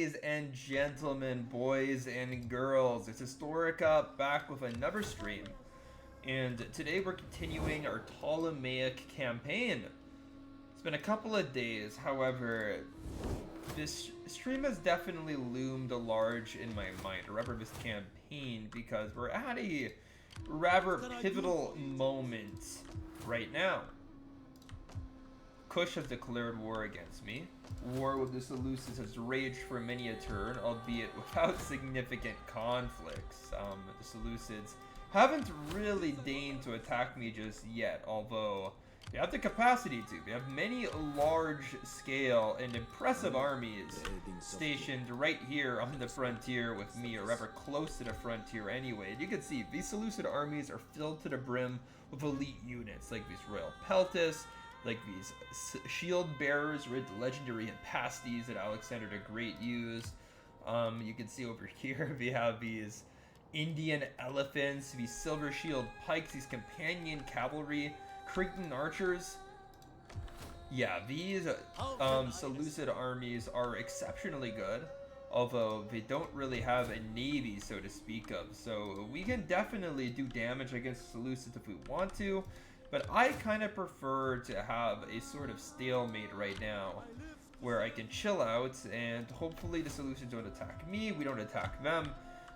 Ladies and gentlemen, boys and girls, it's Historica back with another stream. And today we're continuing our Ptolemaic campaign. It's been a couple of days, however, this stream has definitely loomed large in my mind, or rather this campaign, because we're at a rather pivotal moment right now. Kush has declared war against me. War with the Seleucids has raged for many a turn, albeit without significant conflicts. The Seleucids haven't really deigned to attack me just yet, although they have the capacity to. They have many large-scale and impressive armies stationed right here on the frontier with me, or rather close to the frontier anyway. And you can see these Seleucid armies are filled to the brim with elite units, like these Royal Peltis, like these shield bearers, right? The legendary Pasties that Alexander the Great used. You can see over here we have these Indian elephants, these silver shield pikes, these companion cavalry, Cretan archers. Yeah, these Seleucid armies are exceptionally good, although they don't really have a navy, so to speak of. So we can definitely do damage against Seleucids if we want to. But I kind of prefer to have a sort of stalemate right now, where I can chill out, and hopefully the Seleucids don't attack me, we don't attack them.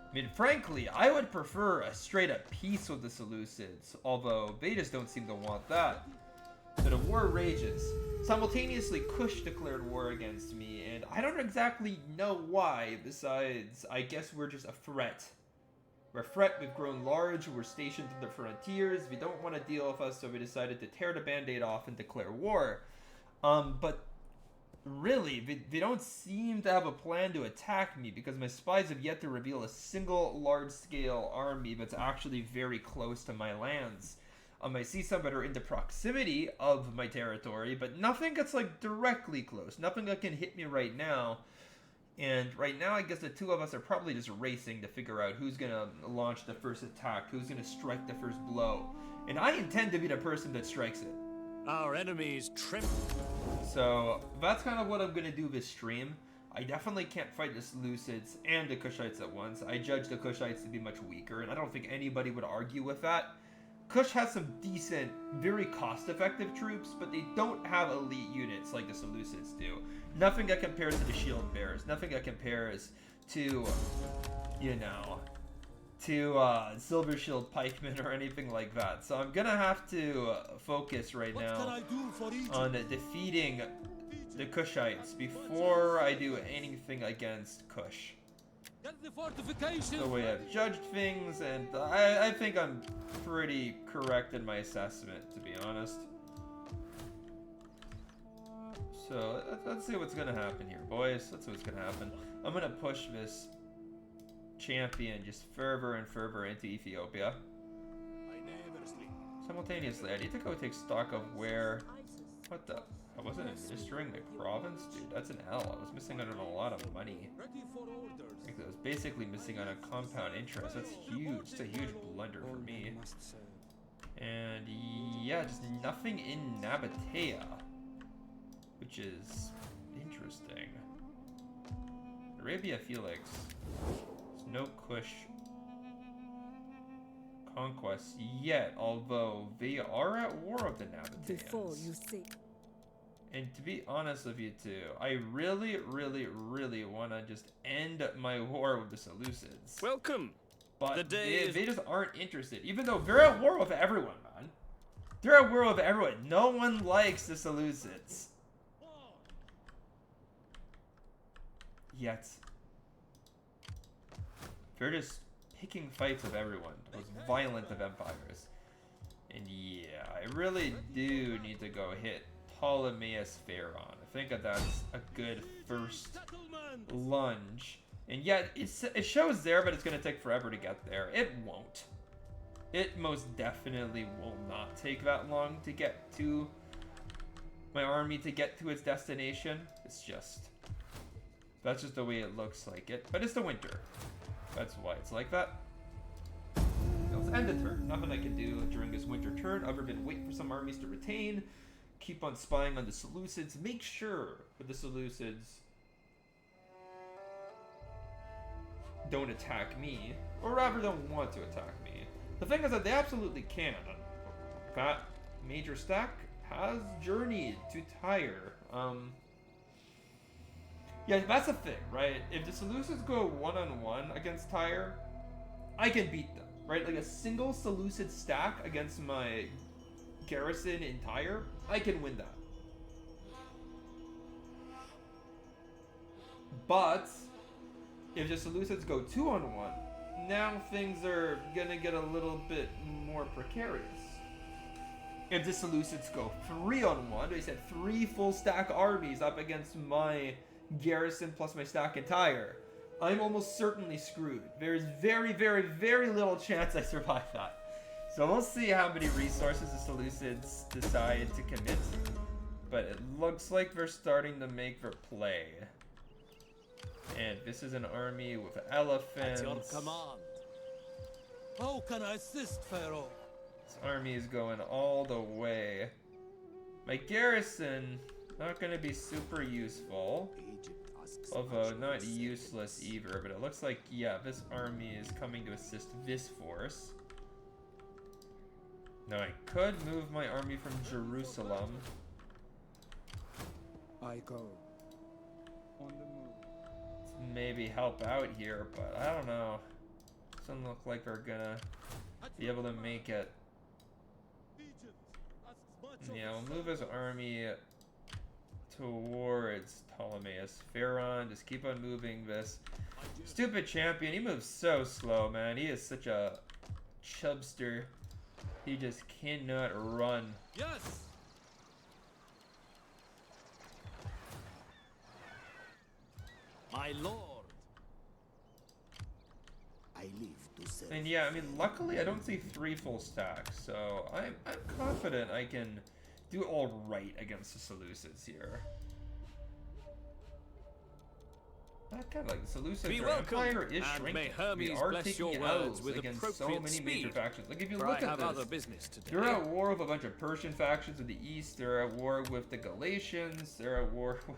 I mean, frankly, I would prefer a straight-up peace with the Seleucids, although they just don't seem to want that. So the war rages. Simultaneously, Kush declared war against me, and I don't exactly know why, besides, I guess we're just a threat. We're a threat, we've grown large, we're stationed at the frontiers, we don't want to deal with us, so we decided to tear the band-aid off and declare war. But really, they don't seem to have a plan to attack me, because my spies have yet to reveal a single large-scale army that's actually very close to my lands. I see some that are in the proximity of my territory, but nothing that's like directly close, nothing that can hit me right now. And right now, I guess the two of us are probably just racing to figure out who's going to launch the first attack, who's going to strike the first blow. And I intend to be the person that strikes it. Our enemies tremble. So that's kind of what I'm going to do this stream. I definitely can't fight the Seleucids and the Kushites at once. I judge the Kushites to be much weaker, and I don't think anybody would argue with that. Kush has some decent, very cost-effective troops, but they don't have elite units like the Seleucids do. Nothing that compares to the shield bearers. Nothing that compares to, you know, to silver shield pikemen or anything like that. So I'm gonna have to focus right now on defeating the Kushites before I do anything against Kush. The way I've judged things, and I think I'm pretty correct in my assessment, to be honest. So let's see what's gonna happen here, boys. Let's see what's gonna happen. I'm gonna push this champion just further and further into Ethiopia. Simultaneously, I need to go take stock of where... What the... I wasn't administering the province? Dude, that's an L. I was missing out on a lot of money. I was basically missing out on compound interest. That's huge. It's a huge blunder for me. And yeah, just nothing in Nabatea, which is interesting. Arabia Felix. There's no Kush conquest yet, although they are at war with the Nabateans. Before you say. And to be honest with you too, I really, really, really want to just end my war with the Seleucids. Welcome. But they just aren't interested, even though they're at war with everyone, man. They're at war with everyone. No one likes the Seleucids. Yet, they're just picking fights with everyone, the most violent of empires. And yeah, I really do need to go hit Ptolemaeus Pharaon. I think that's a good first lunge. And yet, it shows there, but it's going to take forever to get there. It won't. It most definitely will not take that long to get to my army, to get to its destination. It's just... That's just the way it looks like it. But it's the winter. That's why it's like that. Let's end the turn. Nothing I can do during this winter turn other than wait for some armies to retain. Keep on spying on the Seleucids. Make sure with the Seleucids don't attack me, or rather don't want to attack me. The thing is that they absolutely can. That major stack has journeyed to Tyre. Yeah, that's the thing, right? If the Seleucids go one-on-one against Tyre, I can beat them, right? Like a single Seleucid stack against my garrison in Tyre, I can win that. But if the Seleucids go 2-on-1, now things are gonna get a little bit more precarious. If the Seleucids go 3-on-1, they said 3 full stack armies up against my garrison plus my stack in Tyre, I'm almost certainly screwed. There's very, very, very little chance I survive that. So we'll see how many resources the Seleucids decide to commit. But it looks like they're starting to make their play. And this is an army with elephants. At your command. How can I assist, Pharaoh? This army is going all the way. My garrison, not going to be super useful. Although not useless either, but it looks like, yeah, this army is coming to assist this force. Now I could move my army from Jerusalem. I go. On the move. To maybe help out here, but I don't know. Doesn't look like they're gonna be able to make it. Yeah, we'll move his army towards Ptolemais. Pharaon, just keep on moving this. Stupid champion, he moves so slow, man. He is such a chubster. He just cannot run. Yes. My lord. I live to serve. And yeah, I mean, luckily I don't see 3 full stacks, so I'm confident I can do all right against the Seleucids here. I kind of like the Seleucids. Our empire is and shrinking. may Hermes We are bless your taking words L's with against so appropriate many speed, major factions. Like if you for look I at have other this, business today. they're at war with a bunch of Persian factions in the east. They're at war with the Galatians. They're at war with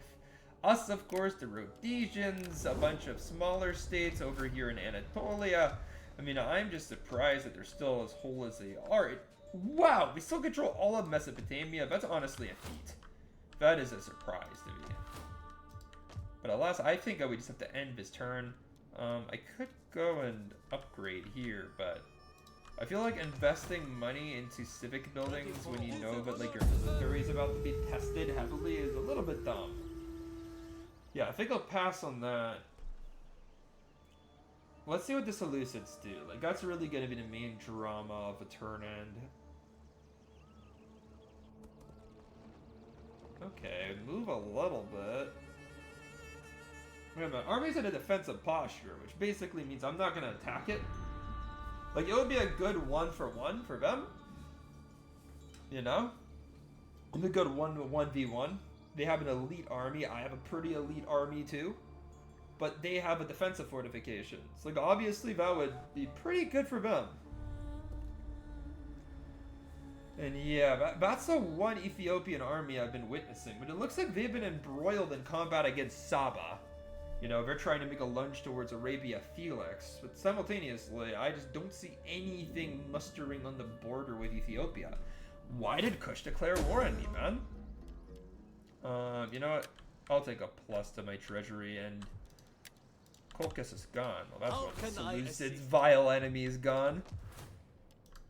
us, of course, the Rhodesians, a bunch of smaller states over here in Anatolia. I mean, I'm just surprised that they're still as whole as they are. Wow, we still control all of Mesopotamia. That's honestly a feat. That is a surprise to me. But alas, I think I would just have to end this turn. I could go and upgrade here, but I feel like investing money into civic buildings when you know that like your military is about to be tested heavily is a little bit dumb. Yeah, I think I'll pass on that. Let's see what the Seleucids do. Like, that's really going to be the main drama of a turn end. Okay, move a little bit. Wait a minute, army's in a defensive posture, which basically means I'm not going to attack it. Like, it would be a good 1-for-1 for them. You know? It's a good 1v1. They have an elite army. I have a pretty elite army too. But they have a defensive fortifications. Like, obviously that would be pretty good for them. And yeah, that's the one Ethiopian army I've been witnessing. But it looks like they've been embroiled in combat against Saba. You know, they're trying to make a lunge towards Arabia Felix. But simultaneously, I just don't see anything mustering on the border with Ethiopia. Why did Kush declare war on me, man? You know what? I'll take a plus to my treasury, and Colchis is gone. Well, that's one of the Seleucids' vile enemy is gone.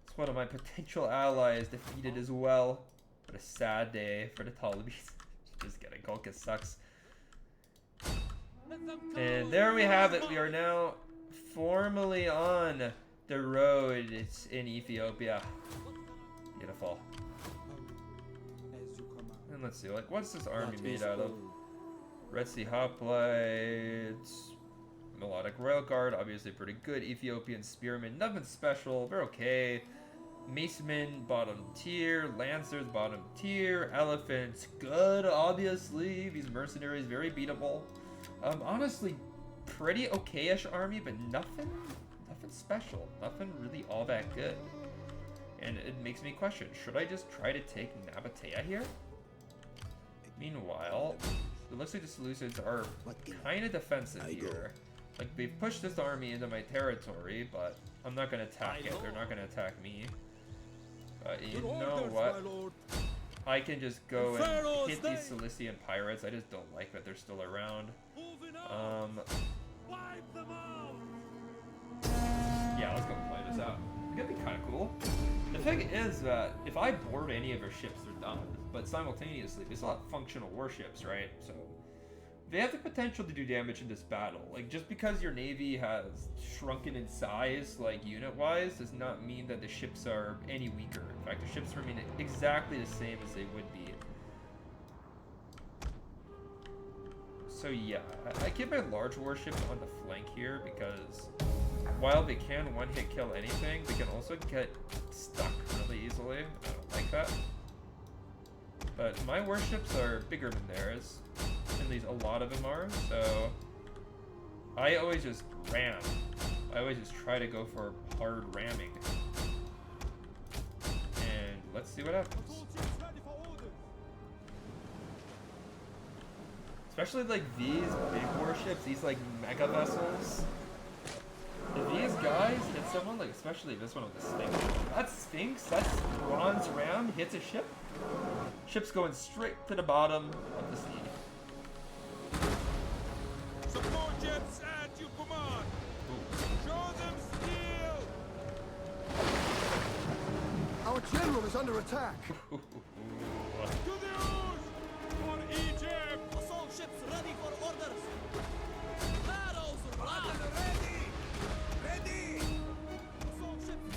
It's one of my potential allies defeated as well. What a sad day for the Ptolemies. Just kidding, Colchis sucks. And there we have it. We are now formally on the road. It's in Ethiopia. Beautiful. As you command. And let's see, like, what's this army made out of? Red Sea Hoplites, Melodic Royal Guard, obviously pretty good. Ethiopian Spearmen, nothing special, they're okay. Macemen, bottom tier. Lancers, bottom tier. Elephants, good, obviously. These mercenaries, very beatable. Honestly, pretty okay-ish army, but nothing special. Nothing really all that good. And it makes me question, should I just try to take Nabatea here? Meanwhile, it looks like the Seleucids are kind of defensive here. Like, they've pushed this army into my territory, but I'm not gonna attack it. They're not gonna attack me. But you know what? I can just go and hit these Cilician pirates. I just don't like that they're still around. Yeah, let's go play this out. It's gonna be kind of cool. The thing is that if I board any of their ships, they're done. But simultaneously, they still have functional warships, right? So they have the potential to do damage in this battle. Like, just because your navy has shrunken in size, like unit-wise, does not mean that the ships are any weaker. In fact, the ships remain exactly the same as they would be. So yeah, I keep my large warships on the flank here because while they can one-hit kill anything, they can also get stuck really easily. I don't like that. But my warships are bigger than theirs. At least a lot of them are, so I always just ram. I always just try to go for hard ramming. And let's see what happens. Especially like these big warships, these like mega vessels. If these guys hit someone, like especially this one with the Sphinx, that's bronze ram hits a ship. Ship's going straight to the bottom of the sea. Support jets at your command. Show them steel. Our general is under attack. To the oars for Egypt. Assault ships ready for orders. Barrels ready. Ready. Assault ships.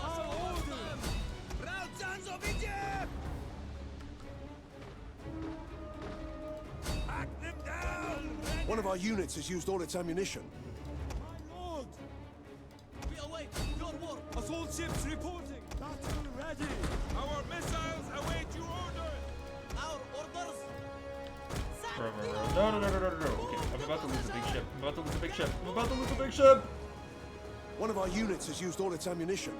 Our orders. Proud sons of Egypt. Hack them down. One of our units has used all its ammunition. My lord. We await your work. Assault ships reporting. Battle ready. Our missiles await your orders. Our orders. No. Okay, I'm about to lose a big ship. I'm about to lose a big ship. I'm about to lose a big ship. One of our units has used all its ammunition.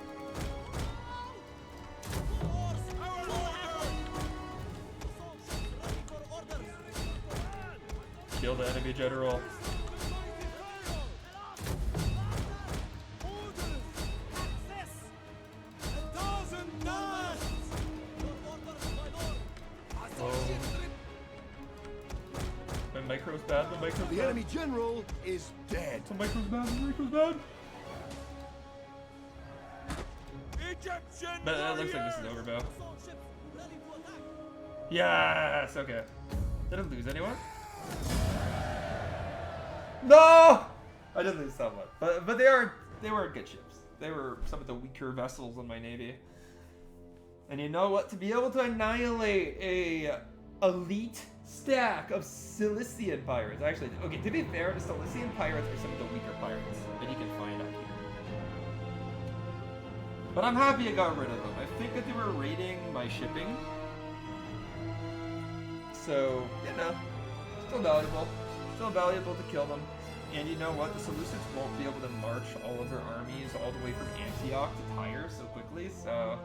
Kill the enemy general. My micro's bad, my micro's The bad. enemy general is dead. My micro's bad, my micro's bad. Egyptian But it looks like this is over, Bo. Yes, okay. Didn't lose anyone? No! I didn't lose someone. But they were good ships. They were some of the weaker vessels in my navy. And you know what? To be able to annihilate a elite stack of Cilician pirates. Actually, okay, to be fair, the Cilician pirates are some of the weaker pirates that you can find out here. But I'm happy I got rid of them. I think that they were raiding my shipping. So, you know, still valuable. Still valuable to kill them. And you know what? The Seleucids won't be able to march all of their armies all the way from Antioch to Tyre so quickly, so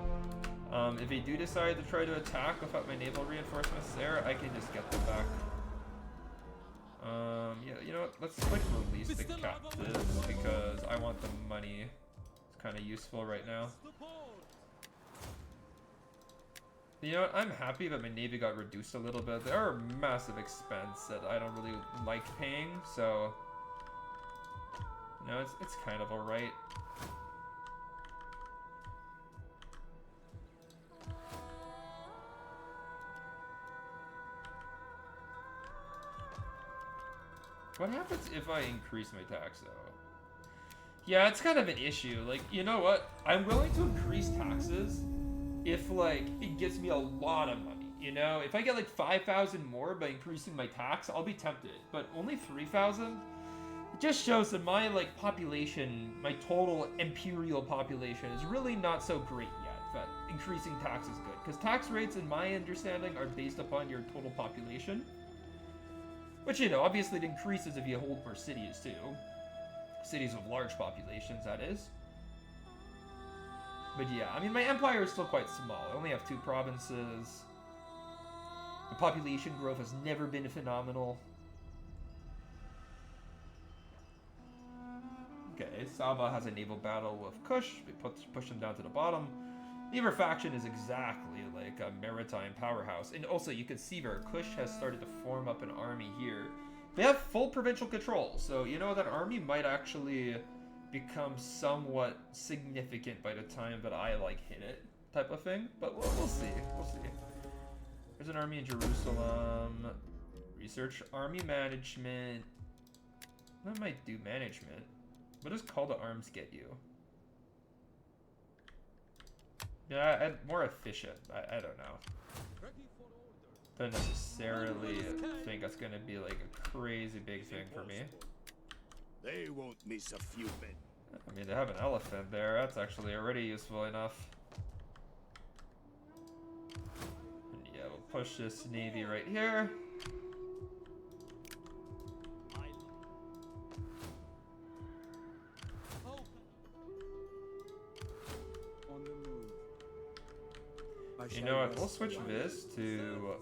if they do decide to try to attack without my naval reinforcements there, I can just get them back. Yeah, you know what? Let's like release the captives because I want the money. It's kind of useful right now. You know what? I'm happy that my navy got reduced a little bit. They are a massive expense that I don't really like paying, so no, it's kind of alright. What happens if I increase my tax, though? Yeah, it's kind of an issue. Like, you know what? I'm willing to increase taxes if, like, it gives me a lot of money, you know? If I get, like, 5,000 more by increasing my tax, I'll be tempted. But only 3,000? It just shows that my, like, population, my total imperial population is really not so great yet, but increasing tax is good. Because tax rates, in my understanding, are based upon your total population. Which, you know, obviously it increases if you hold more cities, too. Cities with large populations, that is. But yeah, I mean, my empire is still quite small. I only have 2 provinces. The population growth has never been phenomenal. Okay, Saba has a naval battle with Kush. We push them down to the bottom. Neither faction is exactly like a maritime powerhouse. And also, you can see where Kush has started to form up an army here. They have full provincial control, so you know that army might actually become somewhat significant by the time that I like hit it, type of thing. But we'll see. We'll see. There's an army in Jerusalem. Research army management. That might do management. What does call to arms get you? Yeah, more efficient. I don't know. Don't necessarily think that's gonna be like a crazy big thing for me. They won't miss a few men. I mean, they have an elephant there. That's actually already useful enough. And yeah, we'll push this navy right here. On the move. You know what? We'll switch this to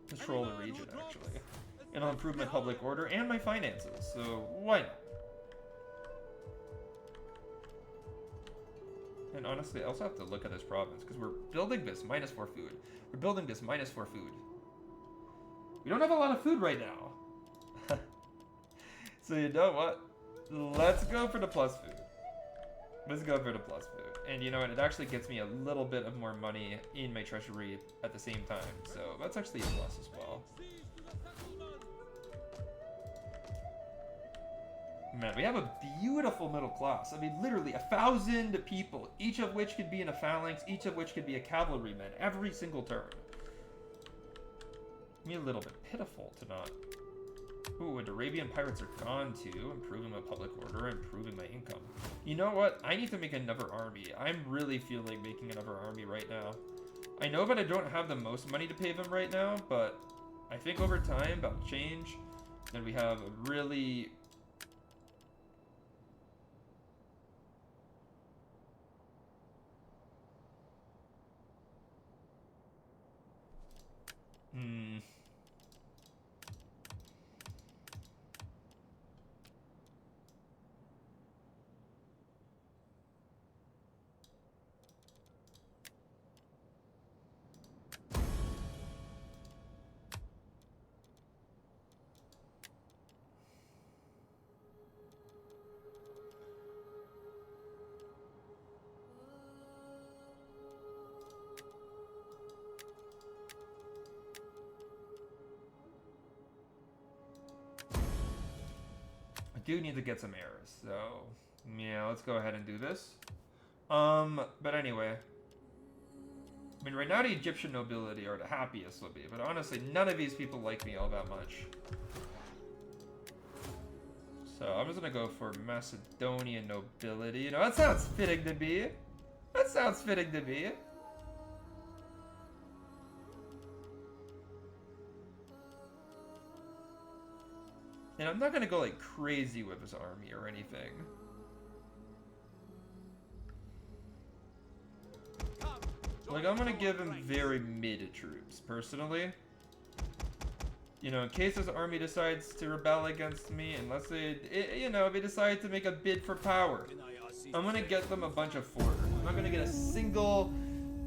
control the region, actually. And I'll improve my public order and my finances, so why not? And honestly, I also have to look at this province, because we're building this -4 food. We're building this -4 food. We don't have a lot of food right now. So you know what? Let's go for the plus food. Let's go for the plus food. And you know what? It actually gets me a little bit of more money in my treasury at the same time. So that's actually a plus as well. Man, we have a beautiful middle class. I mean, literally 1,000 people, each of which could be in a phalanx, each of which could be a cavalryman every single turn. Me a little bit pitiful to not... Ooh, and Arabian pirates are gone too, improving my public order, improving my income. You know what? I need to make another army. I'm really feeling making another army right now. I know that I don't have the most money to pay them right now, but I think over time that'll change. Then we have a really... do need to get some heirs, so yeah, let's go ahead and do this. But anyway, I mean, right now the Egyptian nobility are the happiest with me, but honestly, none of these people like me all that much. So I'm just gonna go for Macedonian nobility. You know, that sounds fitting to be. That sounds fitting to be. And I'm not gonna go like crazy with his army or anything. Like, I'm gonna give him very mid troops, personally. You know, in case his army decides to rebel against me, and let's say, you know, if they decide to make a bid for power, I'm gonna get them a bunch of forters. I'm not gonna get a single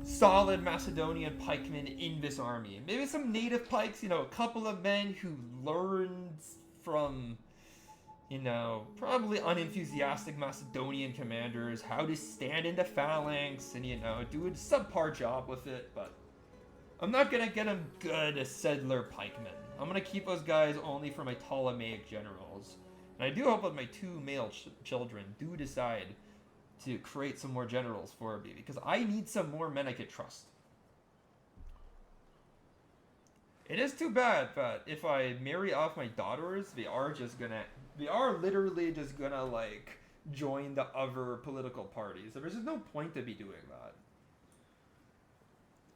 solid Macedonian pikeman in this army. Maybe some native pikes, you know, a couple of men who learned from, you know, probably unenthusiastic Macedonian commanders how to stand in the phalanx and, you know, do a subpar job with it, but I'm not gonna get them good settler pikemen. I'm gonna keep those guys only for my Ptolemaic generals. And I do hope that my two male children do decide to create some more generals for me, because I need some more men I could trust. It is too bad, but if I marry off my daughters, they are literally just gonna, like, join the other political parties. There's just no point to be doing that.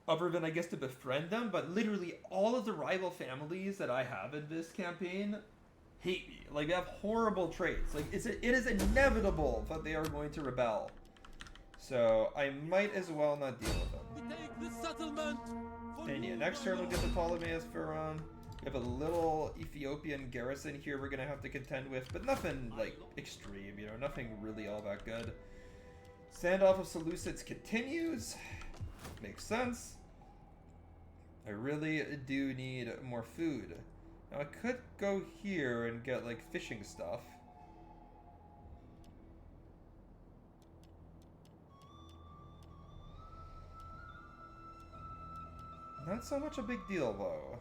Other than, I guess, to befriend them, but literally all of the rival families that I have in this campaign hate me. Like, they have horrible traits. Like, it is inevitable that they are going to rebel. So, I might as well not deal with them. We take this settlement. And yeah, next turn we'll get the Ptolemaios Pharaon. We We have a little Ethiopian garrison here we're gonna have to contend with, but nothing like extreme, you know, nothing really all that good. Standoff of Seleucids continues. Makes sense. I really do need more food. Now I could go here and get like fishing stuff. Not so much a big deal though.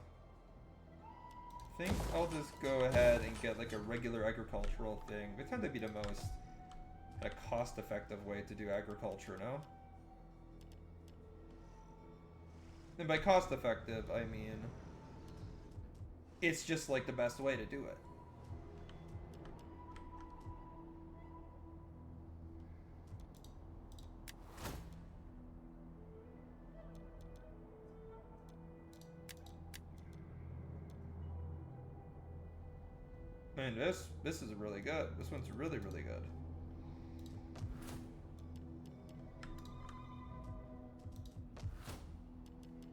I think I'll just go ahead and get like a regular agricultural thing. They tend to be the most cost-effective way to do agriculture, no? And by cost-effective, I mean it's just like the best way to do it. Man, this is really good. This one's really, really good.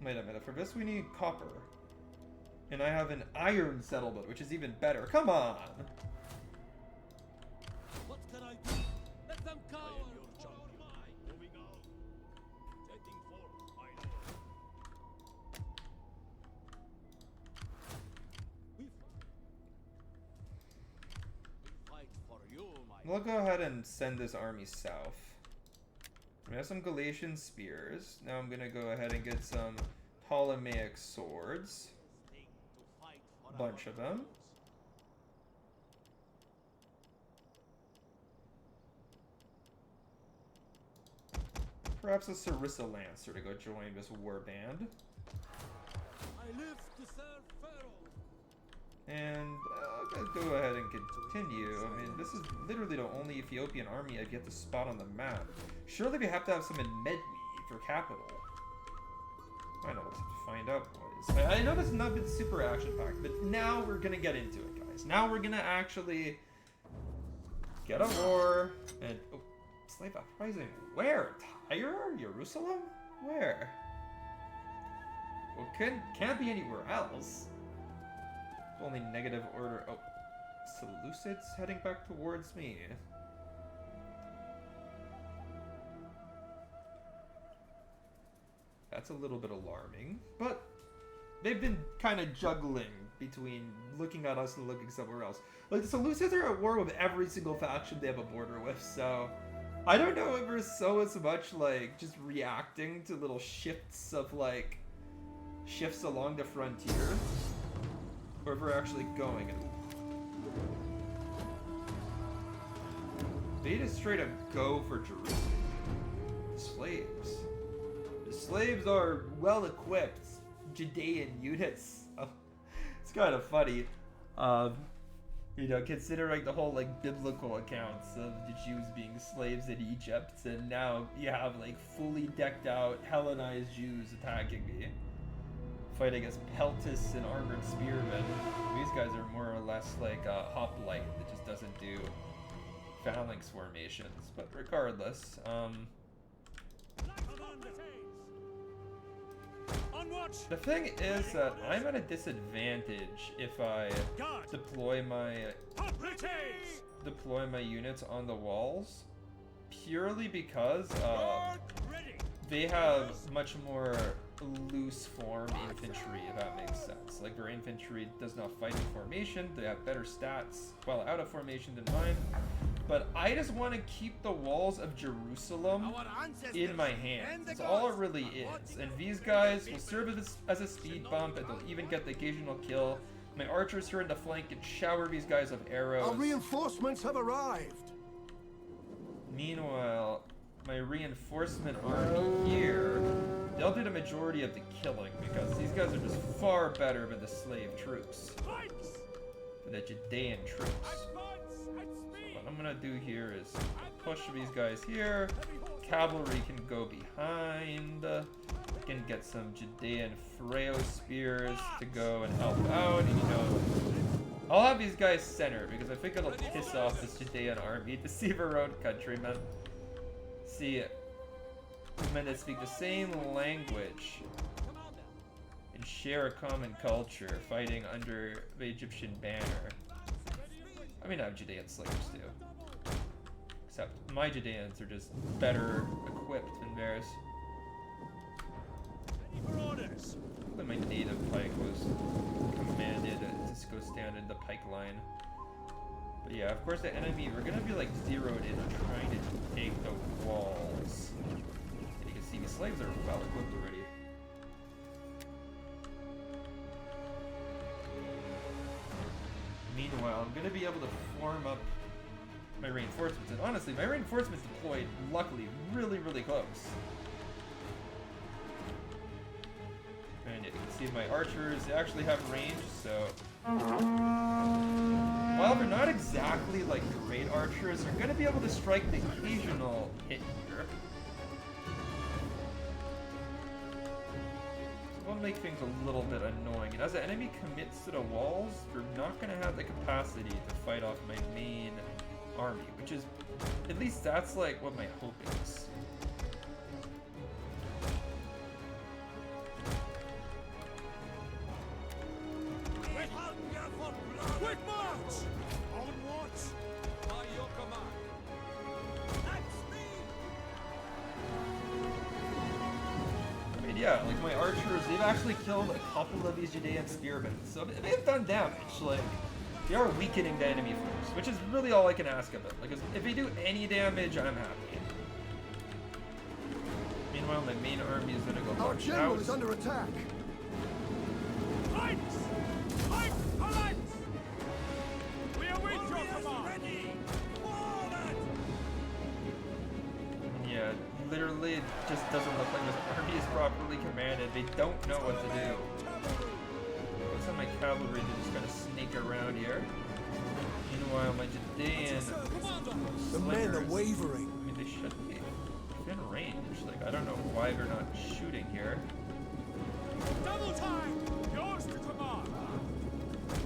Wait a minute, for this we need copper. And I have an iron settlement, which is even better. Come on! What can I do? Let them cower. I am your champion. Moving out. Setting forth, my lord. We fight for you, my We'll go ahead and send this army south. We have some Galatian spears. Now I'm gonna go ahead and get some Ptolemaic swords. instinct to fight for Bunch our of them. Perhaps a Sarissa Lancer to go join this war band. I live to serve Pharaoh. And I'll go ahead and continue. I mean, this is literally the only Ethiopian army I've yet to spot on the map. Surely we have to have some in Medmi for capital. I know, let's have to find out, boys. I know this has not been super action-packed, but now we're gonna get into it, guys. Now we're gonna actually get a war, and... Oh, slave uprising. Where? Tyre? Jerusalem? Where? Well, can't be anywhere else. Only negative order. Oh, Seleucids heading back towards me. That's a little bit alarming, but they've been kind of juggling between looking at us and looking somewhere else. Like, the Seleucids are at war with every single faction they have a border with, so I don't know if we're so as much like just reacting to little shifts of like shifts along the frontier, or if we're actually going. They just straight up go for Jerusalem. The slaves. The slaves are well-equipped Judean units. It's kind of funny. You know, considering the whole like biblical accounts of the Jews being slaves in Egypt, and now you have like fully decked out Hellenized Jews attacking me. Fight against Peltis and armored spearmen. These guys are more or less like a hoplite that just doesn't do phalanx formations. But regardless, the thing is that I'm at a disadvantage if I deploy my units on the walls, purely because they have much more loose form infantry, if that makes sense. Like, their infantry does not fight in formation, they have better stats while out of formation than mine. But I just want to keep the walls of Jerusalem in my hands. That's all it really is. And these guys will serve as a speed bump, and they'll even get the occasional kill. My archers here in the flank can shower these guys with arrows. Our reinforcements have arrived. Meanwhile, my reinforcement army here, they'll do the majority of the killing, because these guys are just far better than the slave troops. The Judean troops. What I'm gonna do here is push these guys here. Cavalry can go behind. Can get some Judean Phreo spears to go and help out. And, you know, I'll have these guys center because I think it'll piss off this Judean army to see their own countrymen. See, men that speak the same language in We share a common culture, fighting under the Egyptian banner. I mean, I have Judean slayers too. Except my Judeans are just better equipped than theirs. Then my native pike was commanded to go stand in the pike line. But yeah, of course the enemy, we're gonna be like zeroed in on trying to take the walls. And you can see the slaves are well equipped already. Meanwhile, I'm gonna be able to form up my reinforcements. And honestly, my reinforcements deployed, luckily, really, really close. And you can see my archers, they actually have range, so... While they're not exactly like great archers, they're gonna be able to strike the occasional hit here. So it'll make things a little bit annoying. And as the enemy commits to the walls, you're not gonna have the capacity to fight off my main army, which is, at least that's like what my hope is. Quick march! On watch! By your command. That's me! I mean, yeah, like my archers, they've actually killed a couple of these Judean spearmen, so they've done damage. Like, they are weakening the enemy force, which is really all I can ask of them. Like, if they do any damage, I'm happy. Meanwhile, my main army is gonna go Our march general out. is under attack. Fight! Fight! Fight! We await your command! Ready! Forward! Yeah, literally, it just doesn't look like this army is properly commanded. They don't know what to do. Looks like my cavalry, they're just gonna sneak around here. Meanwhile, my Judean The men are slingers, wavering. I mean, they should be in range. Like, I don't know why they're not shooting here. Double time! Yours to command!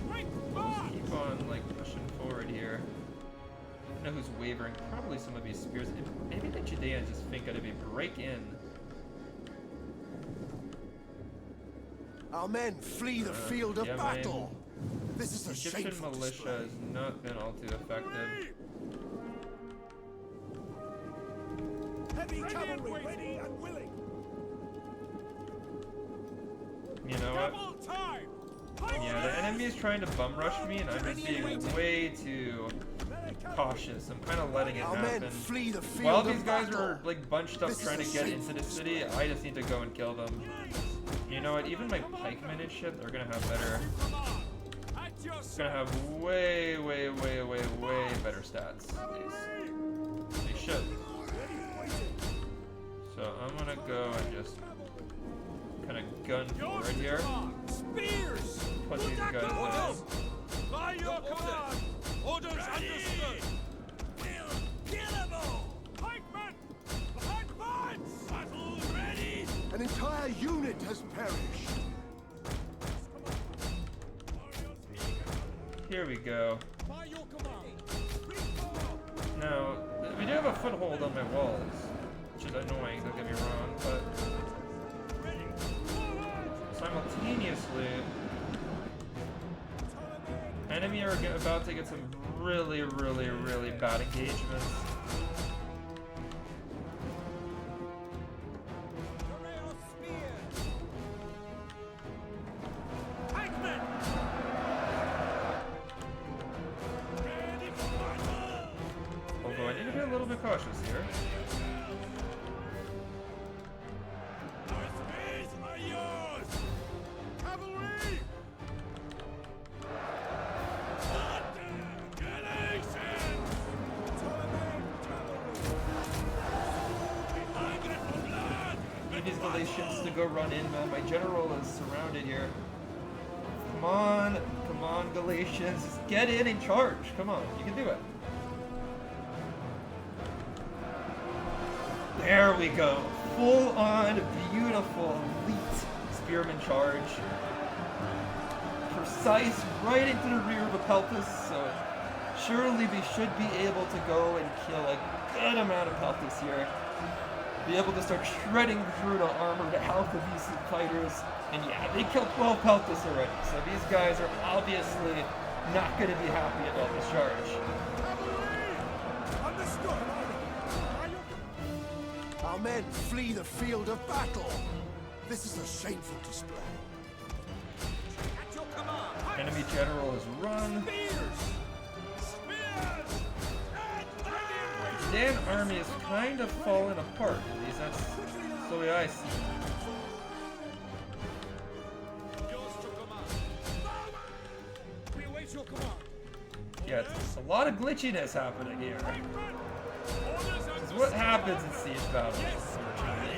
Quick Just march! keep on, like, pushing forward here. I don't know who's wavering. Probably some of these spears. Maybe the Judeans just think that if they break in... Our men flee the field of yeah, battle. This is a Egyptian shameful militia display. has not been all too effective. Heavy cavalry ready and willing! You know what? Double time! Yeah, the enemy is trying to bum rush me, and I'm just being way too cautious. I'm kind of letting it Our happen. men flee the field While of these guys battle. are like bunched up This is trying a to get shameful into the city, display. I just need to go and kill them. You know what? Even my pikemen and shit, they're gonna have better. At your Gonna have way better stats. They should. So I'm gonna go and just kind of gun forward here. Spears! Put these guys in. By your command! Orders understood! Killable! Pikemen! Advance! Battle ready! An entire unit has perished. Here we go. By your command! Now, we do have a foothold on my walls, which is annoying, don't get me wrong, but simultaneously, enemy are about to get some really bad engagements. Pikemen! Ready for battle! Although I need to be a little bit cautious here. Our spears are yours! Cavalry! Galatians! Hungry for blood! Need these Galatians to go run in, man. My general is surrounded here. Come on, Galatians. Just get in and charge. Come on, you can do it. There we go. Full on, beautiful, elite spearman charge. Precise, right into the rear of the pelvis, so surely we should be able to go and kill a good amount of pelvis here. be able to start shredding through the armor, the health of these fighters. And yeah, they killed 12 peltas already, so these guys are obviously not going to be happy about this charge. Understood. Our men flee the field of battle. This is a shameful display. At your command. Enemy general has run. The Dan army is kind of falling apart, at least that's the way I see it. Yeah, it's a lot of glitchiness happening here. This is what happens in siege battles, unfortunately.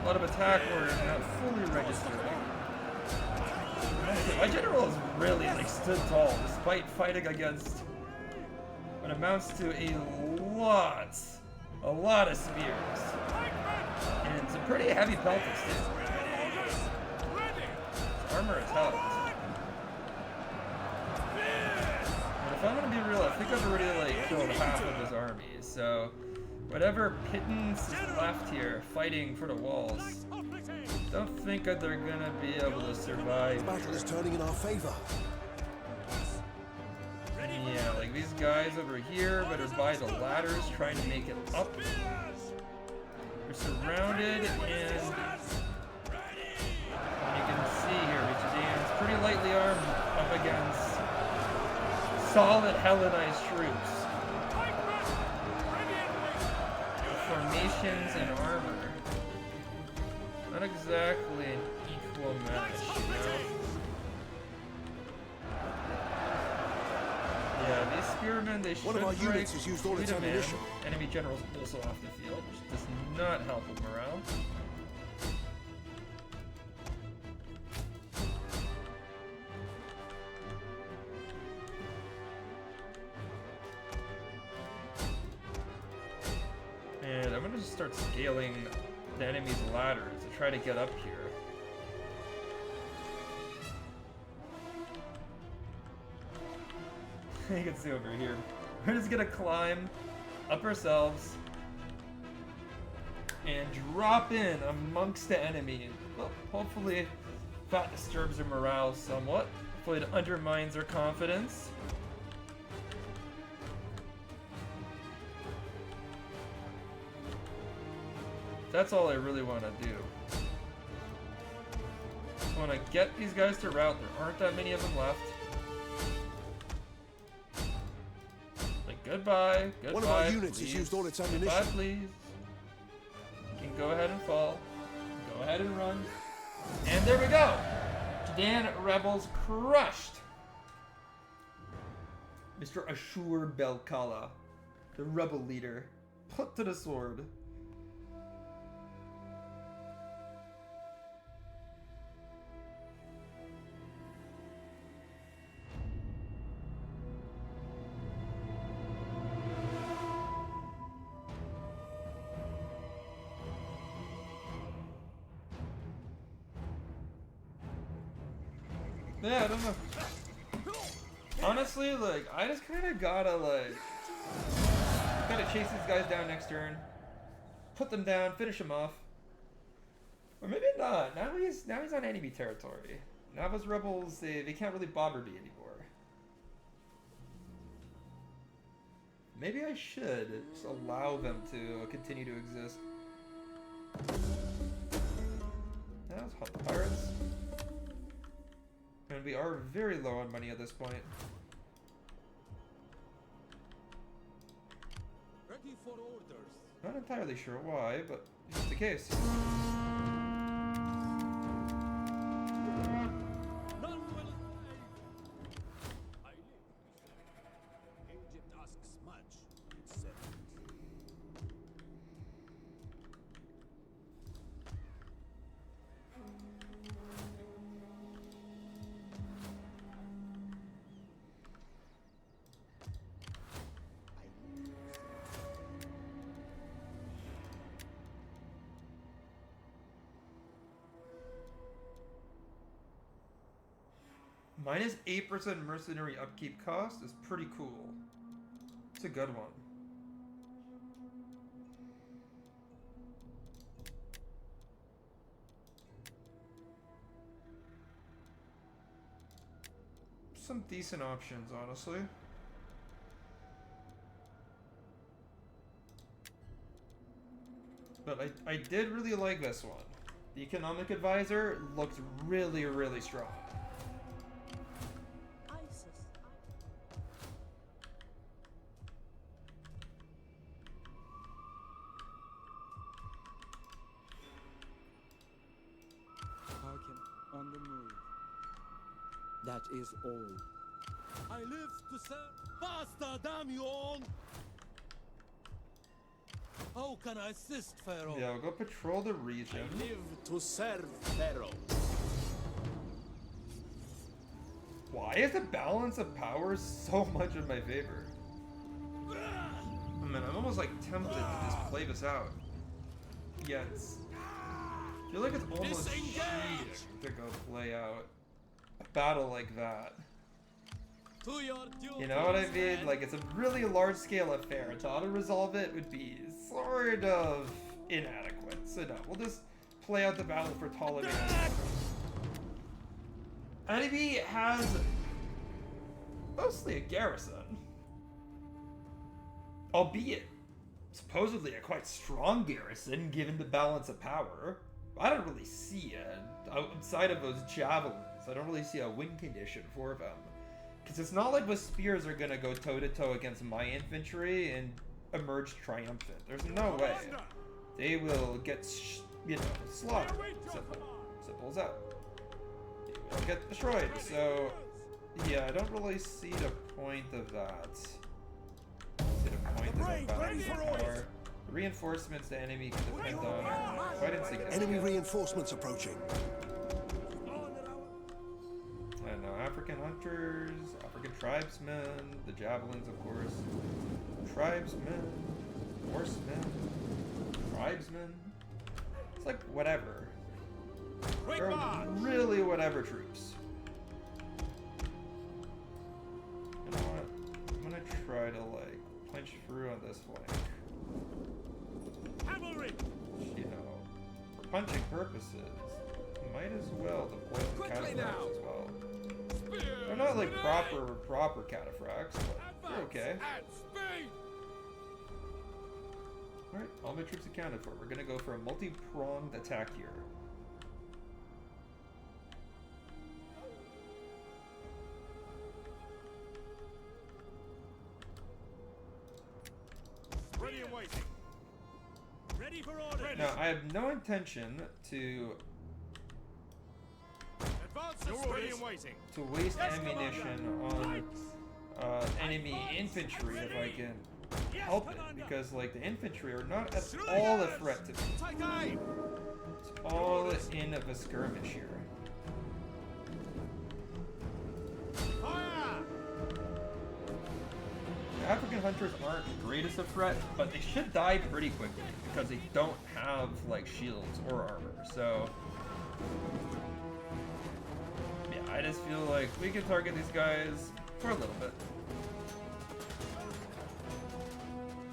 A lot of attack orders not fully registering. My general has really like stood tall despite fighting against what amounts to a lot of spears. And some pretty heavy pelters too. His armor is held. If I'm gonna be real, I think I've already like killed half of his army, so whatever pittance is left here fighting for the walls, don't think that they're gonna be able to survive. The battle is turning in our favor. Yeah, like these guys over here that are by the ladders trying to make it up. They're surrounded, and you can see here, Richardian's pretty lightly armed up against solid Hellenized troops. Formations and armor. Not exactly an equal match, you know? Yeah, these spearmen, they should One of our units has used all its ammunition. Enemy generals also off the field, which does not help with morale. And I'm gonna just start scaling the enemy's ladders to try to get up here. You can see over here. We're just gonna climb up ourselves and drop in amongst the enemy. Well, hopefully that disturbs their morale somewhat. Hopefully it undermines their confidence. That's all I really want to do. Just want to get these guys to rout. There aren't that many of them left. Like, goodbye. Goodbye. One of our units please. has used all its ammunition. Goodbye, please. You can go ahead and fall. Go ahead and run. And there we go. Dan rebels crushed. Mr. Ashur Belkala, the rebel leader, put to the sword. Yeah, I don't know. Honestly, like, I just kind of gotta chase these guys down next turn, put them down, finish them off, or maybe not. Now he's on enemy territory. Now those rebels, they can't really bother me anymore. Maybe I should just allow them to continue to exist. That was hot pirates. And we are very low on money at this point. Ready for orders. Not entirely sure why, but it's just the case. None will I live. Egypt asks much. It's settled. Minus 8% mercenary upkeep cost is pretty cool. It's a good one. some decent options, honestly. But I did really like this one. The economic advisor looked really, really strong. Hearken, on the move. That is all. I live to serve. Basta, damn you all! How can I assist, Pharaoh? Yeah, I'll go patrol the region. I live to serve Pharaoh. Why is the balance of power so much in my favor? I mean, I'm almost like tempted to just play this out. Yeah, I feel like it's almost cheating to go play out a battle like that. To your duty, You know what I mean? Like, it's a really large-scale affair. To auto-resolve it would be sort of inadequate. So no, we'll just play out the battle for Ptolemy. Enemy has mostly a garrison. Albeit, supposedly a quite strong garrison, given the balance of power. I don't really see it. Outside of those javelins, I don't really see a win condition for them. Because it's not like the spears are going to go toe-to-toe against my infantry and emerge triumphant. There's no way. They will get, slaughtered. Simple as that. They will get destroyed. So, yeah, I don't really see the point of that. See the point of that balance of power. The reinforcements the enemy can depend on are quite insignificant. Enemy reinforcements approaching. I know, African hunters, African tribesmen, the javelins, of course, tribesmen, horsemen, tribesmen. It's like whatever. They're really whatever troops. You know what? I'm gonna try to like punch through on this flank. Cavalry! You know, for punching purposes, might as well deploy the cataphracts as well. They're not like proper cataphracts, but they're okay. Alright, all my troops accounted for. We're gonna go for a multi-pronged attack here. Ready and waiting. Ready for orders. Now, I have no intention to Advance ready and waiting. waste ammunition on enemy infantry if I can help it, because like the infantry are not at all a threat to me. Take aim! It's all in of a skirmish here. Fire! The African hunters aren't the greatest of threat, but they should die pretty quickly because they don't have like shields or armor. So yeah, I just feel like we can target these guys for a little bit.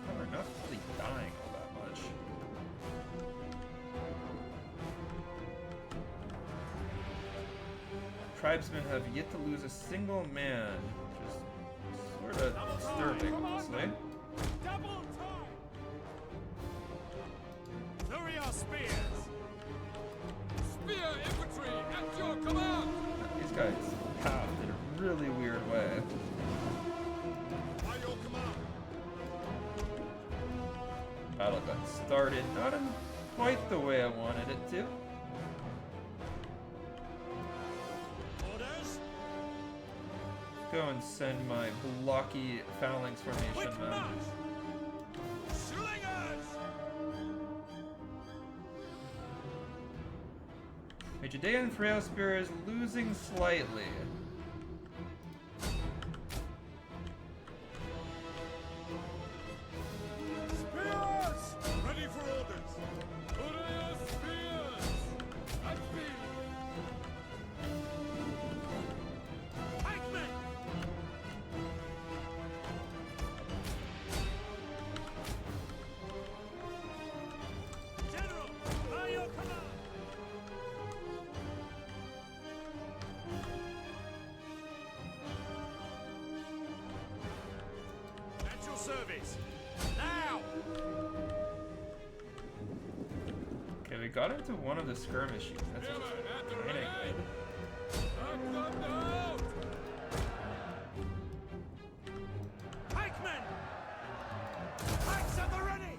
Oh, we're not really dying all that much. Tribesmen have yet to lose a single man, which is sort of disturbing, honestly. Double time! Through your spears! Spear infantry at your command! These guys halved in a really weird way. By your command! Battle got started, not in quite the way I wanted it to. Orders? Go and send my blocky phalanx formation Quick men. march! Slingers! My Judean Frail Spear is losing slightly. Spears! Ready for orders! Order your spears! At speed! Pikemen! General, by your command! service. Now! Okay, we got into one of the skirmish units. That's kinda good. Pikemen! Pikes at the ready!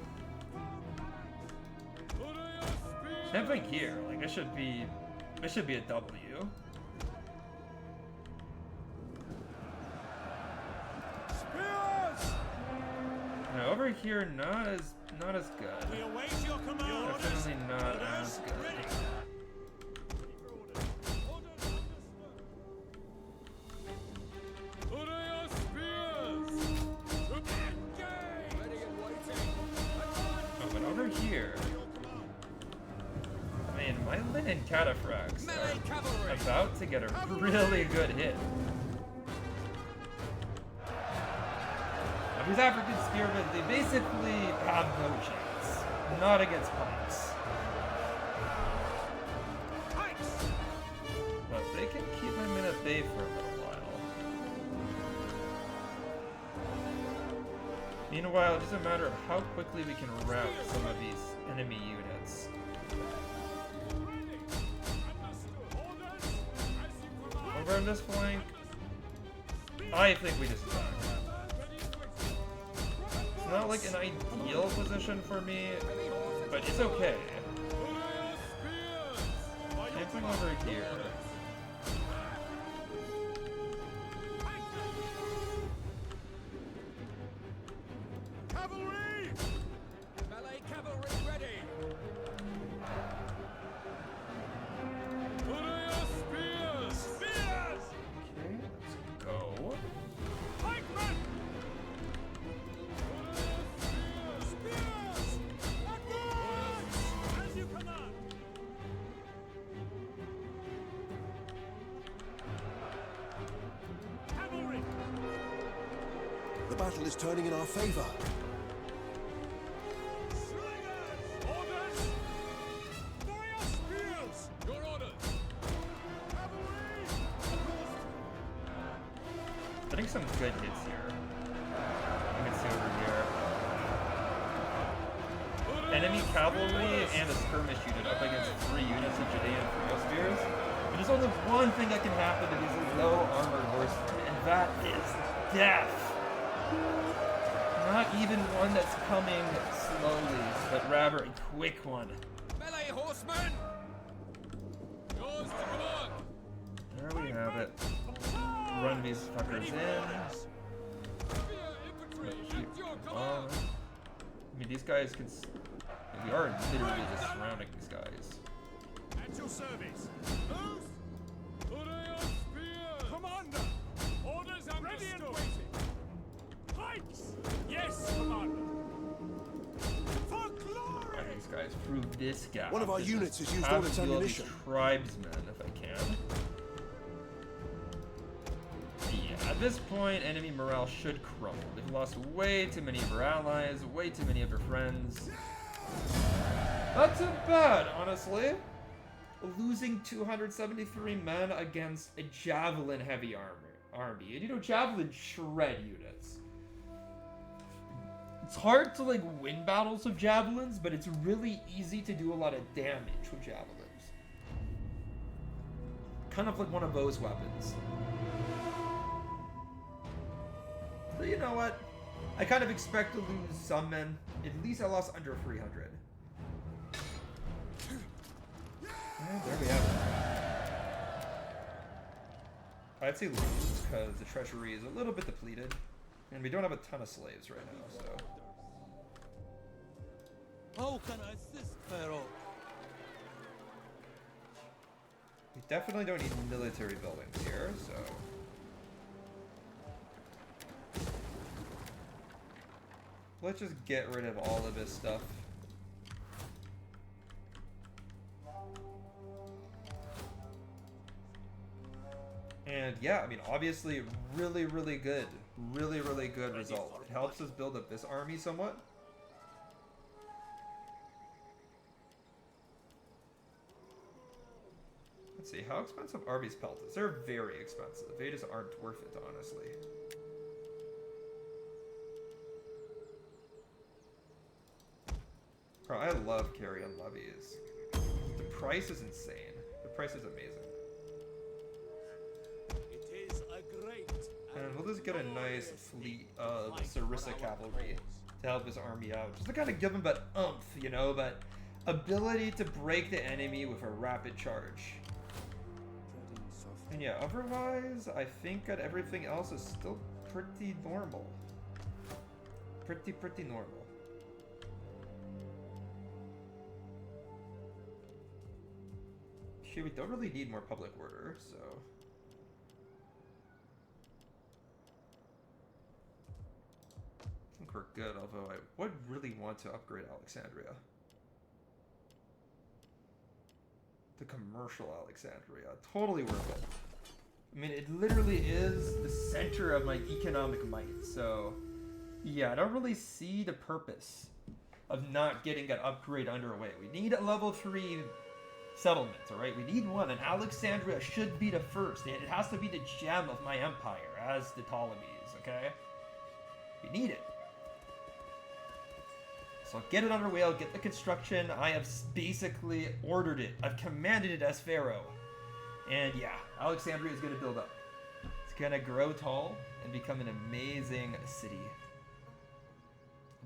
Same thing here. Like it should be a W. Spears! Now over here, not as good. We await your command. Definitely not Orders as good. ready. Oh, but over here, I mean, my linen cataphracts are about to get a really good hit. Now, these African spearmen, they basically have no chance. Not against pikes. Pikes! But they can keep them in at bay for a little while. Meanwhile, it doesn't matter how quickly we can rout some of these enemy units. Over on this flank, I think we just attack. It's not like an ideal position for me, but it's okay. Same thing over here. Cavalry! Melee cavalry ready. Spears! Okay, let's go. Pikemen! Spears! Advance! As you command! Cavalry! The battle is turning in our favor. Slingers! Orders! Fire spears! Your orders! Cavalry! Getting some good hits here. You can see over here. Enemy cavalry and a skirmish unit up against 3 units of Judean Imperial Spears. And there's only one thing that can happen to these low armored horsemen, and that is death. Not even one that's coming slowly, but rather a quick one. Melee horsemen. Yours to command! There we have it. Run these fuckers in. I mean, these guys can. We are literally just surrounding these guys. At your service! Who's? Commander! Orders understood! Ready and waiting! Pikes! Yes, Commander! For glory! Let these guys prove this gap. One of our This units is has used have all its to deal with ammunition. these tribesmen, if I can. Yeah, at this point, enemy morale should crumble. They've lost way too many of their allies, way too many of their friends. Not too bad, honestly. Losing 273 men against a javelin heavy army. And you know, javelin shred units. It's hard to like win battles with javelins, but it's really easy to do a lot of damage with javelins. Kind of like one of those weapons. But you know what? I kind of expect to lose some men. At least I lost under 300. And there we have it. I'd say lose, because the treasury is a little bit depleted. And we don't have a ton of slaves right now, so. How can I assist, Pharaoh? We definitely don't need military buildings here, so. Let's just get rid of all of this stuff. And yeah, I mean, obviously, really, really good. Really, really good result. It helps us build up this army somewhat. Let's see, how expensive are these pelters? They're very expensive. They just aren't worth it, honestly. Bro, I love carrying levies. The price is insane. The price is amazing. It is a great And we'll just get a nice fleet of Sarissa cavalry to help his army out. Just to kind of give him that oomph, you know, that ability to break the enemy with a rapid charge. And yeah, otherwise, I think that everything else is still pretty normal. Pretty normal. Here, we don't really need more public order, so... I think we're good, although I would really want to upgrade Alexandria. The commercial Alexandria. Totally worth it. I mean, it literally is the center of my economic might, so... Yeah, I don't really see the purpose of not getting that upgrade underway. We need a level 3 settlement, alright? We need one, and Alexandria should be the first. It has to be the gem of my empire, as the Ptolemies, okay? We need it. So I'll get it underway, I'll get the construction. I have basically ordered it. I've commanded it as Pharaoh. And yeah, Alexandria is going to build up. It's going to grow tall and become an amazing city.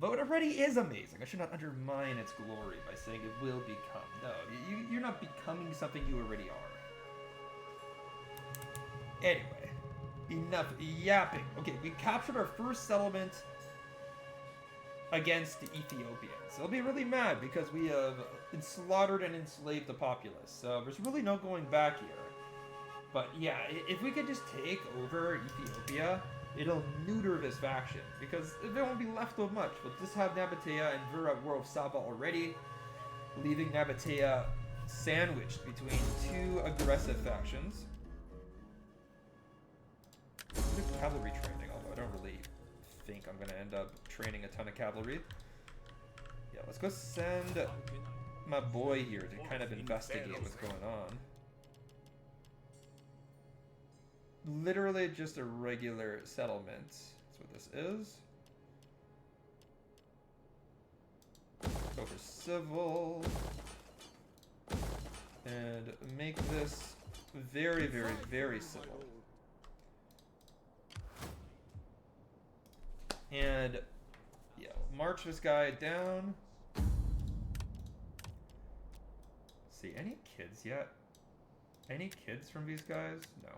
Though it already is amazing. I should not undermine its glory by saying it will become. No, you're not becoming something you already are. Anyway, enough yapping. Okay, we captured our first settlement against the Ethiopians. They'll be really mad because we have slaughtered and enslaved the populace. So there's really no going back here. But yeah, if we could just take over Ethiopia, it'll neuter this faction, because there won't be left of much. We'll just have Nabatea and Vir at war with Saba already, leaving Nabatea sandwiched between two aggressive factions. Good cavalry training, although I don't really think I'm going to end up training a ton of cavalry. Yeah, let's go send my boy here to kind of investigate what's going on. Literally just a regular settlement. That's what this is. Go for civil. And make this very, very, very civil. And yeah, march this guy down. See, any kids yet? Any kids from these guys? No.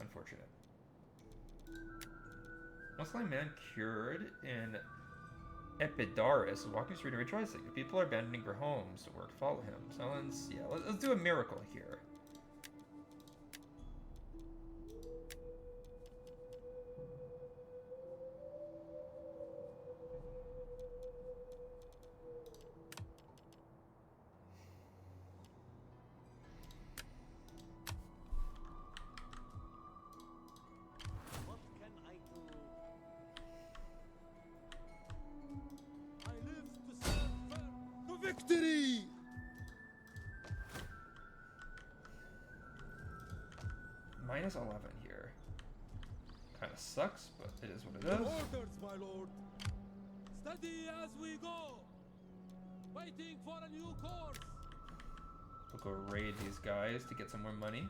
Unfortunate. Muslim man cured in Epidaurus, walking street and rejoicing. The people are abandoning their homes to work to follow him. So let's do a miracle here. Victory! Minus 11 here. Kind of sucks, but it is what it is. Orders, my lord. Steady as we go. Waiting for a new course. We'll go raid these guys to get some more money.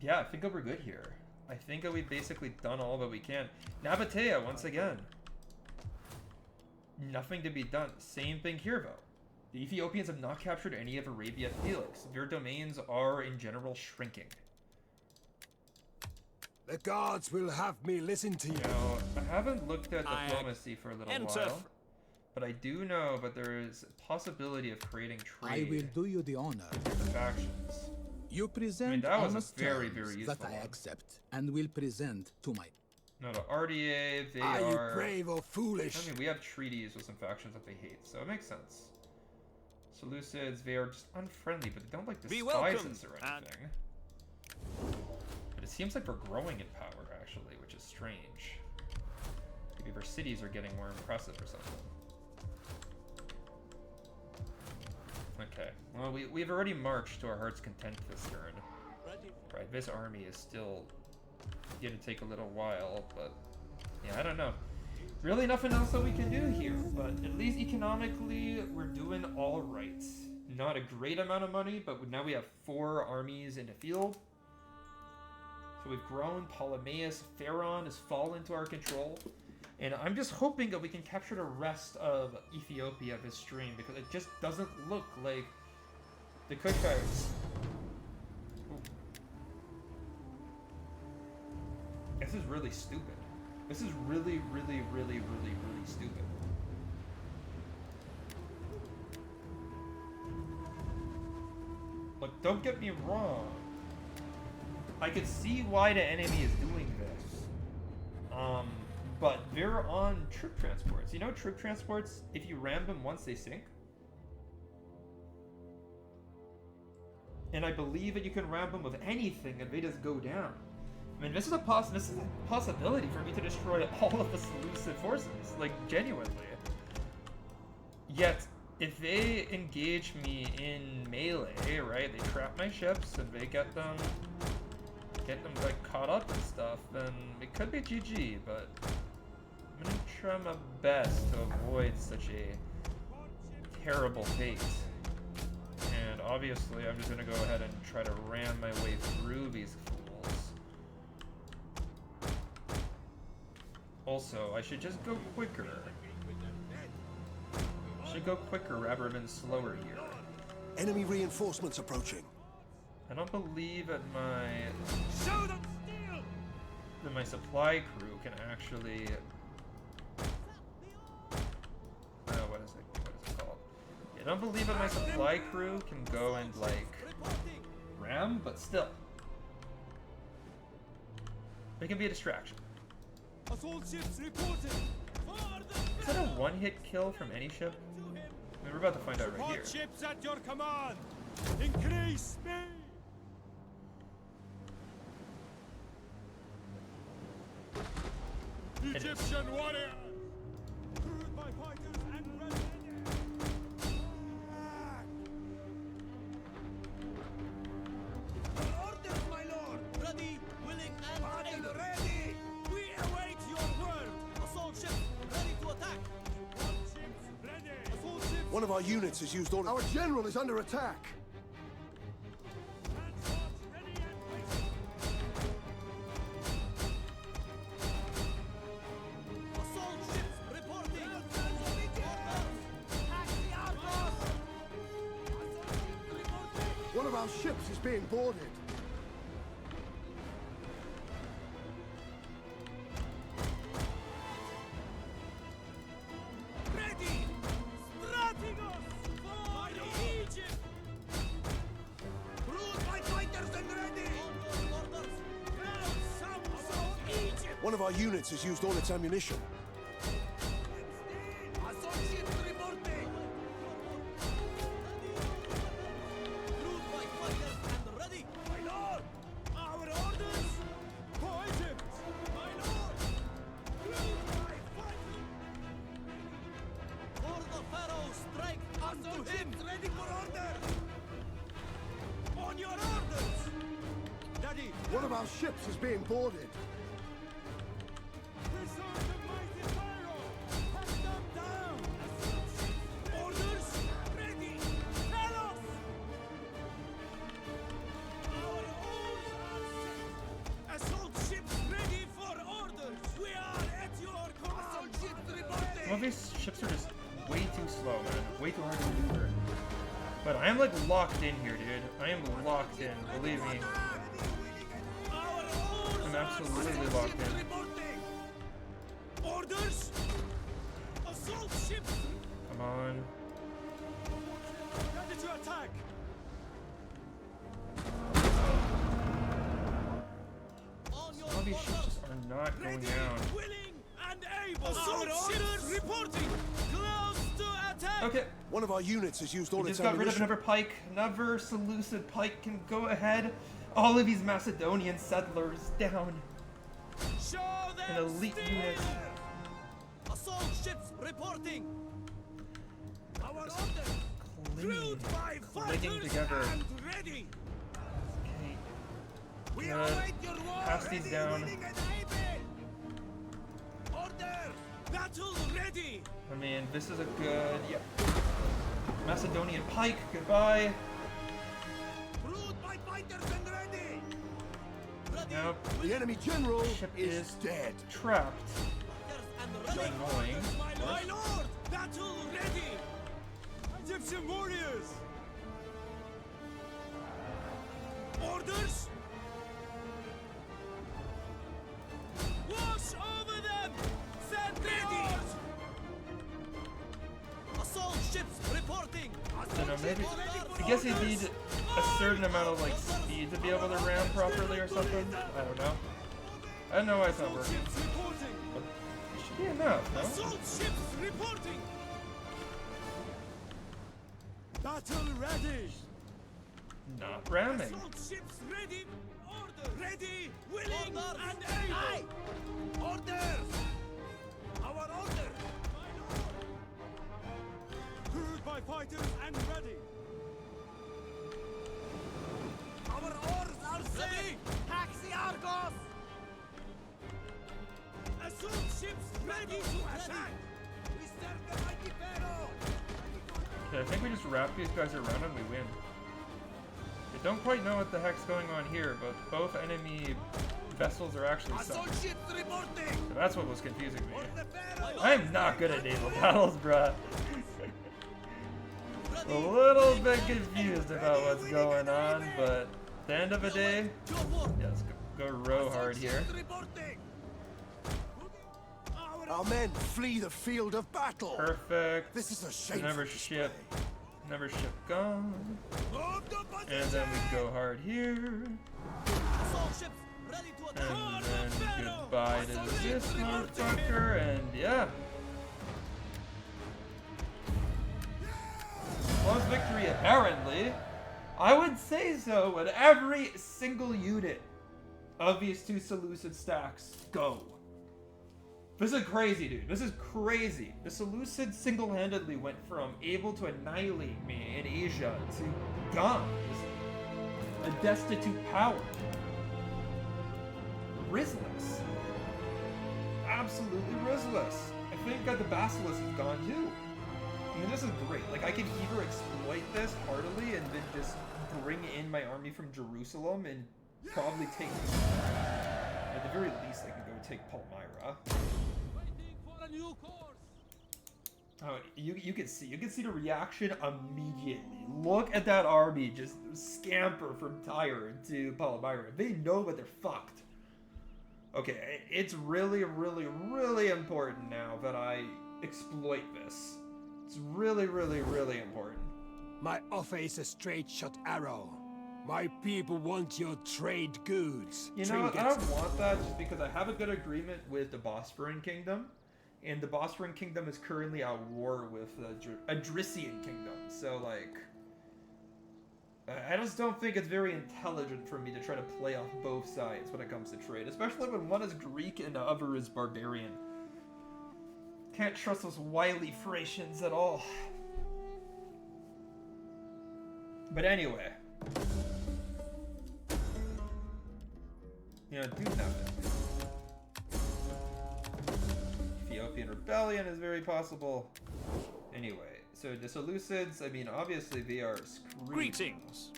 Yeah, I think that we're good here. I think that we've basically done all that we can. Nabatea, once again. Nothing to be done. Same thing here, though. The Ethiopians have not captured any of Arabia Felix. Their domains are, in general, shrinking. The gods will have me listen to you. Now, I haven't looked at diplomacy for a little while, but I do know that there is a possibility of creating trade. I will do you the honor. With factions. You present I mean, that was honest very, terms very useful that I one. accept and will present to my... No, the RDA, they Are are... you brave or foolish? I mean, we have treaties with some factions that they hate, so it makes sense. Seleucids, they are just unfriendly, but they don't like despise us or anything. But it seems like we're growing in power, actually, which is strange. Maybe our cities are getting more impressive or something. Okay, well, we've already marched to our heart's content this turn. Right, this army is still gonna take a little while, but yeah, I don't know. Really nothing else that we can do here, but at least economically, we're doing all right. Not a great amount of money, but now we have 4 armies in the field. So we've grown. Ptolemais, Pharaon has fallen to our control. And I'm just hoping that we can capture the rest of Ethiopia this stream, because it just doesn't look like the Kushites. This is really stupid. This is really, really, really, really, really stupid. Look, don't get me wrong. I could see why the enemy is doing this. But they're on troop transports. You know troop transports, if you ram them once, they sink? And I believe that you can ram them with anything and they just go down. I mean, this is a possibility for me to destroy all of the Seleucid forces, like, genuinely. Yet, if they engage me in melee, right, they trap my ships and they get them like caught up and stuff, then it could be GG, but I'm gonna try my best to avoid such a terrible fate. And obviously, I'm just gonna go ahead and try to ram my way through these fools. Also, I should just go quicker. I should go quicker rather than slower here. Enemy reinforcements approaching. I don't believe that my supply crew can actually. What is it called? Yeah, I don't believe that my supply crew can go and like ram, but still, they can be a distraction. Assault ships reporting. Is that a one-hit kill from any ship? I mean, we're about to find out right here. Ships at your command. Increase speed. Egyptian warrior. Crewed by fighters and ready. Orders, my lord. Ready, willing, and able. Ready. We await your word. Assault ships ready to attack. Ships ready. Assault ships. One of our units has used all. Our general is under attack. One of our ships is being boarded. Ready! Strategos! For Egypt! Crewed by fighters and ready! Orders! Ground south of Egypt! One of our units has used all its ammunition. Assault ships reporting! Crewed by fighters and ready! My lord! Our orders! For Egypt! My lord! Crewed by fighters! For the Pharaoh, strike unto him! Ready for order! On your orders! Daddy! One of our ships is being boarded. Preserve the mighty Pharaoh! Hunt them down! Orders ready! Tell us! Our oars are set! Assault ships ready for orders! We are at your command! Assault ships reporting! Well, these ships are just way too slow, man. Way too hard to maneuver. But I am like locked in here, dude. I am locked in. Believe me. Our oars I'm are absolutely set. locked in. Reporting! Orders! Assault ships Come on. ready to attack! On your All these ships just are not going down. willing, and able. Assault ships reporting. Close to attack. Okay, One of our units has used all we its just got rid of ammunition. another pike. Another Seleucid pike can go ahead. All of these Macedonian settlers down. Show them An elite steel. unit. Assault ships reporting. Our order. Clinging, Crewed by clinging fighters together. and ready. Okay. We Good. await your war. Pass these Ready, down. willing, and able. Order. Battle ready. I mean, this is a good, yeah. Macedonian pike, goodbye. Crewed by fighters and ready. Ready. Nope. The enemy general Ship is is dead. trapped. And ready. Annoying. My lord. Battle ready. Egyptian warriors. Orders. Wash over them. Send ready. Assault ships reporting. I don't know, maybe. I guess you need a certain amount of like speed to be able to ram properly or something. I don't know. I don't know why it's not working. Ships reporting. But it should be enough, no? Assault ships reporting. Battle ready. Not ramming. Assault ships ready. Order. Ready. Willing and able. Orders. Our order. Crewed by fighters and ready. Our oars are ready. Taxi Argos. Assault ships ready to attack. We serve the mighty peril. Okay, I think we just wrap these guys around and we win. I don't quite know what the heck's going on here, but both enemy vessels are actually sunk. Assault ships reporting. So that's what was confusing me. For the peril. I'm not good at naval battles, bruh. A little bit confused about what's going on, but at the end of the day, yeah, let's go row hard here. Reporting. Our men flee the field of battle. Perfect. This is a shameful Another display. ship. Another ship gone. And then we go hard here. Assault ships ready to attack. And then goodbye to this motherfucker. And yeah. Flawless victory, apparently. I would say so when every single unit of these two Seleucid stacks go. This is crazy, dude. This is crazy. The Seleucids single-handedly went from able to annihilate me in Asia to gone. A destitute power. Rizless. Absolutely rizless. I think that the Basilisk is gone too. I mean, this is great. Like, I can either exploit this heartily and then just bring in my army from Jerusalem and probably take... At the very least, I can go take Palmyra. Waiting for a new course. Oh, you can see the reaction immediately. Look at that army just scamper from Tyre to Palmyra. They know that they're fucked. Okay, it's really, really, really important now that I exploit this. It's really, really, really important. My offer is a straight shot arrow. My people want your trade goods. You know, I don't want that just because I have a good agreement with the Bosporan Kingdom. And the Bosporan Kingdom is currently at war with the Adrician Kingdom. So, like, I just don't think it's very intelligent for me to try to play off both sides when it comes to trade. Especially when one is Greek and the other is barbarian. Can't trust those wily Thracians at all. But anyway. You know, do nothing. Ethiopian rebellion is very possible. Anyway, so the Seleucids, I mean, obviously they are screwed. Greetings.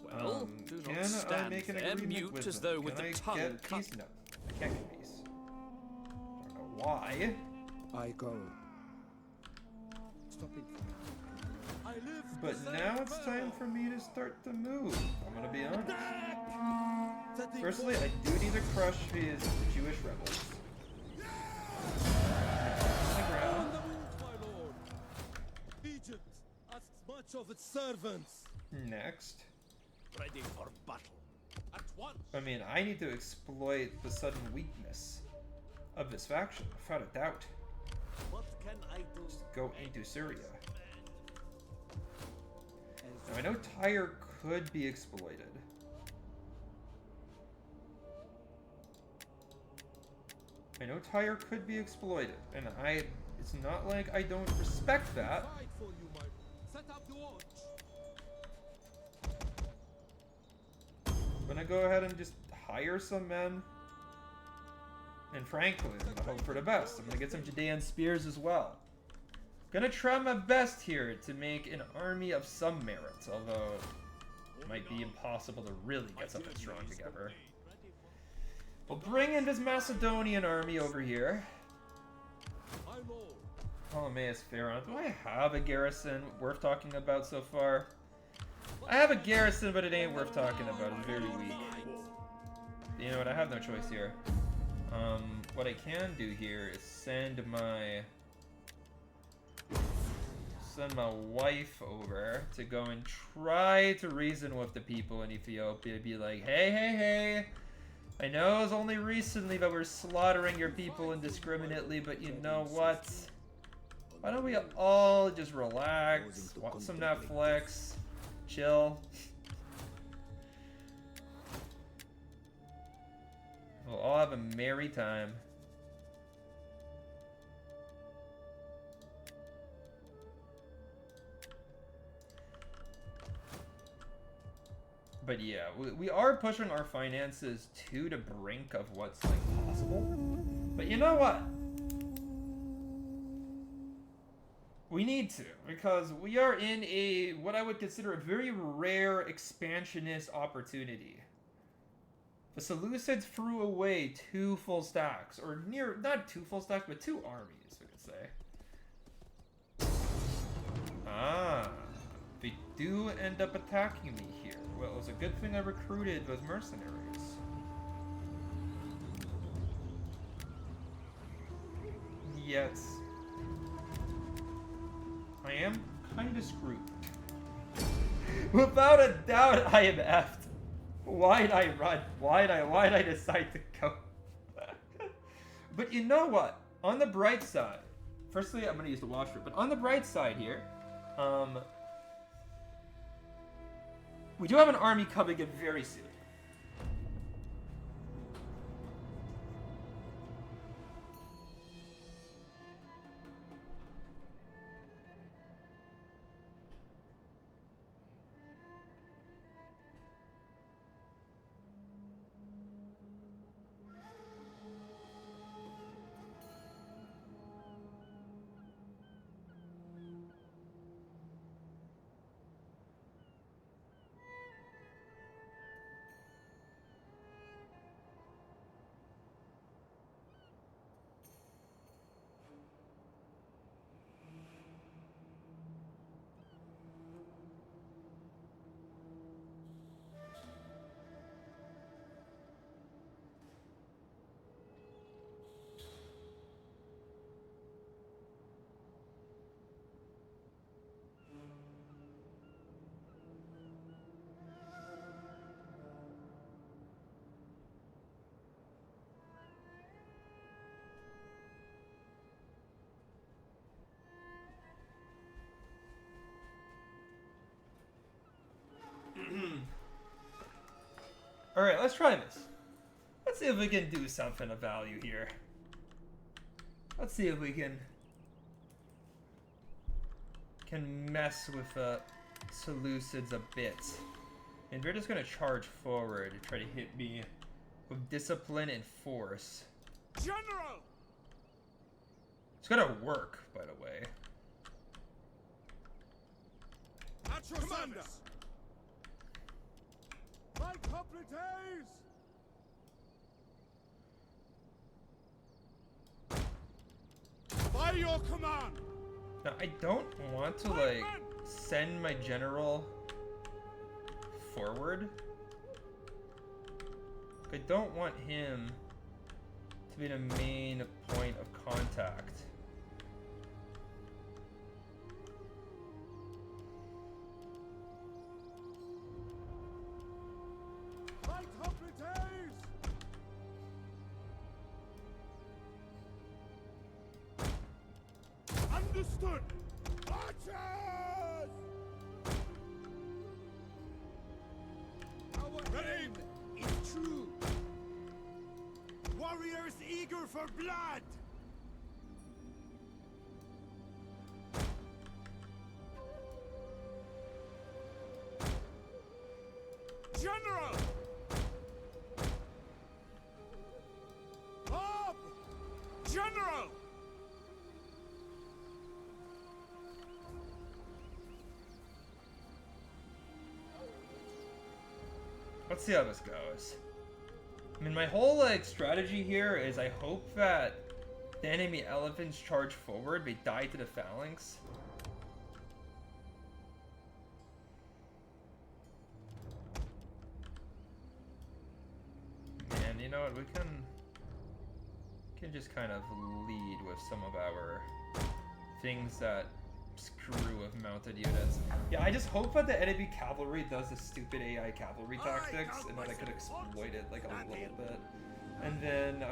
Well, do not can I stand make an there agreement mute with as them? though with Can the I tongue get cut. peace? No, I can't get peace. I don't know why. I go. Stopping. I live But now it's time for me to start to move. I'm gonna be honest. Firstly, I do need to crush these Jewish rebels. On the ground. on the move, my lord. Egypt asks much of its servants. Next. Ready for battle. At once. I mean, I need to exploit the sudden weakness of this faction, without a doubt. What can I do? Just go into Syria. Now, I know Tyre could be exploited. I know Tyre could be exploited, and it's not like I don't respect that. Fight for you, my set up the watch. I'm gonna go ahead and just hire some men. And frankly, I'm gonna hope for the best. I'm gonna get some Judean spears as well. Gonna try my best here to make an army of some merit, although it might be impossible to really get something strong together. We'll bring in this Macedonian army over here. My lord. Ptolemais Pharaoh. Do I have a garrison worth talking about so far? I have a garrison, but it ain't worth talking about. It's very weak. You know what? I have no choice here. What I can do here is send my wife over to go and try to reason with the people in Ethiopia. Be like, hey, hey, hey. I know it's only recently that we're slaughtering your people indiscriminately, but you know what? Why don't we all just relax, watch some Netflix, chill. We'll all have a merry time. But yeah, we are pushing our finances to the brink of what's like possible. But you know what? We need to, because we are in a what I would consider a very rare expansionist opportunity. The Seleucids threw away 2 full stacks, or not 2 full stacks, but 2 armies, we could say. Ah, they do end up attacking me here. Well, it was a good thing I recruited those mercenaries. Yes. I am kind of screwed. Without a doubt, I am effed. Why'd I run? Why'd I decide to go? But you know what? On the bright side, firstly, I'm gonna use the washroom, but on the bright side here, we do have an army coming in very soon. Alright, let's try this. Let's see if we can do something of value here. Let's see if we can mess with Seleucids a bit. And they're just gonna charge forward and try to hit me with discipline and force. General! It's gonna work, by the way. At your commander! My completes! By your command! Now, I don't want to, like, send my general forward. I don't want him to be the main point of contact. My completes! Understood! Archers! Our aim is true. warriors eager for blood! General! Up! General! Let's see how this goes. I mean, my whole like strategy here is I hope that the enemy elephants charge forward, they die to the phalanx. And you know what, we can just kind of lead with some of our things that screw with mounted units. Yeah, I just hope that the enemy cavalry does the stupid AI cavalry tactics and that I could exploit it like a little bit. And then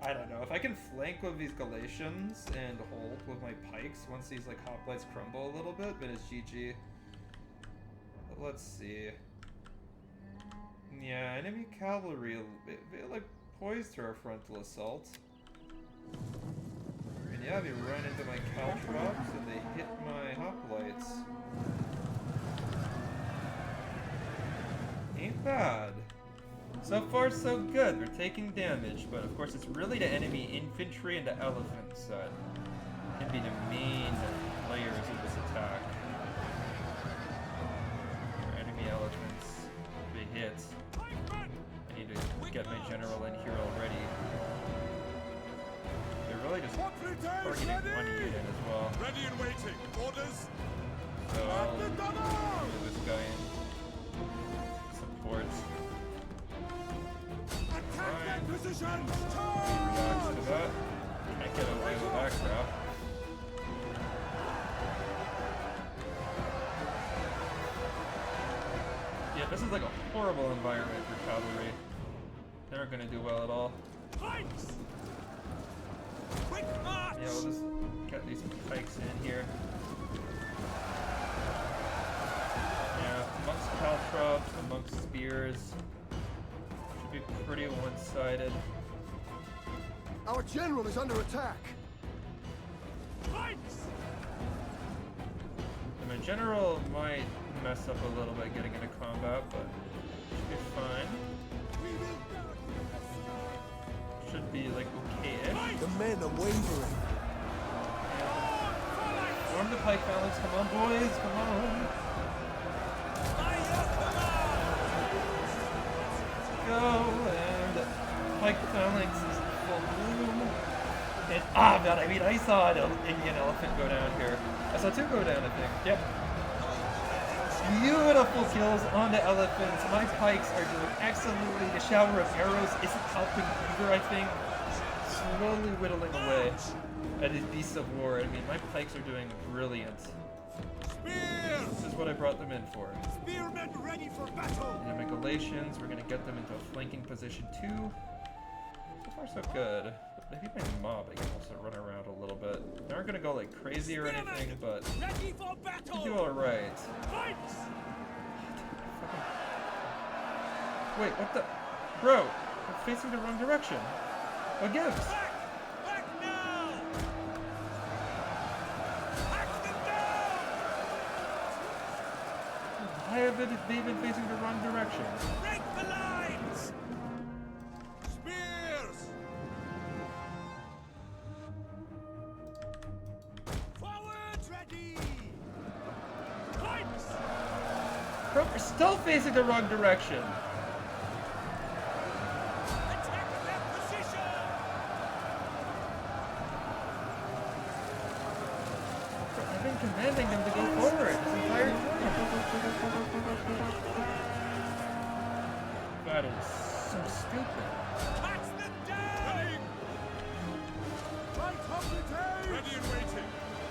I don't know, if I can flank with these Galatians and hold with my pikes once these like hoplites crumble a little bit, then it's GG. But let's see. Yeah, enemy cavalry, they like poised to our frontal assault. And yeah, they run into my caltrops and they hit my hoplites. Ain't bad. So far so good, they're taking damage, but of course it's really the enemy infantry and the elephants that can be the main players of this attack. Our enemy elephants, they hit. I need to get my general in here already. They're really just targeting one unit as well. Ready and waiting. Orders? So I'll move this guy in. Support. Attack their positions! Reacts Charge! to that. Can't get away with that crap. Yeah, this is like a horrible environment for cavalry. They're not gonna do well at all. Pikes! Quick march! Yeah, we'll just get these pikes in here. Yeah, amongst caltrops, amongst spears. Should be pretty one-sided. Our general is under attack! Pikes! And my general might mess up a little bit getting into combat, but should be fine. Should be like okay-ish. The men are wavering. Form the pike phalanx, come on boys, come on. Go, and pike phalanx is full bloom. And god, I mean, I saw an Indian elephant go down here. I saw two go down, I think. Yep. Beautiful kills on the elephants. My pikes are doing excellently. The shower of arrows isn't helping either, I think. Slowly whittling away at his beasts of war. I mean, my pikes are doing brilliant. Spears! This is what I brought them in for. Spearmen ready for battle! And my Galatians, we're gonna get them into a flanking position too. So far so good. Maybe my mob I can also run around a little bit. They aren't gonna go like crazy or anything, but Ready for they battle! do alright. Pikes! Wait, what the? Bro, we're facing the wrong direction. What gives? Back! Back now! Hack them down! Why have they been facing the wrong direction? Break the lines! Spears! Forward! Ready! Pikes! Bro, we're still facing the wrong direction. Attack that position! Bro, I've been commanding them to go forward this entire time. That is so stupid. Catch them down! Ready and waiting.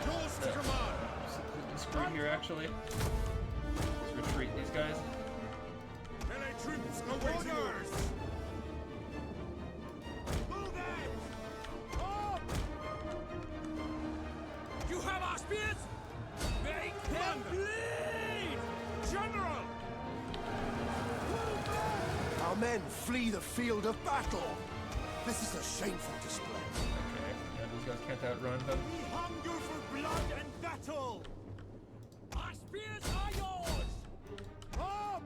Yours to command. Just completely screwed here, actually. Let's retreat these guys. Melee troops awaiting orders. Move it! Up! You have our spears? Make them bleed! General! Our men flee the field of battle! This is a shameful display. Okay, yeah, those guys can't outrun them. We hunger for blood and battle! Our spears are yours! Up!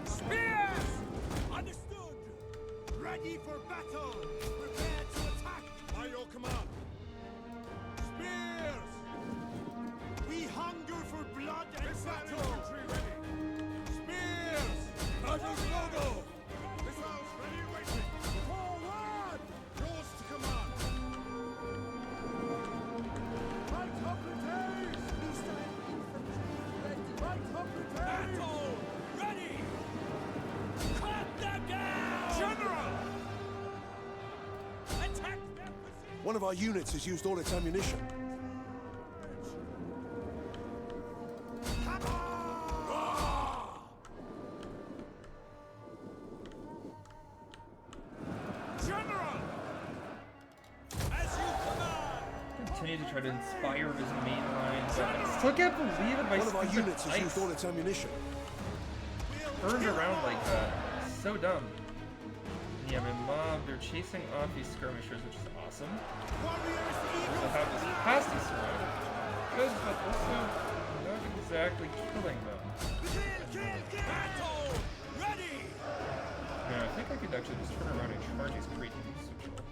Spears! Understood! Ready for battle! Prepare to attack! By your command. Spears! We hunger for blood and battle! Spears! Battle's logo. Missiles ready and waiting. Forward! Yours to command. Right up the days! Right up the days! Battle! Ready! Cut them down! General! Attack their position! One of our units has used all its ammunition. Come on! General! As you command! Continue to try to inspire his main line, but I still can't believe it. My One of our stupid units has used ice all its ammunition. turned around like that. So dumb. Yeah, my mob, they're chasing off these skirmishers, which is awesome. Warriors Also Eagle have this capacity surround. Good, but also not exactly killing them. Battle! Ready! Yeah, I think I could actually just turn around and charge these Cretans, which will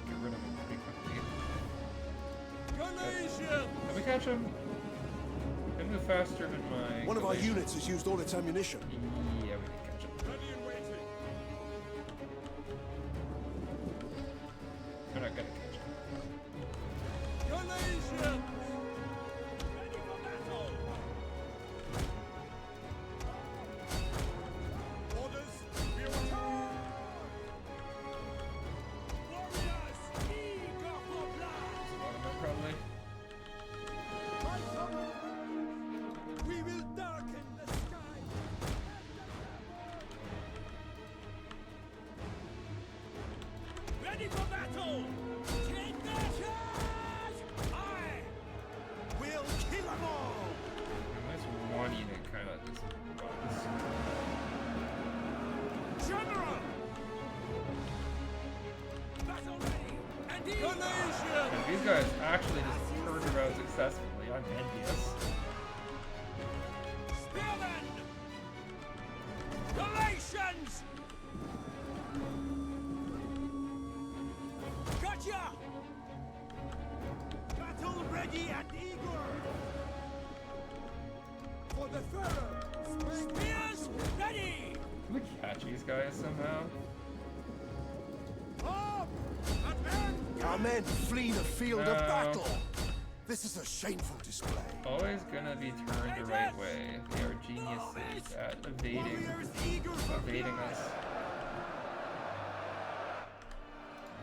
get rid of them pretty quickly. Galatians! Did we catch him? Can move faster than my... One of our Galatians. units has used all its ammunition. Yeah, we did catch him. Ready and waiting. We're not gonna catch him. Galatians! Ready for battle! Orders. We return. Warriors, eager for blood! A lot of them, probably. We will darken the sky! Ready for battle! Take the charge! Aye! We'll kill them all! There's one unit kind of just runs. General! Battle ready! And Galatians! And these guys actually just turned around successfully. I'm envious. Spearmen! Galatians! Gotcha! Battle ready and eager! For the Pharaoh! Spears ready! Can we catch these guys somehow? Up! Advance! Our men flee the field of No. battle. This is a shameful display. Always gonna be turned the right way. They are geniuses at evading Warriors eager for evading blood! us.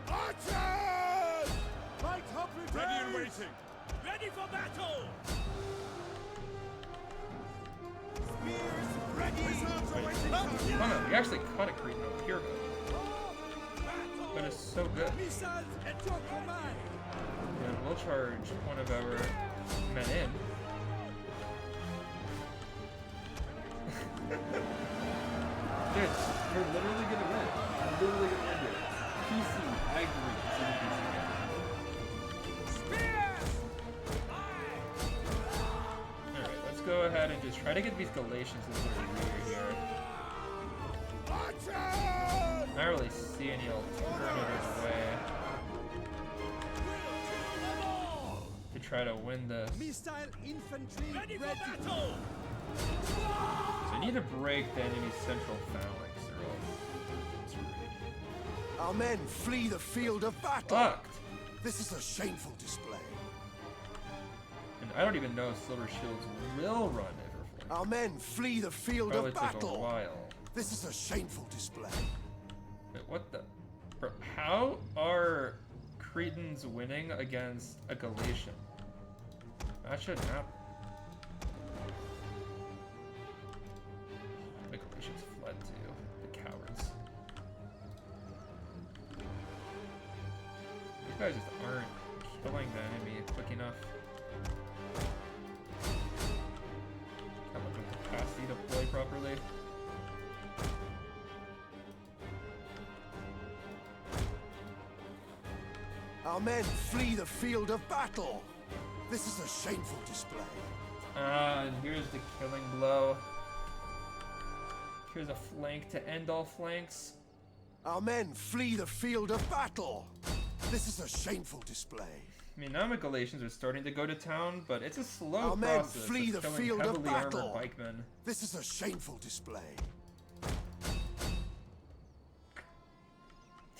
Archers! Right up the Ready and days! waiting. Ready for battle! Spears ready! Missiles awaiting Oh target. no, we actually caught a Cretan over here though. Battle! That is so good. Missiles at your command! And we'll charge one of our men in. Dude, we're literally gonna win. We're literally gonna win here. PC, I agree. This is a PC game. Spears! Aye! Alright, let's go ahead and just try to get these Galatians into the rear here. Archers! I don't really see any alternative way We'll kill them all! to try to win this. Missile infantry Ready ready! for battle! So I need to break the enemy's central phalanx or else it's rude. Our men flee the field of battle. Fucked! This is a shameful display. And I don't even know if Silver Shields will run Everflame. Our men flee the field Probably of take a battle. while. This is a shameful display. Wait, what the? Bro, how are Cretans winning against a Galatian? That shouldn't happen. The Galatians fled too. The cowards. These guys just aren't killing the enemy quick enough. Our men flee the field of battle. This is a shameful display. And here's the killing blow. Here's a flank to end all flanks. Our men flee the field of battle. This is a shameful display. I mean, now my Galatians are starting to go to town, but it's a slow Our men process flee of the killing field of heavily armored battle. pikemen. This is a shameful display.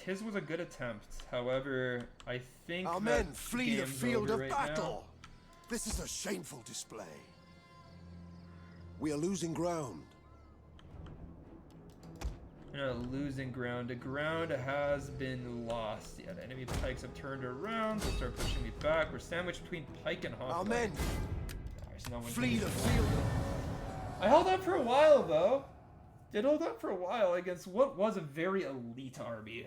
His was a good attempt. However, I think Our that men flee the game's field over of right battle. This is a shameful display. We are losing ground. Now. Losing ground. The ground has been lost. Yeah, the enemy pikes have turned around. They'll start pushing me back. We're sandwiched between pike and hoplite. Our men There's no one flee to the me. field. I held up for a while, though. Did hold up for a while against what was a very elite army.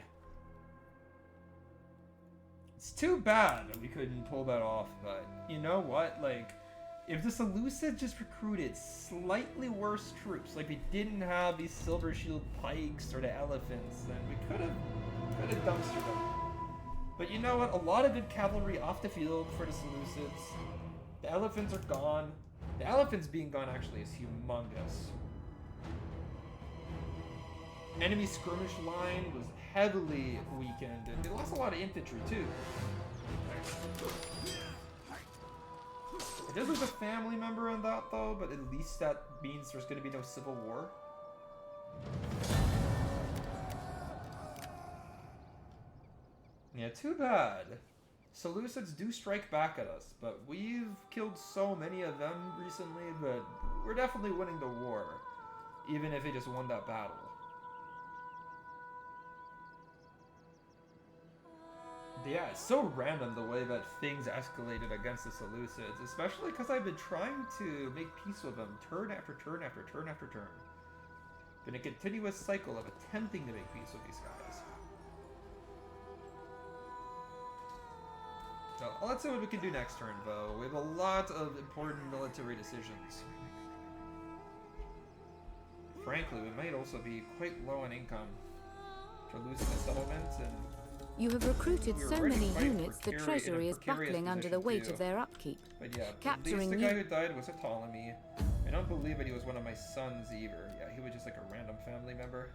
It's too bad that we couldn't pull that off, but you know what? Like, if the Seleucids just recruited slightly worse troops, like we didn't have these silver shield pikes or the elephants, then we could have dumpstered them. But you know what? A lot of good cavalry off the field for the Seleucids. The elephants are gone. The elephants being gone actually is humongous. Enemy skirmish line was heavily weakened, and they lost a lot of infantry too. It does lose a family member in that though, but at least that means there's going to be no civil war. Yeah, too bad. Seleucids do strike back at us, but we've killed so many of them recently that we're definitely winning the war, even if they just won that battle. Yeah, it's so random the way that things escalated against the Seleucids, especially because I've been trying to make peace with them turn after turn after turn after turn. Been a continuous cycle of attempting to make peace with these guys. So, let's see what we can do next turn, though. We have a lot of important military decisions. Frankly, we might also be quite low on income for losing the settlements, and You have recruited we were so already many quite units, the in a treasury is precarious buckling under the position, weight too. of their upkeep. But yeah, Capturing the you- guy who died was a Ptolemy. I don't believe that he was one of my sons either. Yeah, he was just like a random family member.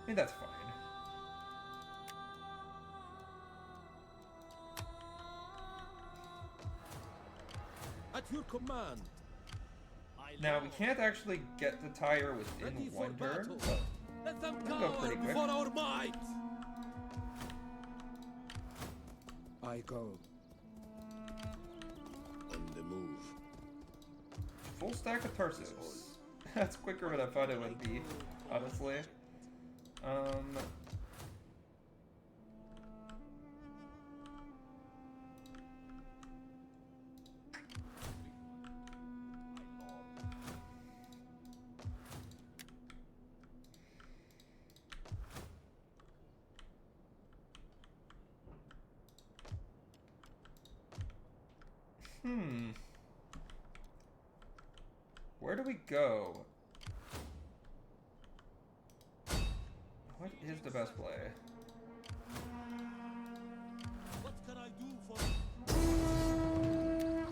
I mean, that's fine. At your command. Now, we can't actually get the tire within Ready for one turn, battle. but Let them We'll go cower pretty quick. before our might. I go. On the move. full stack of Tarsus. That's quicker than I thought it would be, honestly. Where do we go? What is the best play? What can I do for you?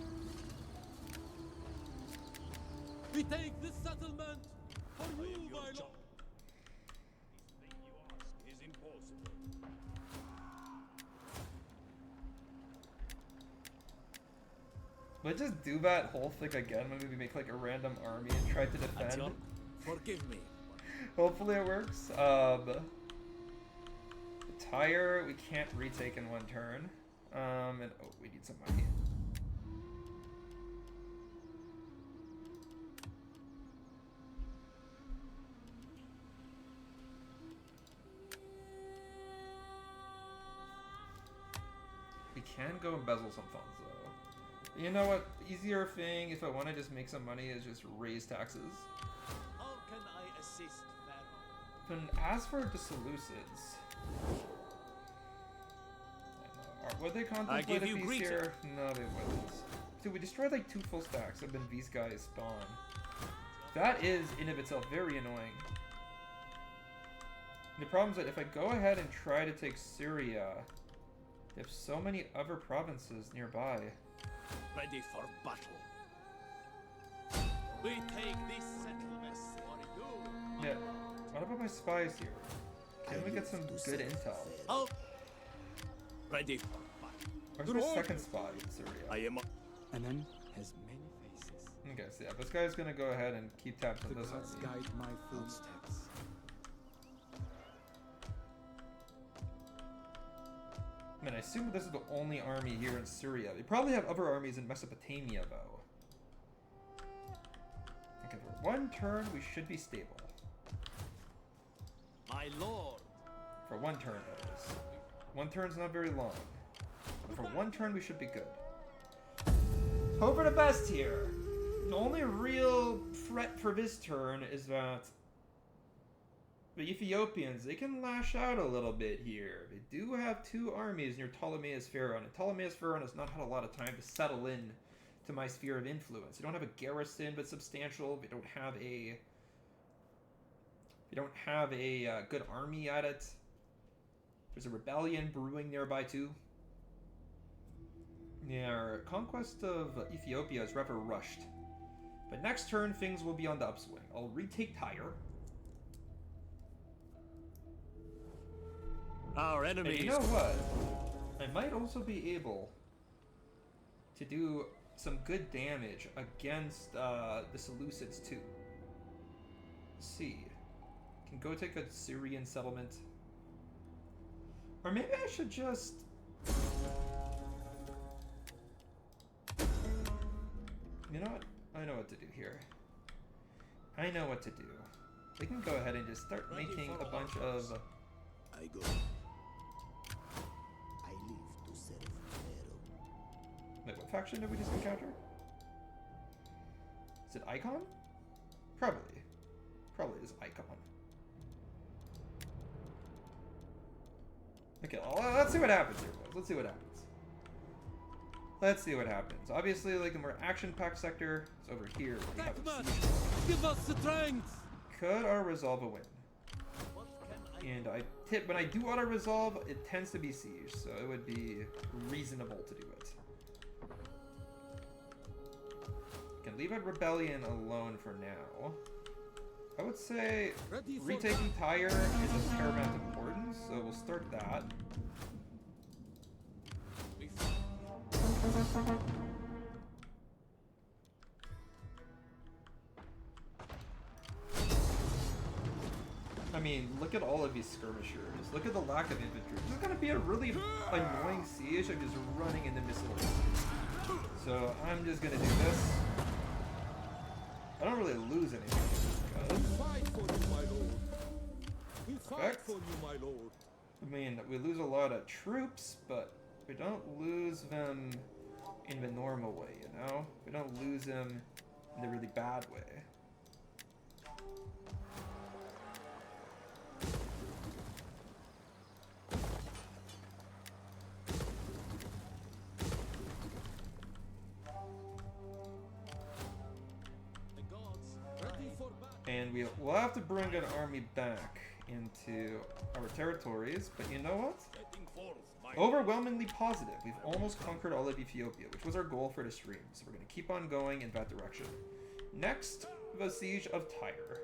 We take this settlement for you, my lord. This thing you ask is impossible. Let's just do that whole thing again. Maybe we make like a random army and try to defend. Forgive me. Hopefully it works. The tire we can't retake in one turn. And oh, we need some money. We can go embezzle some funds though. You know what? Easier thing if I want to just make some money is just raise taxes. How can I assist, Pharaoh? Then as for the Seleucids, would they contemplate give a you piece greeting. here? No, they wouldn't. Dude, we destroyed like 2 full stacks, and then these guys spawn. That is, in of itself, very annoying. The problem is that if I go ahead and try to take Syria, They have so many other provinces nearby. Ready for battle. We take this settlement for you. Yeah. What about my spies here? Can we get some good intel? Oh. Ready for battle. Where's my second spy in Syria? I am. An enemy has many faces. Okay, so yeah, this guy's gonna go ahead and keep tabs on The this gods army. guide my footsteps. I mean, I assume this is the only army here in Syria. They probably have other armies in Mesopotamia, though. Okay, for one turn, we should be stable. My lord. For one turn, that is. One turn's not very long. But for one turn, we should be good. Hope for the best here. The only real threat for this turn is that the Ethiopians, they can lash out a little bit here. They do have two armies near Ptolemais Pharaon, and Ptolemais Pharaon has not had a lot of time to settle in to my sphere of influence. They don't have a garrison, but substantial. They don't have a good army at it. There's a rebellion brewing nearby too. Yeah, our conquest of Ethiopia is rather rushed. But next turn, things will be on the upswing. I'll retake Tyre. Our And enemies. you know what? I might also be able to do some good damage against the Seleucids too. Let's see. Can go take a Syrian settlement. Or maybe I should just... You know what? I know what to do here. I know what to do. We can go ahead and just start Ready making for a bunch orders. of... I go. I live to serve Pharaoh. Wait, what faction did we just encounter? Is it Icon? Probably. Probably is Icon. Okay, well, let's see what happens here, boys. Let's see what happens. Let's see what happens. Obviously, like, the more action-packed sector is over here. Where we have a Attackman! siege. Give us strength! Could auto-resolve a win? What can I And when I do auto-resolve, it tends to be siege, so it would be reasonable to do it. Can leave a rebellion alone for now. I would say Ready for retaking Tyre is of paramount importance, so we'll start that. I mean, look at all of these skirmishers. Look at the lack of infantry. This is gonna be a really annoying siege of just running into missiles. So I'm just gonna do this. I don't really lose anything. We fight for you, my lord. We fight Perfect. for you, my lord. I mean, we lose a lot of troops, but we don't lose them in the normal way, you know? We don't lose them in the really bad way. The gods. Ready for battle. And we'll have to bring an army back into our territories, but you know what? Setting forth. My Overwhelmingly positive. We've almost conquered all of Ethiopia, which was our goal for the stream, so we're going to keep on going in that direction. Next, the Siege of Tyre.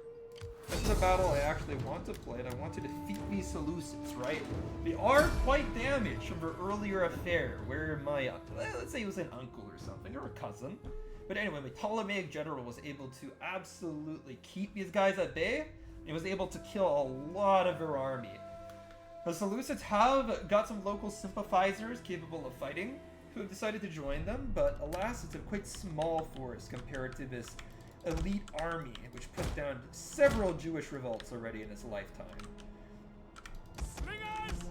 This is a battle I actually want to play, and I want to defeat these Seleucids, right? They are quite damaged from their earlier affair, where my, let's say he was an uncle or something, or a cousin. But anyway, my Ptolemaic general was able to absolutely keep these guys at bay, and was able to kill a lot of their army. The Seleucids have got some local sympathizers capable of fighting, who have decided to join them, but alas, it's a quite small force compared to this elite army, which put down several Jewish revolts already in its lifetime. slingers.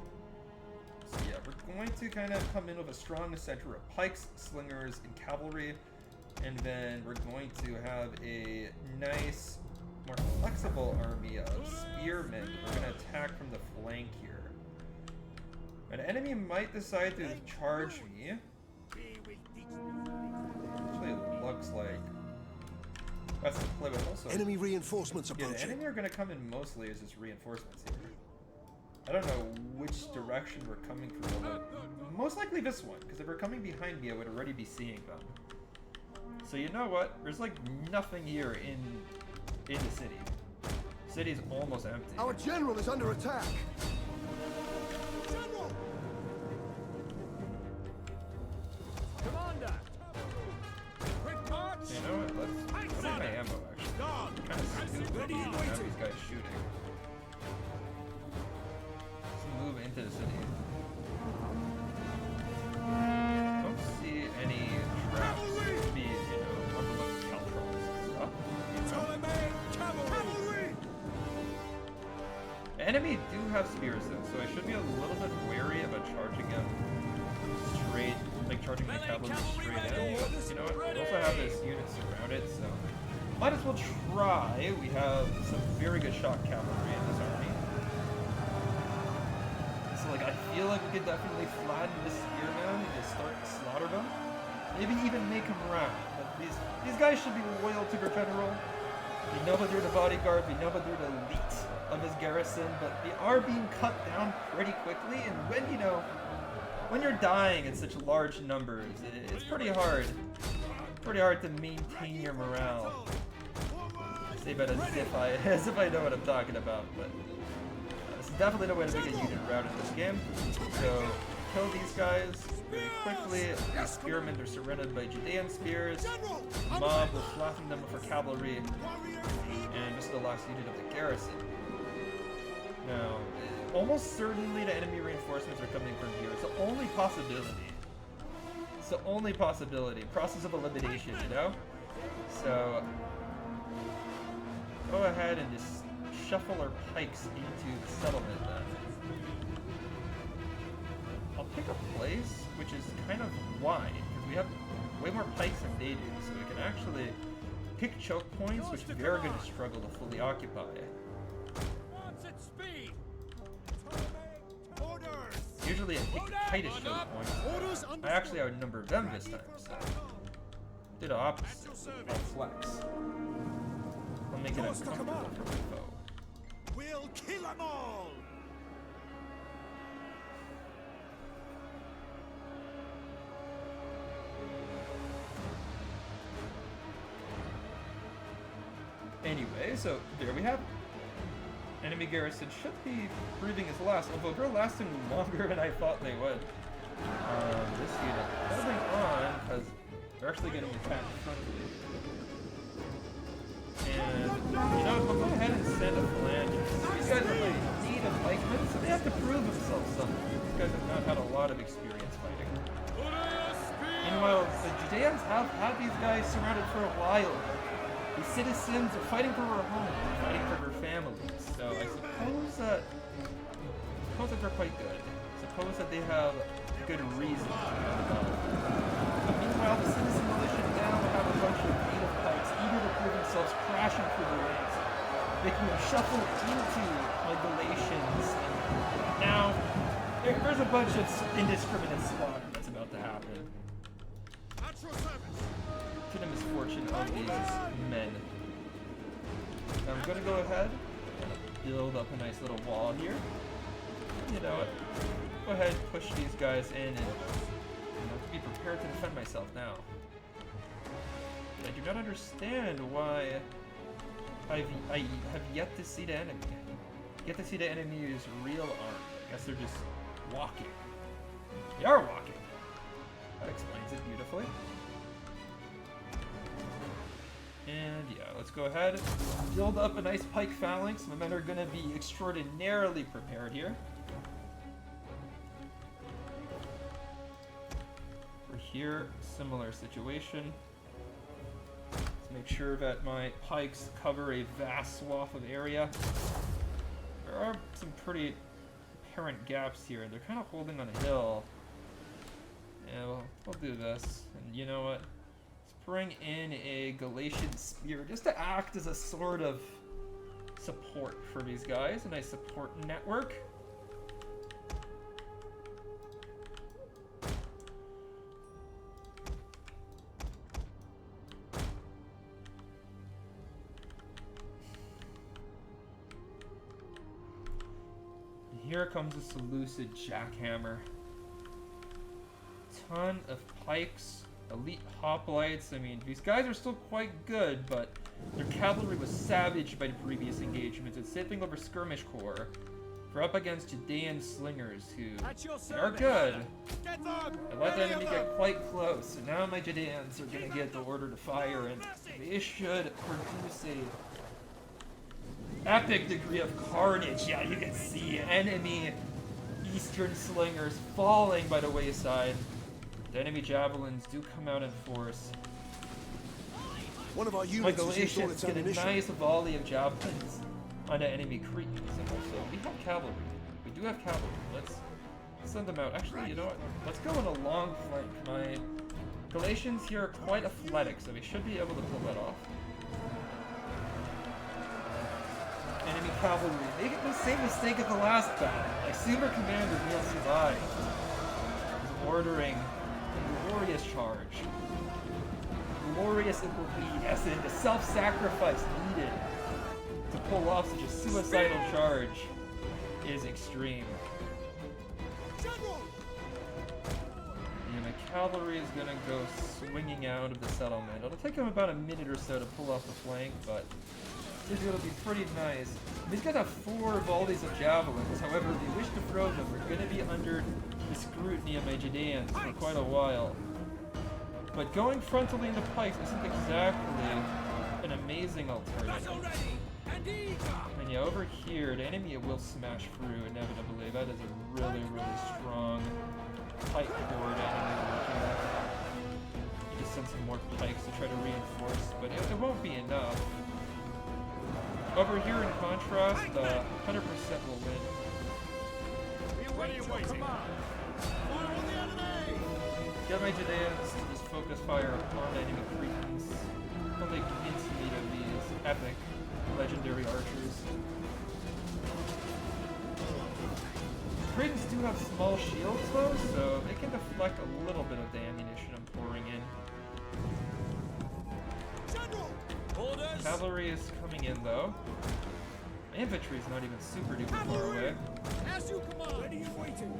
So yeah, we're going to kind of come in with a strong center of pikes, slingers, and cavalry, and then we're going to have a nice, more flexible army of spearmen. We're going to attack from the flank here. An enemy might decide to charge me. Actually, it looks like that's the play, but also Enemy reinforcements yeah, the approaching. enemy are going to come in mostly as just reinforcements here. I don't know which direction we're coming from, but most likely this one, because if we're coming behind me, I would already be seeing them. So you know what? There's like nothing here in the city. City's almost empty. Our general is under attack. General! Commander! Quick march! You know what? Let's save my ammo actually. Guard! Kind of stupid Ready and to have waiting. these guys shooting. Let's move into the city. Don't see any traps. Be, you know, overlooked caltrops and stuff. You know? Ptolemaic cavalry! The enemy do have spears though, so I should be a little bit wary about charging him straight, like charging the cavalry straight in. You know what? We also have this unit surrounded, so might as well try. We have some very good shock cavalry in this army. So like I feel like we could definitely flatten this spearman and start to slaughter them. Maybe even make him run. But these guys should be loyal to their general. We know that they're the bodyguard, we know that they're the elite of his garrison, but they are being cut down pretty quickly, and when, you know, when you're dying in such large numbers, it's pretty hard. Pretty hard to maintain your morale. I say that as if I know what I'm talking about, but this is definitely no way to make a unit rout in this game. So, kill these guys very quickly. The spearmen are surrounded by Judean spears. Mob will flatten them with her cavalry. And this is the last unit of the garrison. Now, almost certainly the enemy reinforcements are coming from here. It's the only possibility. It's the only possibility. Process of elimination, you know? So, go ahead and just shuffle our pikes into the settlement then. I'll pick a place which is kind of wide, because we have way more pikes than they do, so we can actually pick choke points which they're going to struggle to fully occupy. March at speed! Usually I pick the tightest choke points. I actually outnumber them this time, so do the opposite. I'll flex. I'll make it uncomfortable for my foe. We'll kill them all! Anyway, so there we have it. Enemy garrison should be breathing his last, although they're lasting longer than I thought they would. This unit holding on because they're actually getting attacked frontally. And, you know, we'll go ahead and send a phalanx. These guys are like native pikemen, so they have to prove themselves something. These guys have not had a lot of experience fighting. Meanwhile, the Judeans have had these guys surrounded for a while. These citizens are fighting for their homes, fighting for their families. So I suppose that they're quite good. I suppose that they have good reason to be on the battle. But meanwhile, the citizen militia now have a bunch of native pikes eager to prove themselves, crashing through the ranks, making them shuffle into my Galatians. And now there's a bunch of indiscriminate slaughter that's about to happen. To the misfortune of these men. Now I'm gonna go ahead and build up a nice little wall here. You know what? Go ahead and push these guys in and be prepared to defend myself now. I do not understand why I have yet to see the enemy. Yet to see the enemy's real army. I guess they're just walking. They are walking. That explains it beautifully. And yeah, let's go ahead, build up a nice pike phalanx. My men are going to be extraordinarily prepared here. We're here, similar situation. Let's make sure that my pikes cover a vast swath of area. There are some pretty apparent gaps here. They're kind of holding on a hill. Yeah, well, we'll do this. And you know what? Bring in a Galatian spear just to act as a sort of support for these guys, a nice support network. here comes a Seleucid jackhammer. Ton of pikes, elite hoplites. I mean, these guys are still quite good, but their cavalry was savaged by the previous engagements. It's same thing over skirmish corps. They're up against Judean slingers who are good. I let the enemy get quite close, and now my Judeans are gonna get the order to fire, and they should produce a epic degree of carnage. Yeah, you can see enemy Eastern slingers falling by the wayside. The enemy javelins do come out in force. One of our My units has used all Galatians its get a ammunition. nice volley of javelins on the enemy Cretans, and also we have cavalry. We do have cavalry. Let's send them out. Actually, you know what? Let's go on a long flank. My Galatians here are quite athletic, so we should be able to pull that off. Enemy cavalry making the same mistake as the last battle. Like Super Commander Neil Savai is ordering a glorious charge. Glorious it will be, yes, and the self-sacrifice needed to pull off such a suicidal charge is extreme. And the cavalry is gonna go swinging out of the settlement. It'll take them about a minute or so to pull off the flank, but it'll be pretty nice. These guys have 4 volleys of javelins. However, if they wish to throw them, they're gonna be under the scrutiny of my Judeans for quite a while. But going frontally into pikes isn't exactly an amazing alternative. And yeah, over here, the enemy will smash through inevitably. That is a really, really strong pike horde enemy we're looking at. You just send some more pikes to try to reinforce, but it won't be enough. Over here, in contrast, 100% will win. Get my Judeans to just focus fire upon the enemy Cretans. Don't make mincemeat of these epic, legendary archers. Cretans do have small shields though, so they can deflect a little bit of the ammunition I'm pouring in. Cavalry is coming in though. My infantry is not even super duper far away. As you command. Ready and waiting.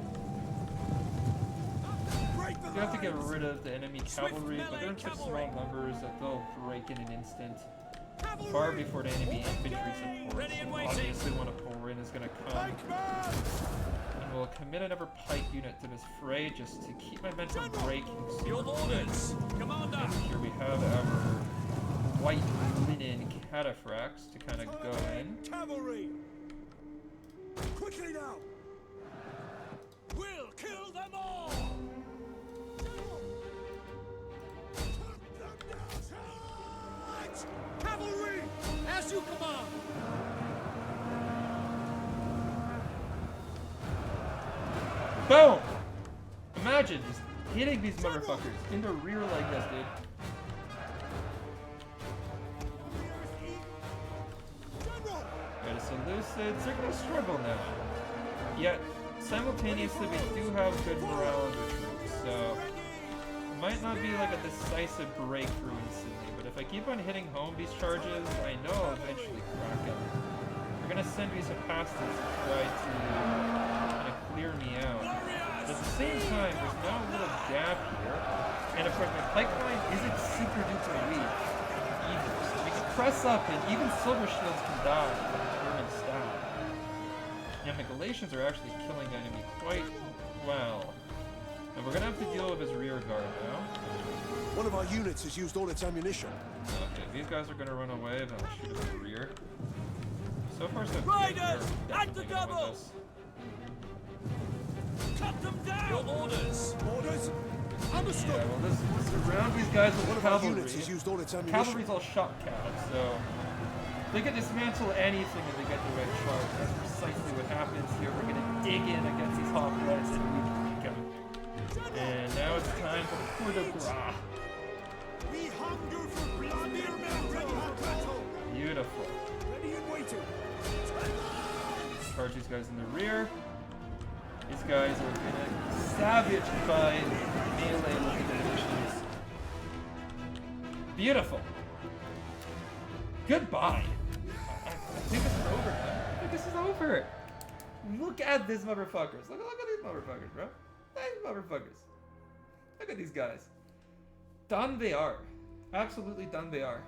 You have to get rid of the enemy cavalry, but they're in such small numbers that they'll break in an instant. Far before the enemy infantry support, obviously when a pour in is going to come. And we'll commit another pike unit to this fray just to keep my men from breaking super quick. And here we have our white linen cataphracts to kind of go in. Cavalry! Quickly now! We'll kill them all. Cavalry, as you command. Boom! Imagine just hitting these motherfuckers in the rear like this, dude. Yeah, the Seleucids, they're gonna struggle now. Yet, simultaneously, we do have good morale in the troops, so it might not be like a decisive breakthrough instantly, but if I keep on hitting home these charges, I know I'll eventually crack them. We're gonna send these pastas to try to kind of clear me out. But at the same time, there's now a little gap here, and of course my pipeline isn't super duper weak either, so we can press up and even silver shields can die from German stab. And the Galatians are actually killing the enemy quite well. And we're gonna have to deal with his rear guard now. One of our units has used all its ammunition. Okay, these guys are gonna run away, then I'll shoot at the rear. So far, so good. Riders, They're at the hanging out with double! us. Cut them down. Your orders. Orders? Yeah, Understood. well, this surround these guys with One of our cavalry. units has used all its ammunition. Cavalry's all shot capped, so they can dismantle anything if they get the right charge. That's precisely what happens here. We're gonna dig in against these hoplites and we break them. And now it's time for the coup de grace. We hunger for blood. Battle. Beautiful. Ready and waiting. Charge these guys in the rear. These guys are gonna be savaged by melee with the conditions. Beautiful. Goodbye. I think this is over now. I think this is over. Look at these motherfuckers. Look at these motherfuckers, bro. These motherfuckers. Look at these guys. Done they are. Absolutely done they are.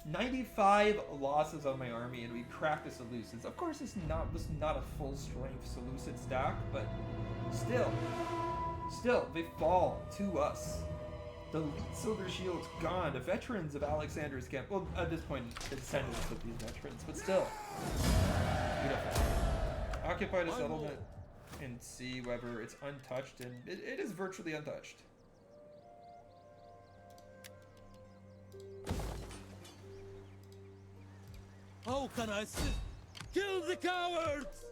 95 losses on my army, and we cracked the Seleucids. Of course, this was not a full-strength Seleucid stack, but still, they fall to us. The elite silver shield's gone. The veterans of Alexander's camp. Well, at this point, the descendants of these veterans, but still. Beautiful. Occupy the settlement and see whether it's untouched, and it is virtually untouched. How can I assist? Kill the cowards!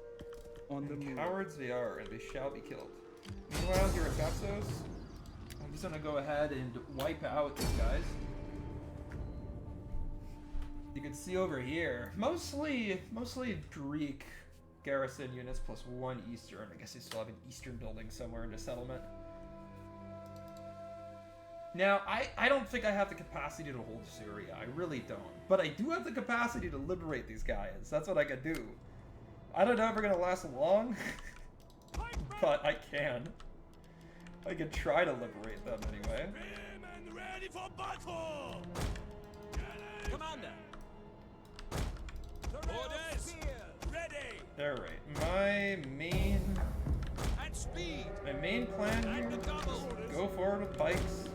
On the move. Cowards they are, and they shall be killed. Meanwhile, here at Thapsos, I'm just gonna go ahead and wipe out these guys. You can see over here, mostly Greek garrison units plus 1 Eastern. I guess they still have an Eastern building somewhere in the settlement. Now, I don't think I have the capacity to hold Syria. I really don't. But I do have the capacity to liberate these guys. That's what I can do. I don't know if we're gonna last long, but I can. I can try to liberate them anyway. And ready for battle! Commander! Orders! Ready! Alright, my main At speed! plan here is go forward with pikes.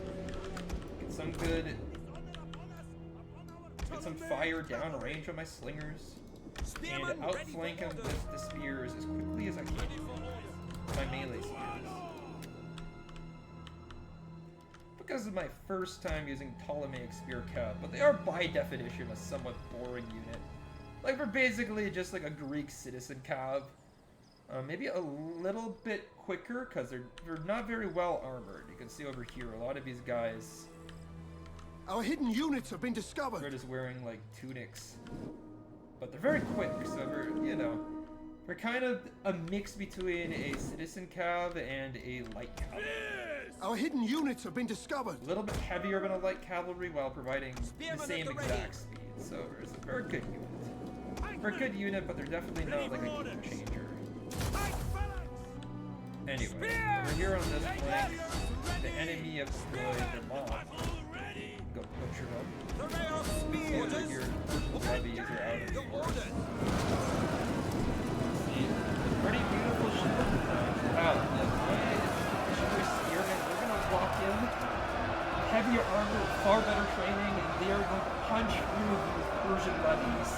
Get some fire down range on my slingers, and outflank them with the spears as quickly as I can. My melee spears. Because of my first time using Ptolemaic spear cap, but they are by definition a somewhat boring unit. Like, we're basically just like a Greek citizen cav. Maybe a little bit quicker, because they're not very well armored. You can see over here, a lot of these guys... Our hidden units have been discovered. They're just wearing like tunics, but they're very quick. So they're kind of a mix between a citizen cav and a light cav. Our hidden units have been discovered. A little bit heavier than a light cavalry while providing the same exact speed. So it's a very good unit. They're a good unit, but they're definitely not like a game changer. Anyway, we're here on this flank. The enemy have destroyed their mob. Go butcher them. See over here, levies are out of the forest. See, pretty beautiful shield design. Wow, the Sugar Spearmen, they're gonna walk in, heavier armor, far better training, and they are going to punch through these Persian levies.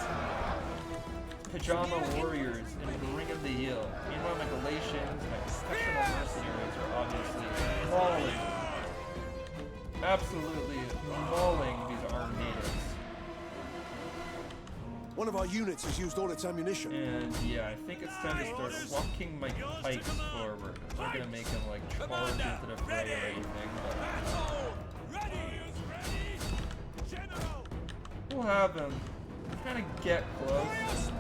Pajama warriors and bring them the heel. Meanwhile, my Galatians, my professional mercenaries are obviously mauling. Absolutely mauling these armed natives. One of our units has used all its ammunition. And yeah, I think it's time to start walking my pikes forward. I'm not gonna make them like charge into the fray or anything, but we'll have them kind of get close.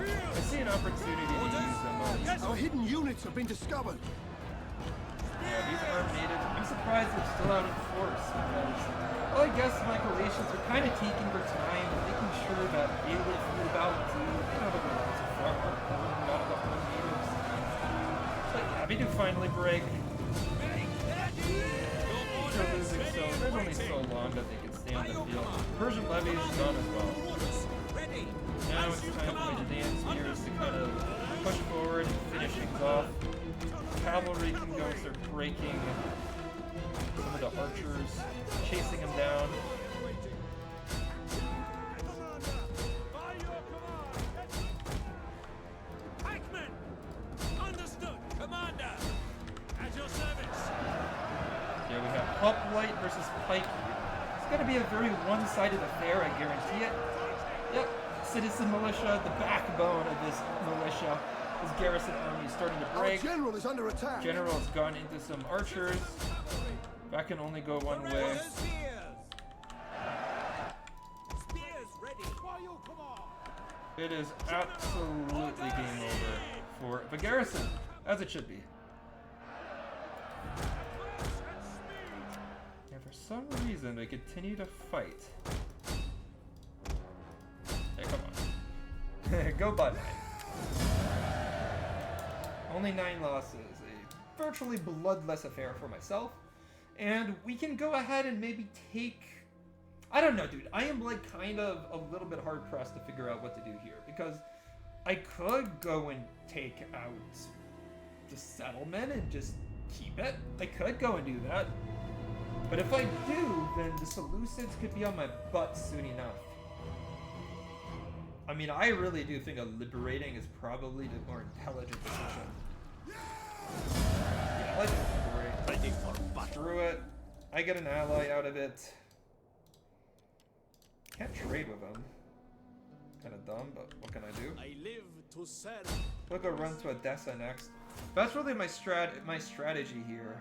I see an opportunity to use them. I'll use them. Our hidden units have been discovered. Yeah, these armed natives, I'm surprised they're still out in force because, well, I guess my Galatians are kind of taking their time, making sure that they live through the battle too. They don't have a lot of far more than a lot of the armed natives. But yeah, they do finally break. They're losing, so there's only so long that they can stay on the field. Persian levy is done as well. Now it's time for the dance heroes to kind of push forward and finish things off. Cavalry can go and start breaking some of the archers, chasing them down. Pikemen! Understood! Commander! At your service! Here we have Hoplite versus Pike. It's going to be a very one-sided affair, I guarantee it. Yep, citizen militia, the backbone of this militia. This garrison army is starting to break. Our general is under attack. General has gone into some archers. That can only go one way. Spears ready! It is absolutely game over for the garrison, as it should be. And for some reason, they continue to fight. Hey, come on. Go bye-bye. Only 9 losses. A virtually bloodless affair for myself. And we can go ahead and maybe take... I don't know, dude. I am like kind of a little bit hard-pressed to figure out what to do here. Because I could go and take out the settlement and just keep it. I could go and do that. But if I do, then the Seleucids could be on my butt soon enough. I mean, I really do think liberating is probably the more intelligent decision. Yeah, let's liberate. Screw it. I get an ally out of it. Can't trade with them. Kind of dumb, but what can I do? I live to serve. We'll go run to Odessa next. That's really my strategy here.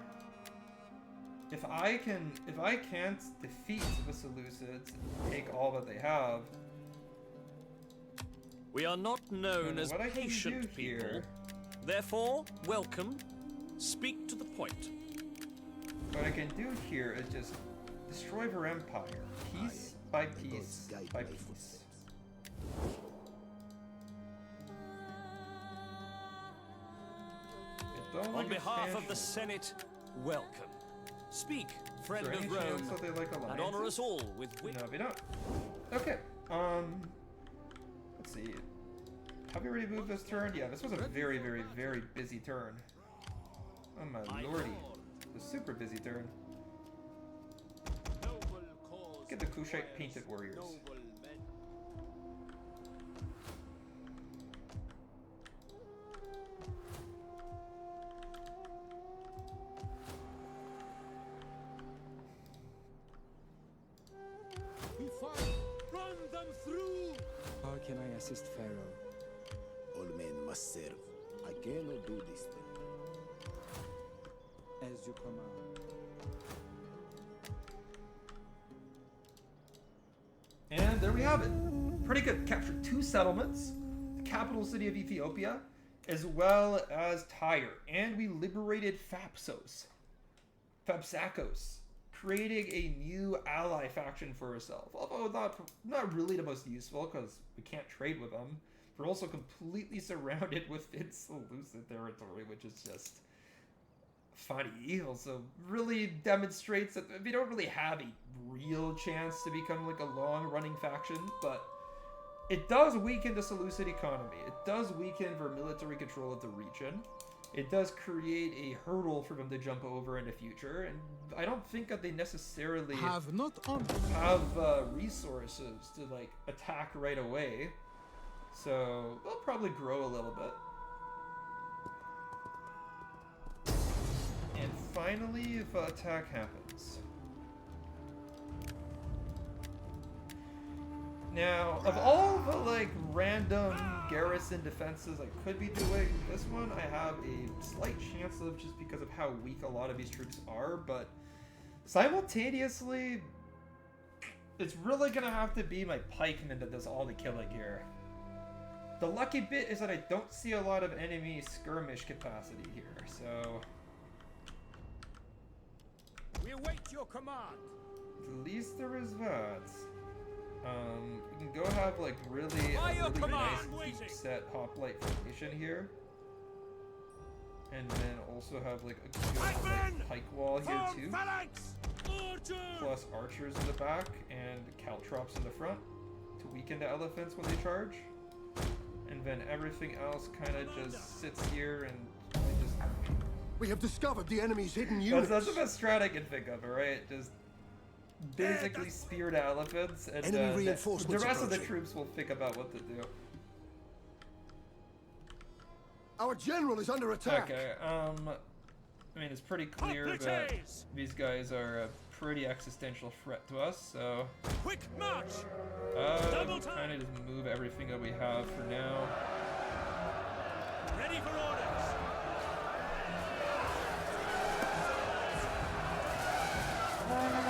If I can't defeat the Seleucids and take all that they have, We are not known as what I can patient do people. here, Therefore, welcome. Speak to the point. what I can do here is just destroy her empire, piece by piece by piece. It don't On like behalf of the expansion. Senate, welcome. Speak, friend Is there of any chance Rome, that they like and honor us alliances? all with wit. No, we don't. Okay. Let's see. Have we already moved this turn? Yeah, this was a very, very, very busy turn. Oh my lordy. A super busy turn. Noble cause Get the Kushite requires painted warriors. noble men. We fight! Run them through! How can I assist Pharaoh? All men must serve. I cannot do this thing. As you command. And there we have it. Pretty good. Captured 2 settlements, the capital city of Ethiopia, as well as Tyre. And we liberated Fapsakos, creating a new ally faction for ourselves. Although not really the most useful, because we can't trade with them. We're also completely surrounded within Seleucid territory, which is just funny. Also really demonstrates that we don't really have a real chance to become like a long-running faction, but it does weaken the Seleucid economy. It does weaken their military control of the region. It does create a hurdle for them to jump over in the future, and I don't think that they necessarily Have not on. have resources to like attack right away. So they'll probably grow a little bit. And finally, if an attack happens. Now, of all the like random garrison defenses I could be doing, this one I have a slight chance of just because of how weak a lot of these troops are, but simultaneously, it's really gonna have to be my pikeman that does all the killing here. The lucky bit is that I don't see a lot of enemy skirmish capacity here, so We await your command. at least there is that. We can go have like really By your nice command, deep waiting. set hoplite formation here. And then also have like a good like, pike wall here Form too. phalanx! Plus archers in the back and caltrops in the front to weaken the elephants when they charge. And then everything else kind of just sits here and I just... We have discovered the enemy's hidden units. That's the best strat I can think of, alright? Just basically spear the elephants and Enemy the reinforcements rest of the approaching. troops will think about what to do. Our general is under attack. Okay, I mean, it's pretty clear that these guys are a pretty existential threat to us, so Quick march! we'll kind of just move everything that we have for now. Ready for orders!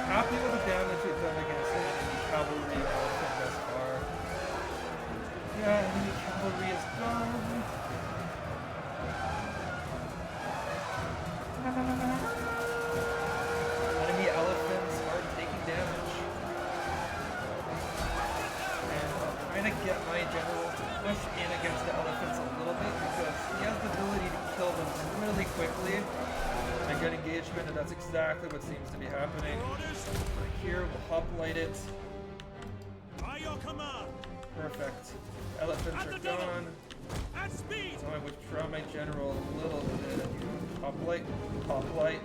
Happy with the damage we've done against the enemy cavalry elephant thus far. Yeah, enemy cavalry is gone. Enemy elephants are taking damage. And I'm trying to get my general to push in against the elephants a little bit because he has the ability to kill quickly and get engagement, and that's exactly what seems to be happening. Right here, we'll hoplite it. By your command. Perfect. Elephants are gone. At speed. So I withdraw my general a little bit. Hoplite, hoplite,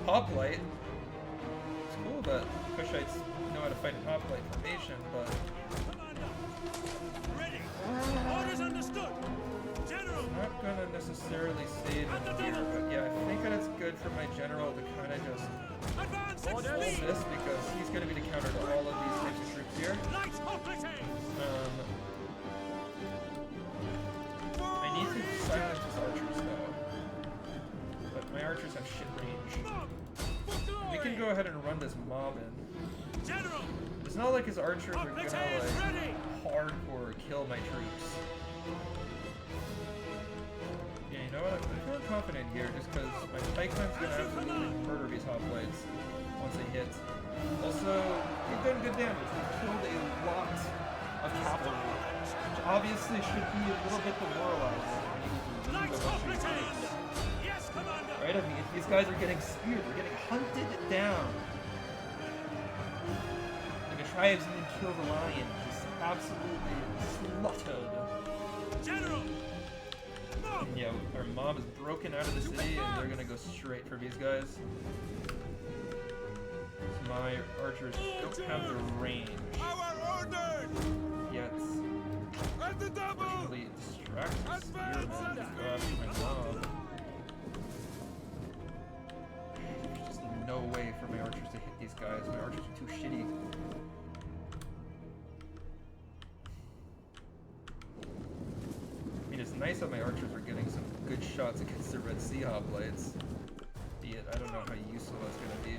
hoplite. It's cool that Kushites know how to fight in hoplite formation, but Commander. Ready. Orders understood. General. I'm not gonna necessarily save it here. But yeah, I think that it's good for my general to kind of just Advance hold at speed. this because he's gonna be the counter to all of these types of troops here. Light hoplite. I need to silence his archers though. But my archers have shit range. We can go ahead and run this mob in. General. It's not like his archers are gonna Hoplite is like ready. hardcore kill my troops. Yeah, you know what? I'm feeling confident here just because my pikeman's gonna absolutely murder these hoplites once they hit. Also, we've done good damage. We've killed a lot of cavalry, which obviously should be a little bit demoralizing when you lose Light a bunch of your hoplite. troops. Yes, Commander. Right? I mean, these guys are getting speared. They're getting hunted down. Like a tribesman killed a lion. Just absolutely slaughtered. General. And yeah, our mob is broken out of the city, and they're gonna go straight for these guys. So my archers don't have the range Our order! yet. At the double! Unfortunately, it distracts the spearmen to go after my mob. There's just no way for my archers to hit these guys. My archers are too shitty. I mean, it's nice that my archers are getting some good shots against the Red Sea hoplites. Be it, I don't know how useful that's gonna be.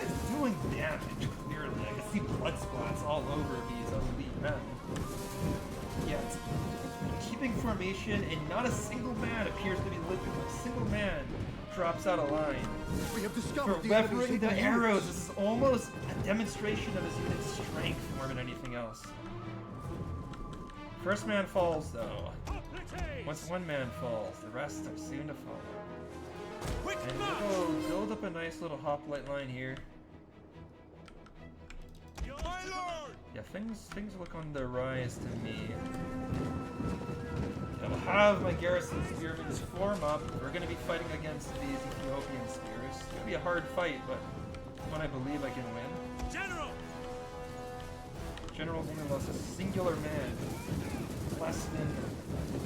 It's doing damage, clearly. I can see blood splats all over these elite men. Yet, I'm keeping formation, and not a single man appears to be living. Not a single man drops out of line. We have For discovered the enemy's weathering the hidden arrows, units. this is almost a demonstration of his unit's strength more than anything else. First man falls, though. Once one man falls, the rest are soon to follow. Quick And march. we'll build up a nice little hoplite line here. My lord! Yeah, things look on the rise to me. I'll have my garrison spearmen form up. We're going to be fighting against these Ethiopian spears. It's going to be a hard fight, but one I believe I can win. General. General's only lost a singular man. Less than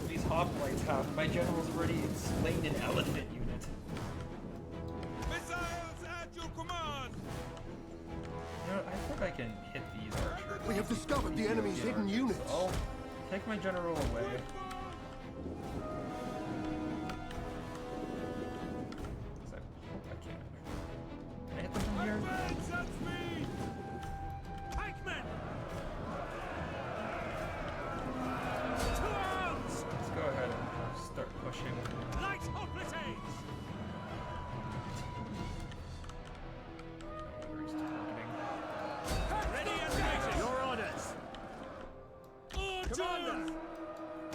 these hoplites have. My general's already slain an elephant unit. Missiles at your command! You know, I think I can hit these archers. We have discovered the enemy's hidden Ethiopian archers. units. So I'll take my general away. I hope I can. Can I hit them from here? Advance at speed! Pikemen. To arms. Let's go ahead and start pushing. Light hoplite. Where he's targeting. Ready and waiting. Your orders! Order.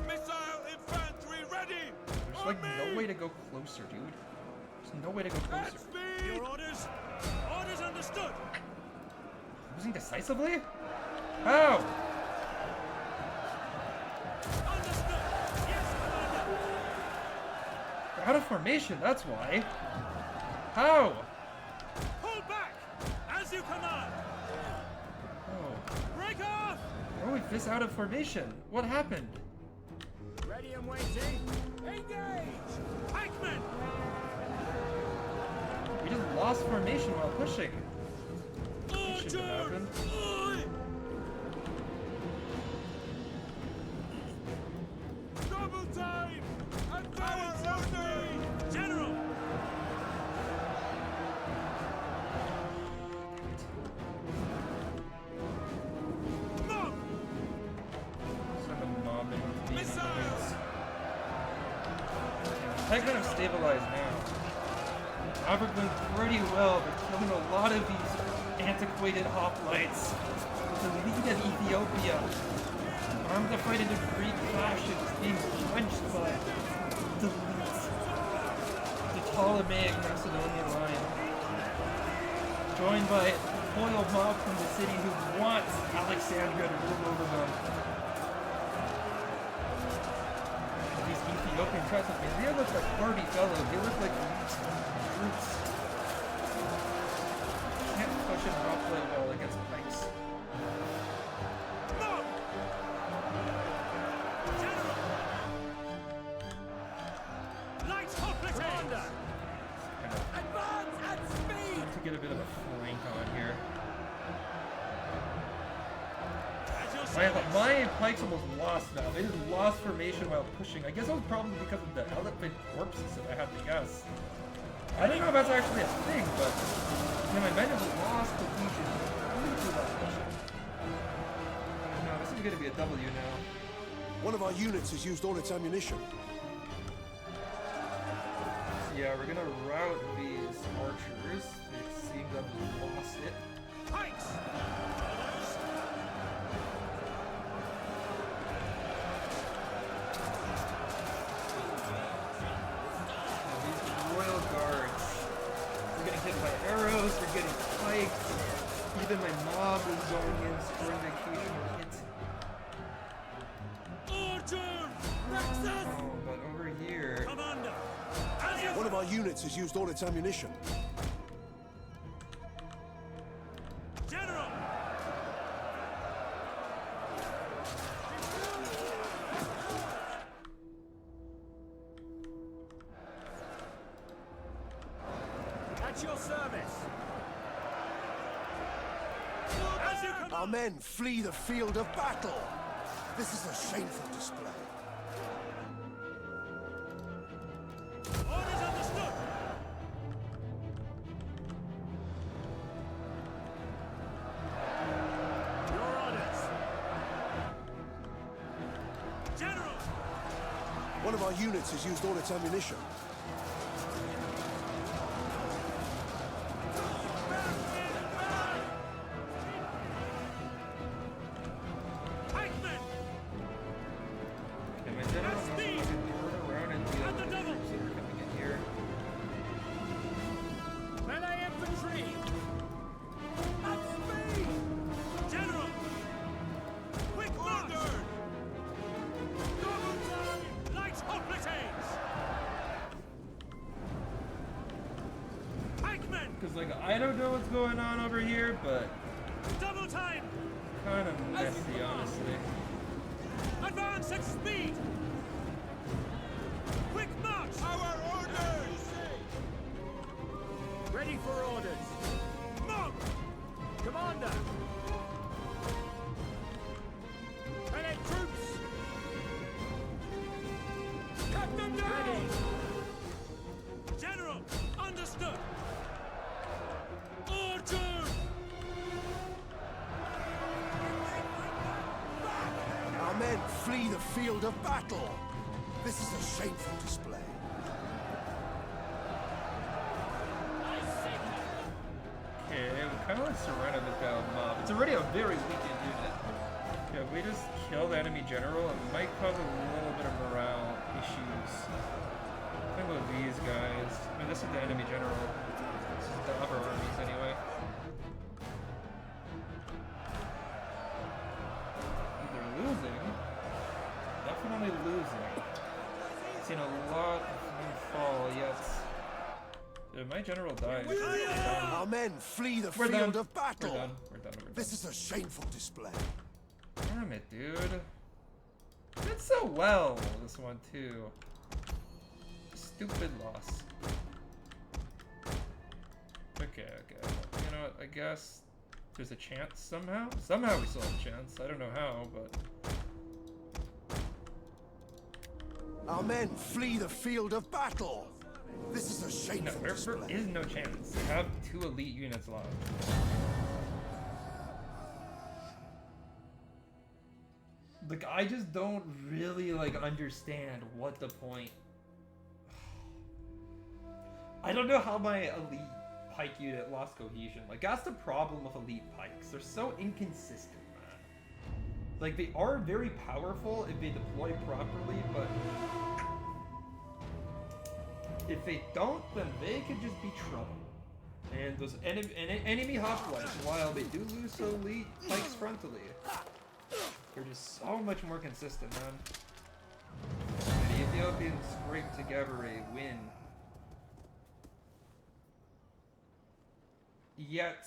Missile infantry ready! There's like no way to go closer, dude. There's no way to go At closer. speed! Your orders. Orders understood. Losing decisively? How? Understood. Yes, Commander. They're out of formation, that's why. How? Pull back. As you command. Oh. Break off. How are we this out of formation? What happened? Ready and waiting. Engage. Pikemen. We just lost formation while pushing. That shouldn't have Order. happened. Double time! Advance at speed! General. Mob. Send a mob in with these Missiles! units. I kind of stabilized now. Now we're doing pretty well. They're killing a lot of these antiquated hoplites. The lead of Ethiopia. Armed to fight into Greek fashions, being punched by the Ptolemaic Macedonian line. Joined by a loyal mob from the city who wants Alexandria to rule over them. These Ethiopian tribes, they look like hardy fellows. They look like roots. Can't push and hoplite well against pikes. To get a bit of a flank on here. My pikes almost lost now. They just lost formation while pushing. I guess it was probably because of the elephant corpses, if I had to guess. I don't know if that's actually a thing, but yeah, my men have lost cohesion. No, this is going to be a W now. One of our units has used all its ammunition. Yeah, we're gonna route these archers. It seems I've lost it. Pikes! Now, these royal guards. They're getting hit by arrows, they're getting piked. Even my mob is going in, scoring the occasional hit. Order! Nexus! Oh, but over here. Commander! One of our units has used all its ammunition. General! At your service! As you command! Our men flee the field of battle. This is a shameful display. Orders understood! Your orders! General! One of our units has used all its ammunition. Pikemen! Okay, my general must have Speed! turned around and deal At the with the double! troops that are coming in here. Melee infantry! At speed! General! Quick march! Double time! Light hoplites! Pikemen! Because, like, I don't know what's going on over here, but Double time! kind of messy, honestly. Advance at speed! Quick march! Our orders! Ready for orders! Mob! Commander! Melee troops! Cut them down! Ready! General! Understood! Order! Our men flee the field of battle. This is a shameful display. Okay, we kind of like surrounded this guy with mob. It's already a very weakened unit. Okay, if we just kill the enemy general, it might cause a little bit of morale issues. I think with these guys. I mean, this is the enemy general. This is the upper armies anyway. They're losing. Definitely losing. Seen a lot of them fall yet. Did my general die? Our men flee the We're field done. of battle. We're done. We're done. We're done. This is a shameful display. Damn it, dude. Did so well, this one, too. Stupid loss. Okay. You know what, I guess there's a chance somehow? Somehow we still have a chance. I don't know how, but... Our men flee the field of battle. This is a No, shameful there display. is no chance. I have 2 elite units left. Like, I just don't really, like, understand what the point... I don't know how my elite pike unit lost cohesion. Like, that's the problem with elite pikes. They're so inconsistent, man. Like, they are very powerful if they deploy properly, but if they don't, then they could just be trouble. And those enemy hoplites, while they do lose to elite pikes frontally, they're just so much more consistent, man. The Ethiopians scrape together a win. Yet,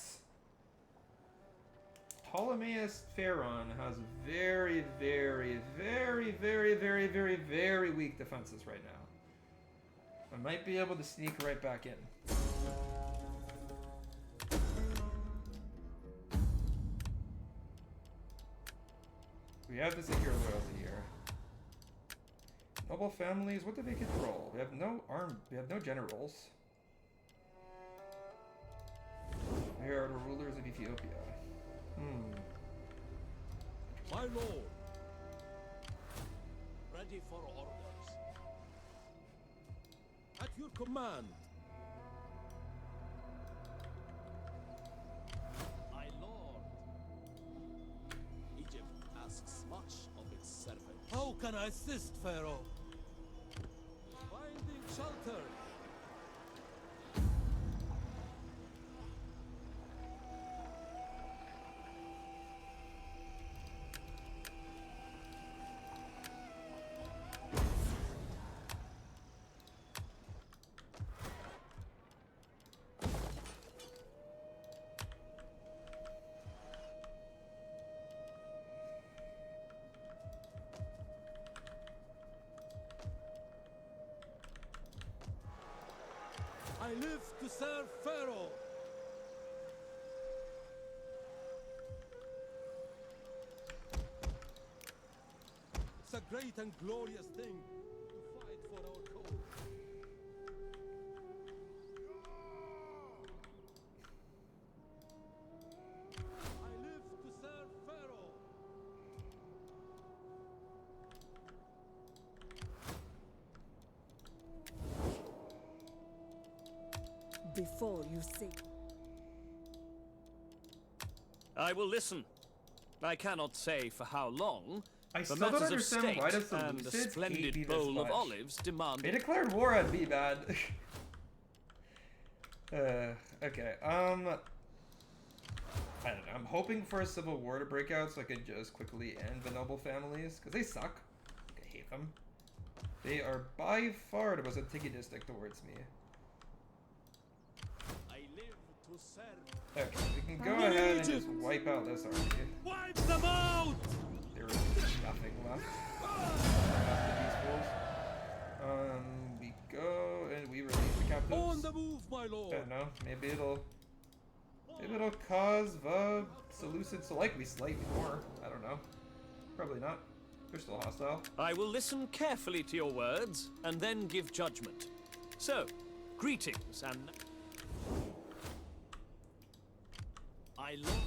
Ptolemaeus Pharaon has very, very, very, very, very, very, very weak defenses right now. I might be able to sneak right back in. We have to secure loyalty here. Noble families, what do they control? We have no generals. They are the rulers of Ethiopia. My lord. Ready for orders. At your command. My lord. Egypt asks much of its servants. How can I assist, Pharaoh? Finding shelter. I live to serve Pharaoh. It's a great and glorious thing to fight for our cause. I live to serve Pharaoh. Before you say. I will listen. I cannot say for how long. I For still don't matters of understand state why does and a Seleucids hate me splendid this bowl of much. olives demand. They declared war on me, man. Okay, I don't know. I'm hoping for a civil war to break out so I can just quickly end the noble families, because they suck. I hate them. They are by far the most antagonistic towards me. I live to serve. Okay, we can go ahead and just wipe out this army. Wipe them out! There is nothing left. After these wolves. We go and we release the captives. On the move, my I lord! don't know, maybe it'll cause the Seleucids to like me slightly more. I don't know. Probably not. They're still hostile. I will listen carefully to your words and then give judgment. So, greetings and I love.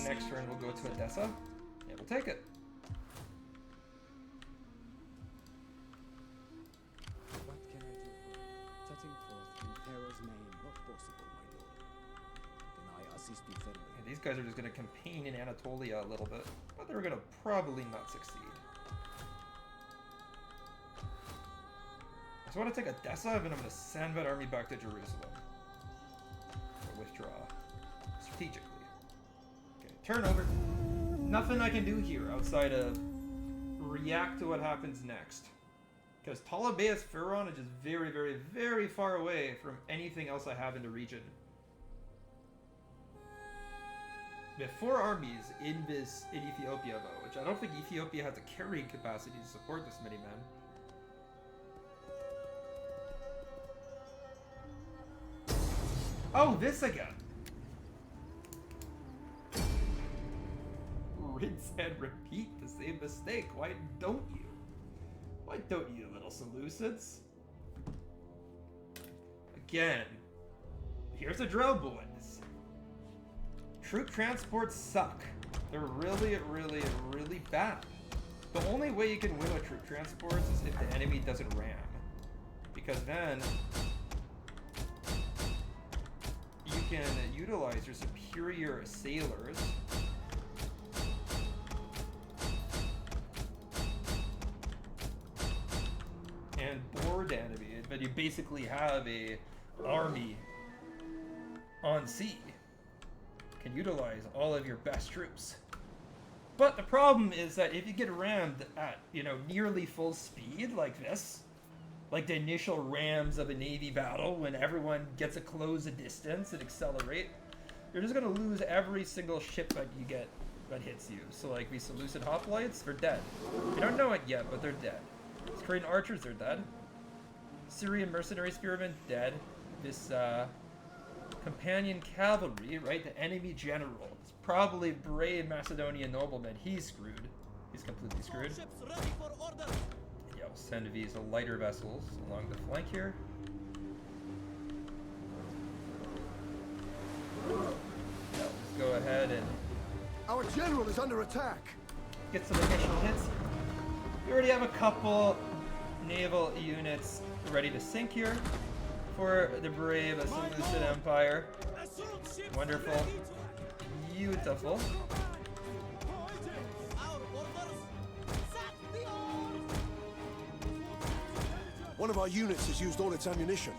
Next turn we'll go to Edessa. Yeah, we'll take it. What can I do for you? Setting forth in Pharaoh's name. Not possible, my lord. Can I assist you further? Yeah, these guys are just gonna campaign in Anatolia a little bit, but they're gonna probably not succeed. I just want to take Edessa, and I'm gonna send that army back to Jerusalem. Or withdraw. Strategically. Okay, turn over. Nothing I can do here outside of react to what happens next. Because Ptolemaeus Pharaon is just very, very, very far away from anything else I have in the region. We have 4 armies in Ethiopia though, which I don't think Ethiopia has the carrying capacity to support this many men. Oh, this again! Rinse and repeat the same mistake. Why don't you? Why don't you, little Seleucids? Again. Here's a drill, boys. Troop transports suck. They're really, really, really bad. The only way you can win with troop transports is if the enemy doesn't ram. Because then can utilize your superior sailors. And board the enemy, but you basically have a army on sea. Can utilize all of your best troops. But the problem is that if you get rammed at, nearly full speed like this, like the initial rams of a navy battle when everyone gets a close a distance and accelerate, you're just gonna lose every single ship that you get that hits you. So like these Seleucid hoplites, they're dead. You don't know it yet, but they're dead. These Korean archers, they're dead. Syrian mercenary spearmen, dead. This companion cavalry, right, the enemy general, it's probably brave Macedonian nobleman. He's screwed. He's completely screwed. Ships ready for order. Yeah, we'll send these lighter vessels along the flank here. Yeah, let's go ahead and Our general is under attack. get some initial hits. We already have a couple naval units ready to sink here for the brave Seleucid Empire. Assault ships Wonderful. ready to Beautiful. our orders. Set the oars. One of our units has used all its ammunition.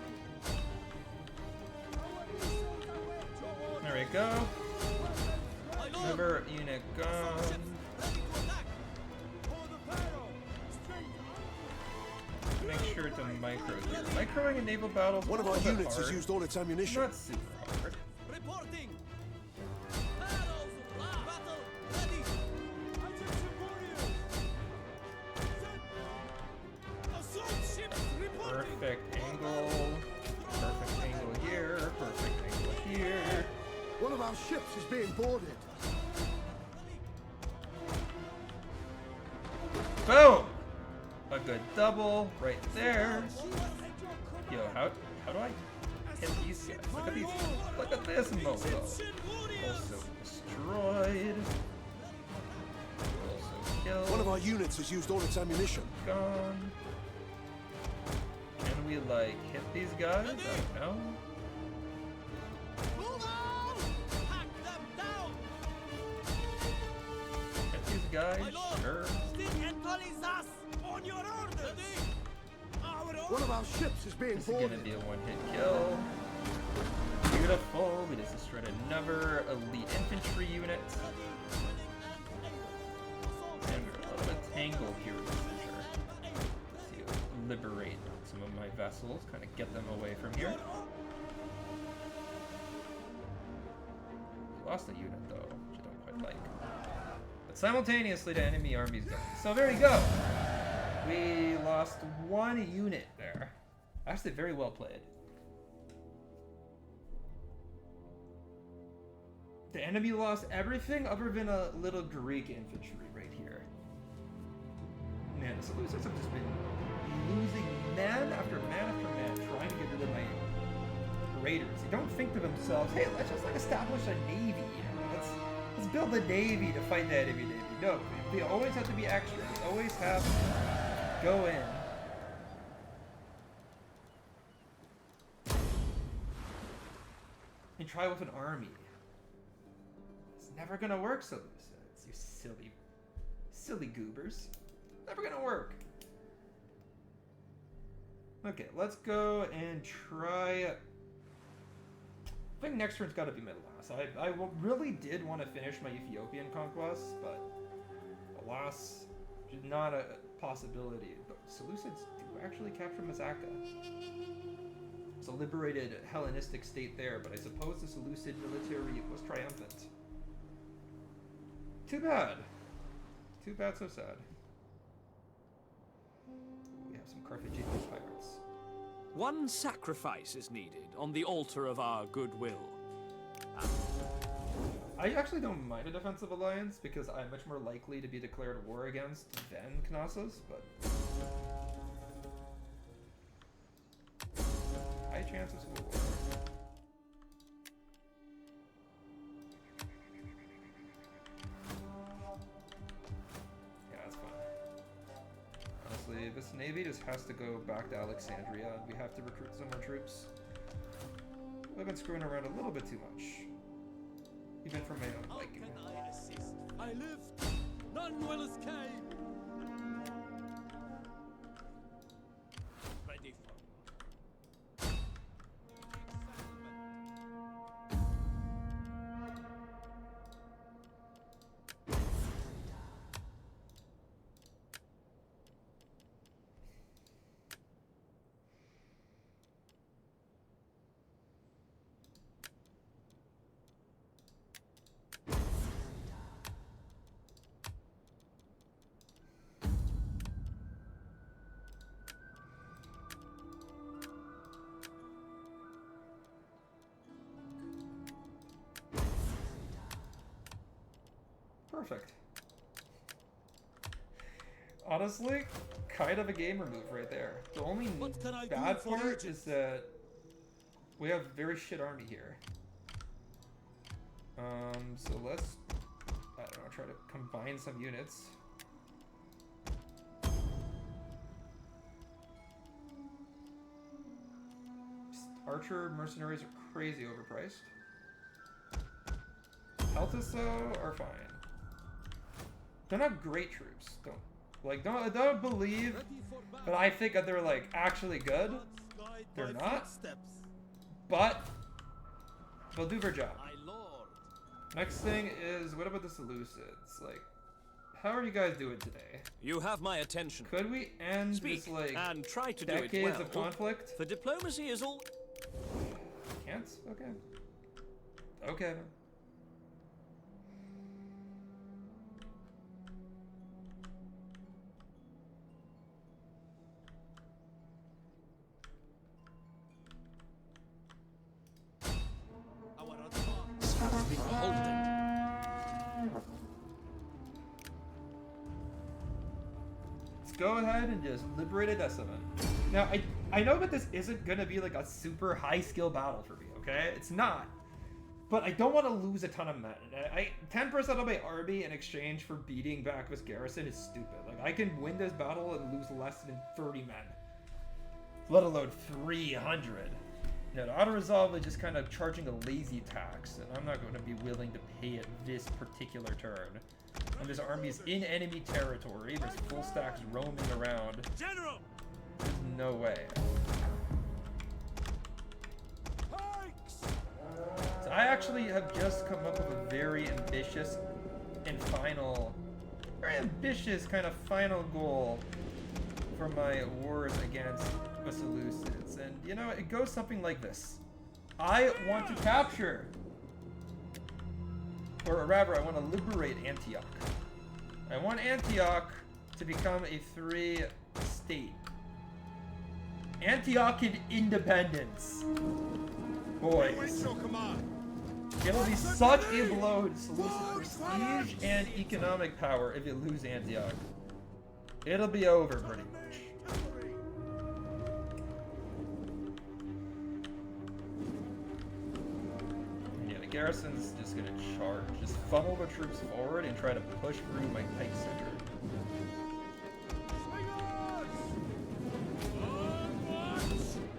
There we go. My lord. Another unit gone. Ready to attack. Make sure to micro here. Microing in naval battles. One of our units has used all its ammunition. Not super hard. Reporting. Barrels. Battle. Ready. Assault ships reporting. Perfect angle. Perfect angle here. Perfect angle here. One of our ships is being boarded. Boom! A good double right there. Yo, how do I hit these guys? Look at these. Look at this mozo. Also destroyed. Also killed. One of our units has used all its ammunition. Gone. Can we like hit these guys? I don't know. Move on. Hack them down. Hit these guys? My lord. Sure. Sting and us on your orders. Ready. Our orders. One of our ships is being This is gonna boarded. be a one-hit kill. Beautiful. We just destroyed another elite infantry unit. And we're a little bit tangled here with this measure. To liberate some of my vessels, kind of get them away from here. We lost a unit though, which I don't quite like. But simultaneously the enemy army's gone. So there we go. We lost one unit there. Actually very well played. The enemy lost everything other than a little Greek infantry right here. Man, the Seleucids have just been losing man after man after man trying to get rid of my raiders. They don't think to themselves, hey, let's just like establish a navy. Let's build a navy to fight the enemy navy. No, they always have to be extra. They always have to go in. And try with an army. It's never gonna work, Seleucids. You silly goobers. Never gonna work. Okay, let's go and try. I think next turn's got to be my last. I really did want to finish my Ethiopian conquest, but alas, not a possibility. But Seleucids do actually capture Masaka. It's a liberated Hellenistic state there, but I suppose the Seleucid military was triumphant. Too bad. Too bad, so sad. We have some Carthaginian pirates. One sacrifice is needed on the altar of our goodwill. I actually don't mind a defensive alliance because I'm much more likely to be declared war against than Knossos, but high chance of civil war. Yeah, that's fine. Honestly, this navy just has to go back to Alexandria and we have to recruit some more troops. I've been screwing around a little bit too much. Even for my own How liking. can I assist? I live. None will escape. Ready for war. Perfect. Honestly, kind of a gamer move right there. The only What can I do bad for part Egypt? is that we have very shit army here. So let's, I don't know, try to combine some units. Archer mercenaries are crazy overpriced. Peltas though are fine. They're not great troops. I don't believe, Ready for but battle. I think that they're like actually good. Gods guide They're my not. footsteps. But they'll do their job. My lord. Next thing is, what about the Seleucids? Like, how are you guys doing today? You have my attention. Could we end Speak this like and try to do it decades well. of conflict? For diplomacy is all. Can't? Okay. Okay. then. Our advance. Beholden. Let's go ahead and just liberate Edessa. Now, I know that this isn't gonna be like a super high skill battle for me, okay? It's not. But I don't want to lose a ton of men. 10% of my army in exchange for beating back this garrison is stupid. Like, I can win this battle and lose less than 30 men. Let alone 300. Now, the auto-resolve is just kind of charging a lazy tax, and I'm not going to be willing to pay it this particular turn. And this army is in enemy territory. There's full stacks roaming around. General. There's no way. So I actually have just come up with a very ambitious and very ambitious kind of final goal for my wars against the Seleucids. And you know, it goes something like this. I want to capture, or rather, I want to liberate Antioch. I want Antioch to become a 3-state. Antiochian independence. Boys. It'll be such a blow to Seleucid prestige and economic power if you lose Antioch. It'll be over pretty much. Yeah, the garrison's just gonna charge. Just funnel the troops forward and try to push through my pike center.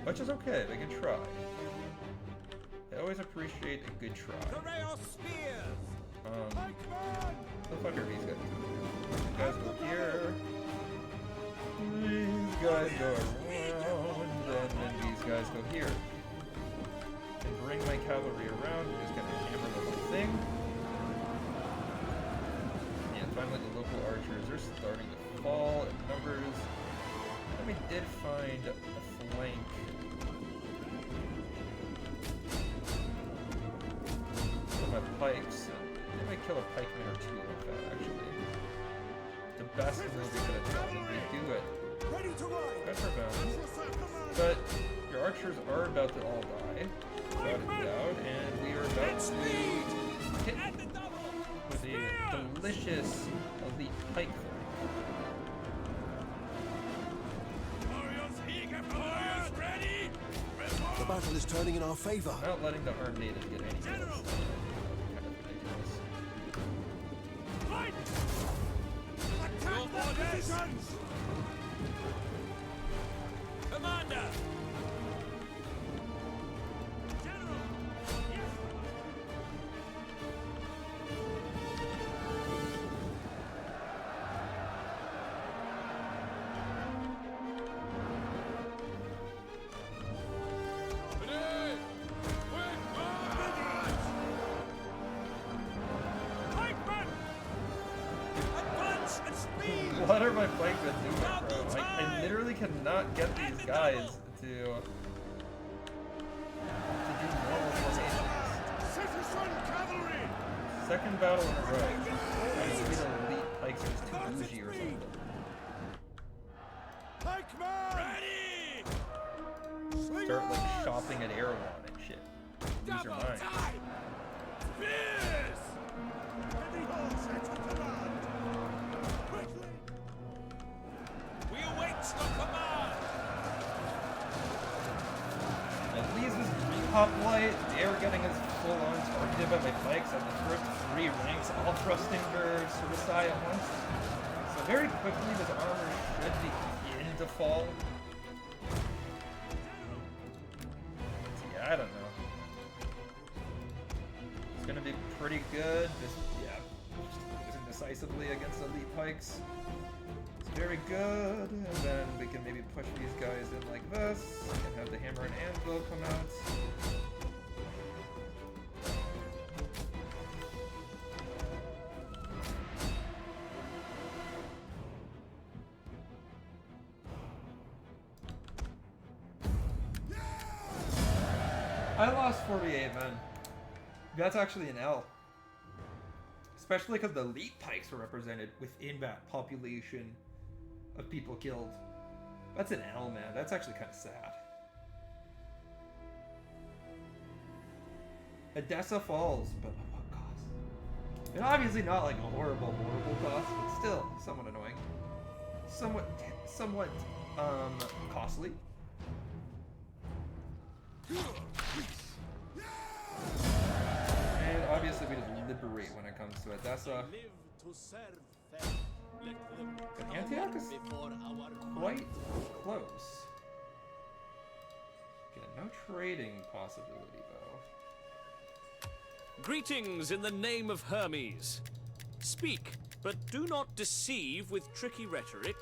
Which is okay, they can try. I always appreciate a good try. The fuck are these guys doing? These guys go here. These guys go around, and then these guys go here. And bring my cavalry around, we're just gonna hammer the whole thing. And finally the local archers are starting to fall in numbers. And we did find a flank. My pikes. They might kill a pikeman or two like that, actually. The best move we could have done, and they do it. Good for them. But your archers are about to all die, without a doubt, and we are about to hit with a delicious elite pike flank. The battle is turning in our favor. Not letting the armed natives get any kills. Commander! General! cannot get these guys to do normal formations. Citizen cavalry! Second battle in a row. Maybe the elite pikes are just too bougie or something. Pikeman! Ready! Start like shopping at Erewhon and shit. These are mine. Fierce! Heavy horse at your command! Quickly! We await your command! At least this hoplite, they were getting us full on targeted by my pikes at the first 3 ranks, all thrusting their suicide at once. So very quickly this armor should begin to fall. Yeah, I don't know. It's gonna be pretty good. Just losing decisively against elite pikes. It's very good. And then we can maybe push these guys in like this and have the hammer and anvil come out. I lost 48 men. That's actually an L. Especially because the elite pikes were represented within that population of people killed. That's an L, man. That's actually kind of sad. Edessa falls, but at what cost? And obviously not like a horrible cost, but still somewhat annoying. Somewhat costly. And obviously we just liberate when it comes to Edessa. But Antioch is quite close. Okay, no trading possibility though. Greetings in the name of Hermes. Speak, but do not deceive with tricky rhetoric.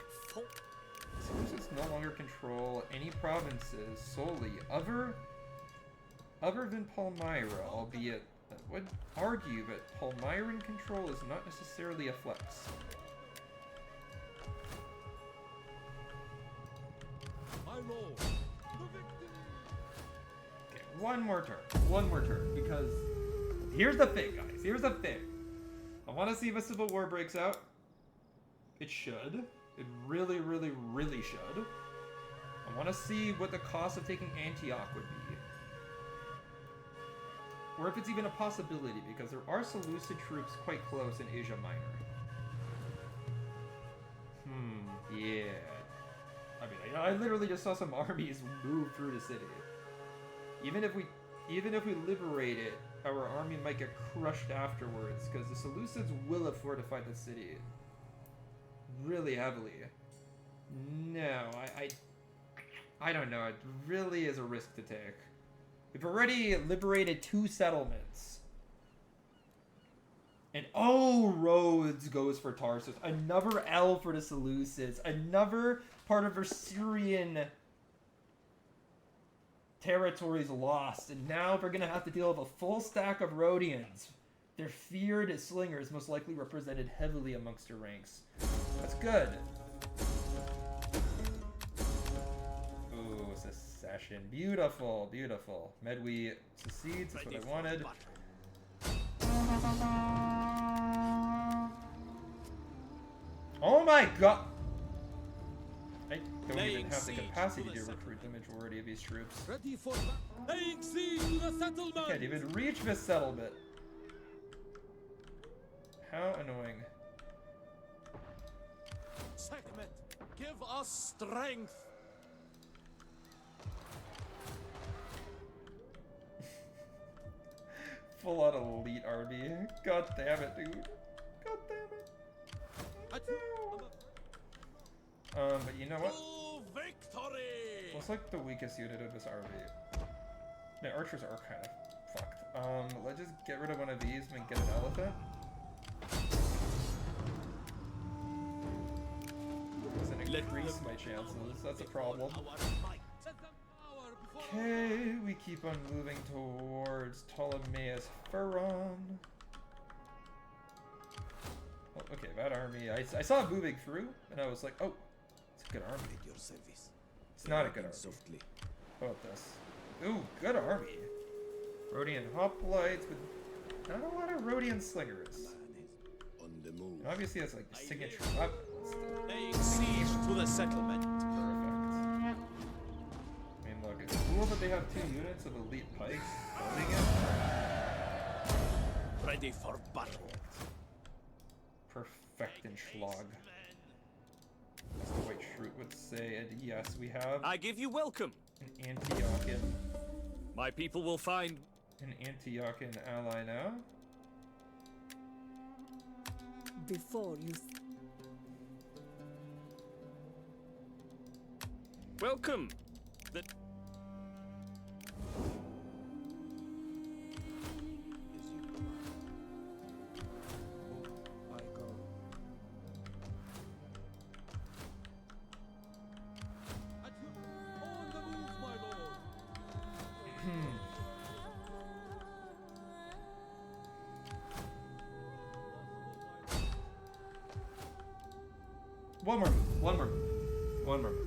Seleucids no longer control any provinces solely other than Palmyra, albeit that would argue that Palmyran control is not necessarily a flex. My lord. Okay, one more turn, because here's the thing, guys. Here's the thing. I want to see if a civil war breaks out. It should. It really, really, really should. I want to see what the cost of taking Antioch would be. Or if it's even a possibility, because there are Seleucid troops quite close in Asia Minor. Yeah. I mean, I literally just saw some armies move through the city. Even if we liberate it, our army might get crushed afterwards, because the Seleucids will have fortified the city really heavily. No, I don't know. It really is a risk to take. We've already liberated 2 settlements. And Rhodes goes for Tarsus. Another L for the Seleucids. Another part of their Syrian territories lost. And now they're going to have to deal with a full stack of Rhodians. Their feared slingers most likely represented heavily amongst their ranks. That's good. Ooh, secession. Beautiful, beautiful. Medway secedes, that's what I wanted. Oh my god! I don't even have the capacity to recruit the majority of these troops. Ready for laying siege to the settlement. Can't even reach this settlement. How annoying. Sekhmet, give us strength. Full on elite army. God damn it, dude. God damn it. But you know what? Victory! Looks like the weakest unit of this army. The archers are kind of fucked. Let's just get rid of one of these and get an elephant. Doesn't increase my chances. That's a problem. Okay, we keep on moving towards Ptolemaeus Pharon. Oh, okay, that army. I saw it moving through, and I was like, oh, it's a good army. Your service. It's not a good army. Softly. How about this? Ooh, good army. Rhodian hoplites with not a lot of Rhodian slingers. On the move. And obviously, that's like the signature weapon. Laying siege to the settlement. Perfect. I mean, look, it's cool that they have 2 units of elite pikes holding it. Ready for battle. Perfect and schlag. As the White Shroot would say, and yes, we have I give you welcome. an Antiochian. My people will find... An Antiochian ally now. Before you... Welcome. The... I go. At your... On the move, my lord! One more move. One more move. One more move.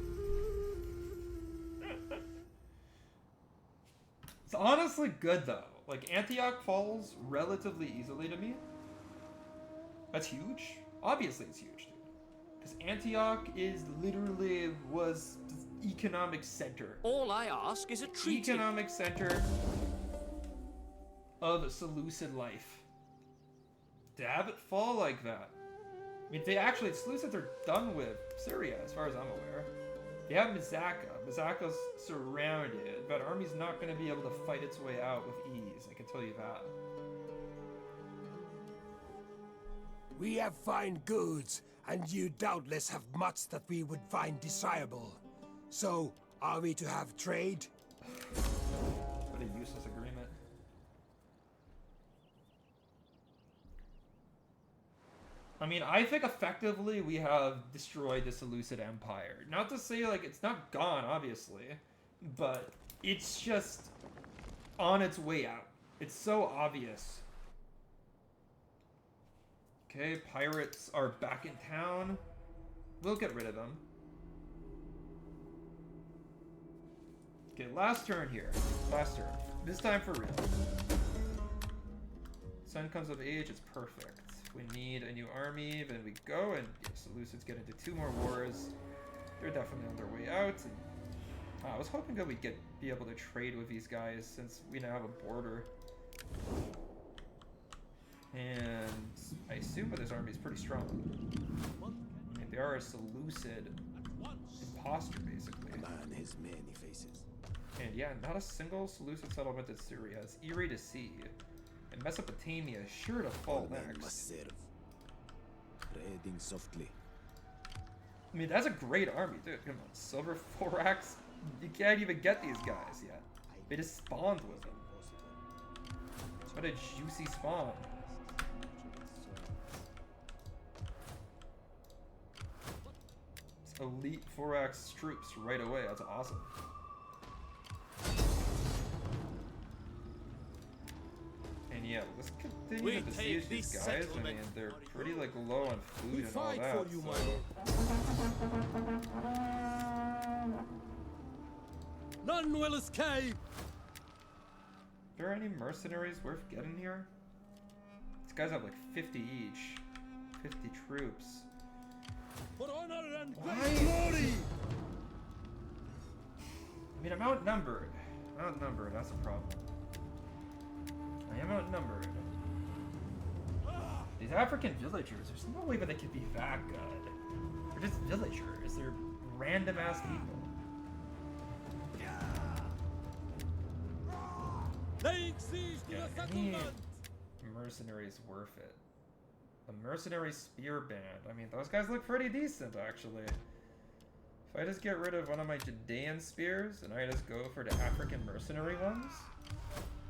It's honestly good though. Like Antioch falls relatively easily to me. That's huge. Obviously it's huge, dude. Because Antioch is literally was the economic center. All I ask is a treaty. Economic center of Seleucid life. To have it fall like that. I mean, they actually, Seleucids are done with Syria, as far as I'm aware. They have Mazaka. Mazaka's surrounded. That army's not going to be able to fight its way out with ease, I can tell you that. We have fine goods, and you doubtless have much that we would find desirable. So, are we to have trade? What a useless agreement. I mean, I think effectively we have destroyed the Seleucid Empire. Not to say, like, it's not gone, obviously, but it's just on its way out. It's so obvious. Okay, pirates are back in town. We'll get rid of them. Okay, last turn here. Last turn. This time for real. Sun comes of age, it's perfect. We need a new army, then we go, and yeah, Seleucids get into 2 more wars. They're definitely on their way out. And, I was hoping that we'd be able to trade with these guys since we now have a border. And I assume that this army is pretty strong. I mean, they are a Seleucid imposter, basically. A man has many faces. And yeah, not a single Seleucid settlement in Syria. It's eerie to see. And Mesopotamia is sure to fall All men next. must serve. Treading softly. I mean, that's a great army, dude. Come on, Silver Thorax. You can't even get these guys yet. They just spawned with them. What a juicy spawn. It's elite Thorax troops right away. That's awesome. And yeah, let's continue to besiege these guys. I mean, they're pretty like low on food We and all fight that. for you, my so- lord. None will escape! Are there any mercenaries worth getting here? These guys have like 50 each. 50 troops. For honor and Why? great glory! I mean, I'm outnumbered. Outnumbered, that's a problem. I am outnumbered. These African villagers, there's no way that they could be that good. They're just villagers. They're random ass people. Laying siege to Yeah, the any settlement! mercenaries worth it. The mercenary spear band. I mean, those guys look pretty decent, actually. If I just get rid of one of my Judean spears and I just go for the African mercenary ones.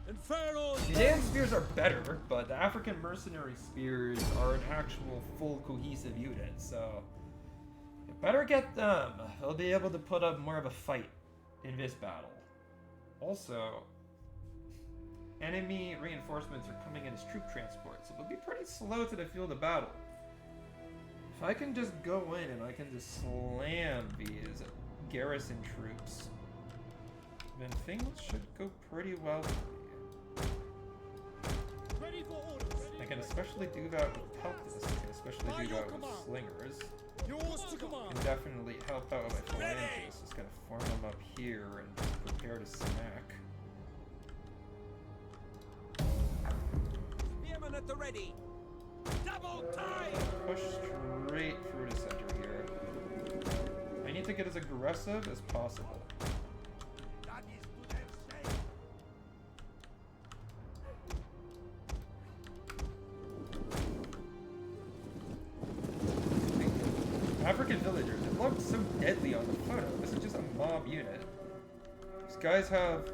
Inferno! Judean spears are better, but the African mercenary spears are an actual full cohesive unit, so you better get them. They'll be able to put up more of a fight in this battle. Also, enemy reinforcements are coming in as troop transport, so they'll be pretty slow to the field of battle. If I can just go in and I can just slam these garrison troops, then things should go pretty well for me. Ready for orders. I can especially do that with pelters. I can especially do that with slingers. Yours to I command. can definitely help out with my phalanges. Just gonna form them up here and prepare to smack. Spearmen at the ready. Double time. Push straight through the center here. I need to get as aggressive as possible. African villagers, it looked so deadly on the photo. This is just a mob unit. These guys have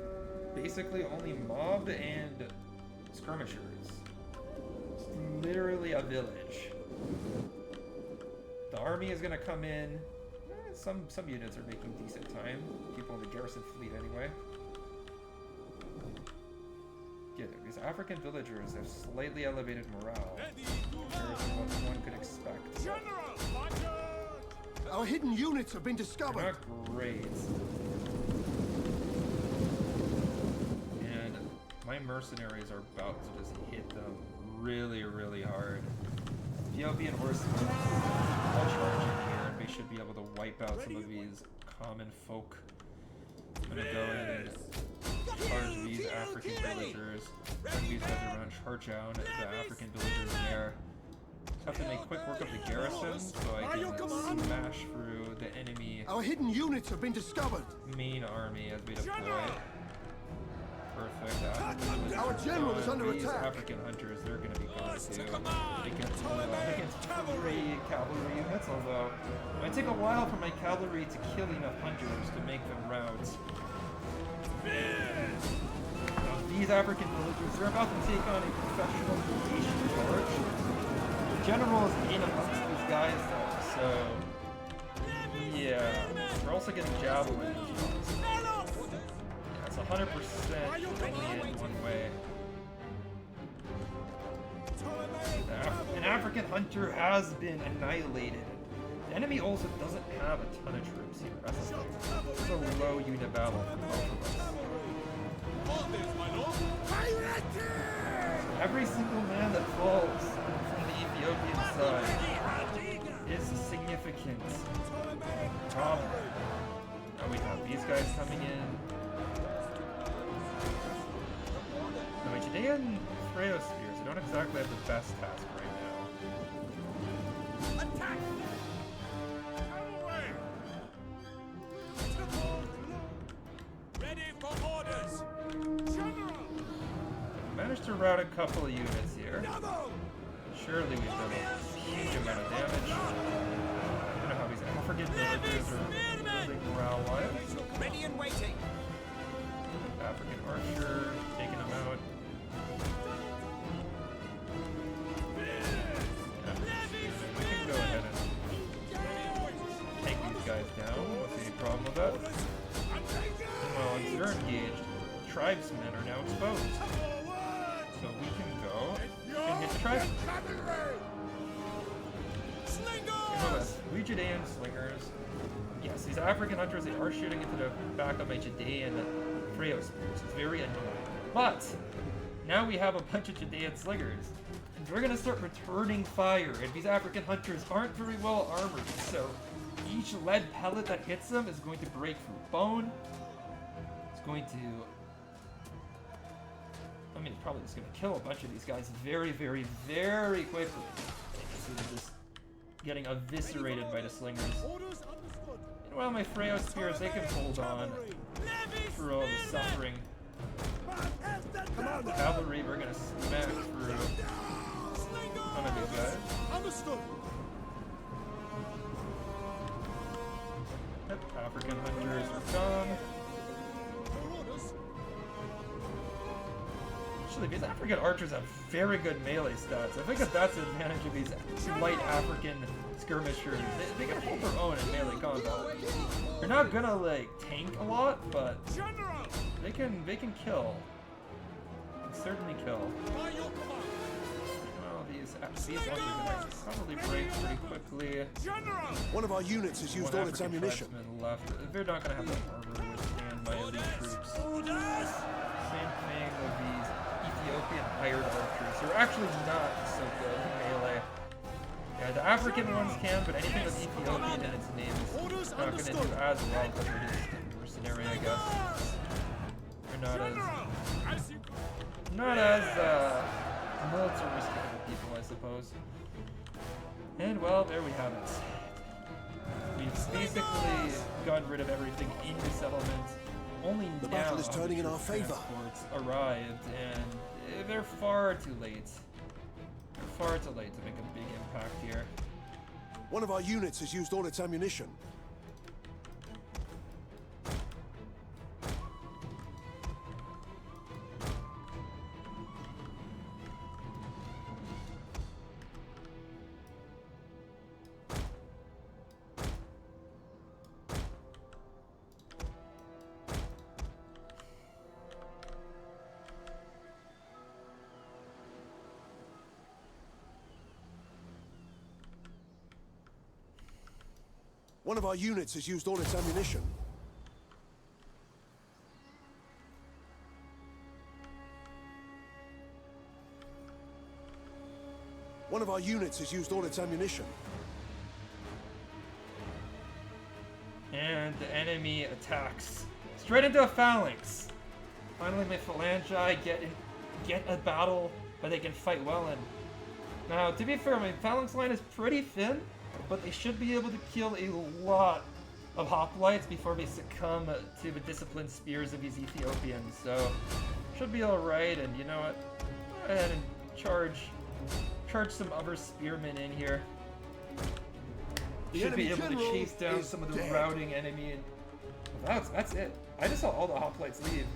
basically only mob and skirmishers. It's literally a village. The army is gonna come in. Some units are making decent time. People in the garrison fleet anyway. Yeah, these African villagers have slightly elevated morale compared to what one could expect. General, march! Our hidden units have been They're discovered. not great. And my mercenaries are about to just hit them really, really hard. Ethiopian horsemen all charging here, and we should be able to wipe out some of these common folk. I'm gonna go in and charge these African villagers. And these guys are gonna charge down the African villagers there. Have to make quick work of the garrison so I can smash through the enemy Our hidden units have been discovered. main army as we deploy. Perfect. Our general is under These attack. African hunters, they're gonna be gone too. Against cavalry units, although it might take a while for my cavalry to kill enough hunters to make them rout. Now, these African villagers, they're about to take on a professional formation charge. The general is in amongst these guys though, so yeah. We're also getting javelins. Yeah, it's 100% only in one way. An African hunter has been annihilated. The enemy also doesn't have a ton of troops here. That's the thing. It's a low unit battle for both of us. Every single man that falls from the Ethiopian side is a significant problem. Now we have these guys coming in. Now, Judean Thraospheres, I don't exactly have the best task right now. Attack! Ready for orders. General! Managed to rout a couple of units here. Surely we've done a huge amount of damage. I don't know how these African villagers are building morale-wise. Ready and waiting. African archer, taking them out. Yeah, we can go ahead and take these guys down. Don't see any problem with that. Well, once they're engaged, tribesmen are now exposed. So we can go and hit the tribesmen. We Judean slingers. Yes, these African hunters, they are shooting into the back of my Judean Thraospheres. It's very annoying. But now we have a bunch of Judean slingers. And we're gonna start returning fire. And these African hunters aren't very well armored. So each lead pellet that hits them is going to break through bone. It's going to... I mean, it's probably just going to kill a bunch of these guys very, very, very quickly. So they're just getting eviscerated by the slingers. And while my Thraospheres, they can hold on through all the suffering. The cavalry, we're going to smash through one of these guys. Understood. Yep, African hunters are gone. Actually, these African archers have very good melee stats. I think that that's the advantage of these light African skirmishers. They can hold their own in melee combat. They're not gonna like tank a lot, but they can kill. They can certainly kill. Well, the these armies are gonna probably break pretty quickly. One of our units has used all its African ammunition. tribesmen left. They're not gonna have the armor to withstand my elite troops. Same thing with these Ethiopian hired archers, who are actually not so good in melee. Yeah, the African ones can, but anything with Ethiopian in its name is not gonna do as well because they're just mercenary, I guess. They're not as militaristic of people, I suppose. And well, there we have it. We've basically gotten rid of everything in the settlement. Only The now battle is turning in our favor. transports arrived, and they're far too late. They're far too late to make a big impact here. One of our units has used all its ammunition. One of our units has used all its ammunition. One of our units has used all its ammunition. And the enemy attacks straight into a phalanx. Finally, my phalangi get a battle that they can fight well in. Now, to be fair, my phalanx line is pretty thin, but they should be able to kill a lot of hoplites before they succumb to the disciplined spears of these Ethiopians. So, should be alright, and you know what? Go ahead and charge some other spearmen in here. Should be able to chase down some of the routing enemy. And well, that's it. I just saw all the hoplites leave.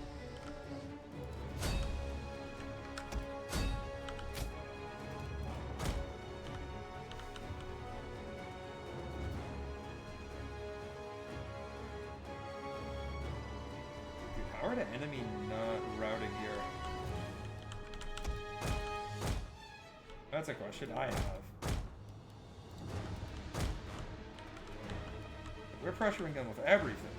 How are the enemy not routing here? That's a question I have. We're pressuring them with everything.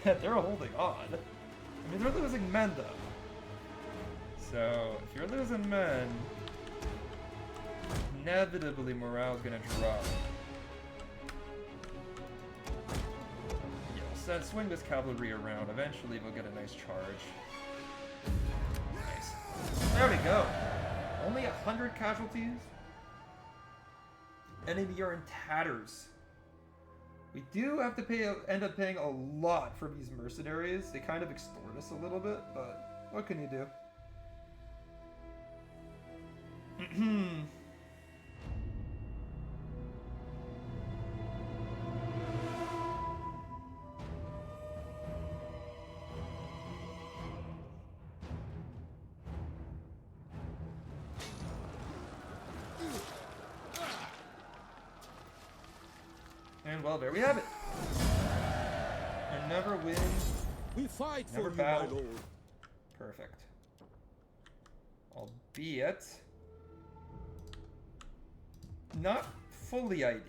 They're holding on. I mean, they're losing men, though. So, if you're losing men, inevitably morale's gonna drop. Yeah, so swing this cavalry around. Eventually, we'll get a nice charge. Nice. There we go. Only 100 casualties. Enemy are in tatters. We do have to end up paying a lot for these mercenaries. They kind of extort us a little bit, but what can you do? And well, there we have it. And never win, We fight never for you, my battle. lord. Perfect. Albeit not fully ideal.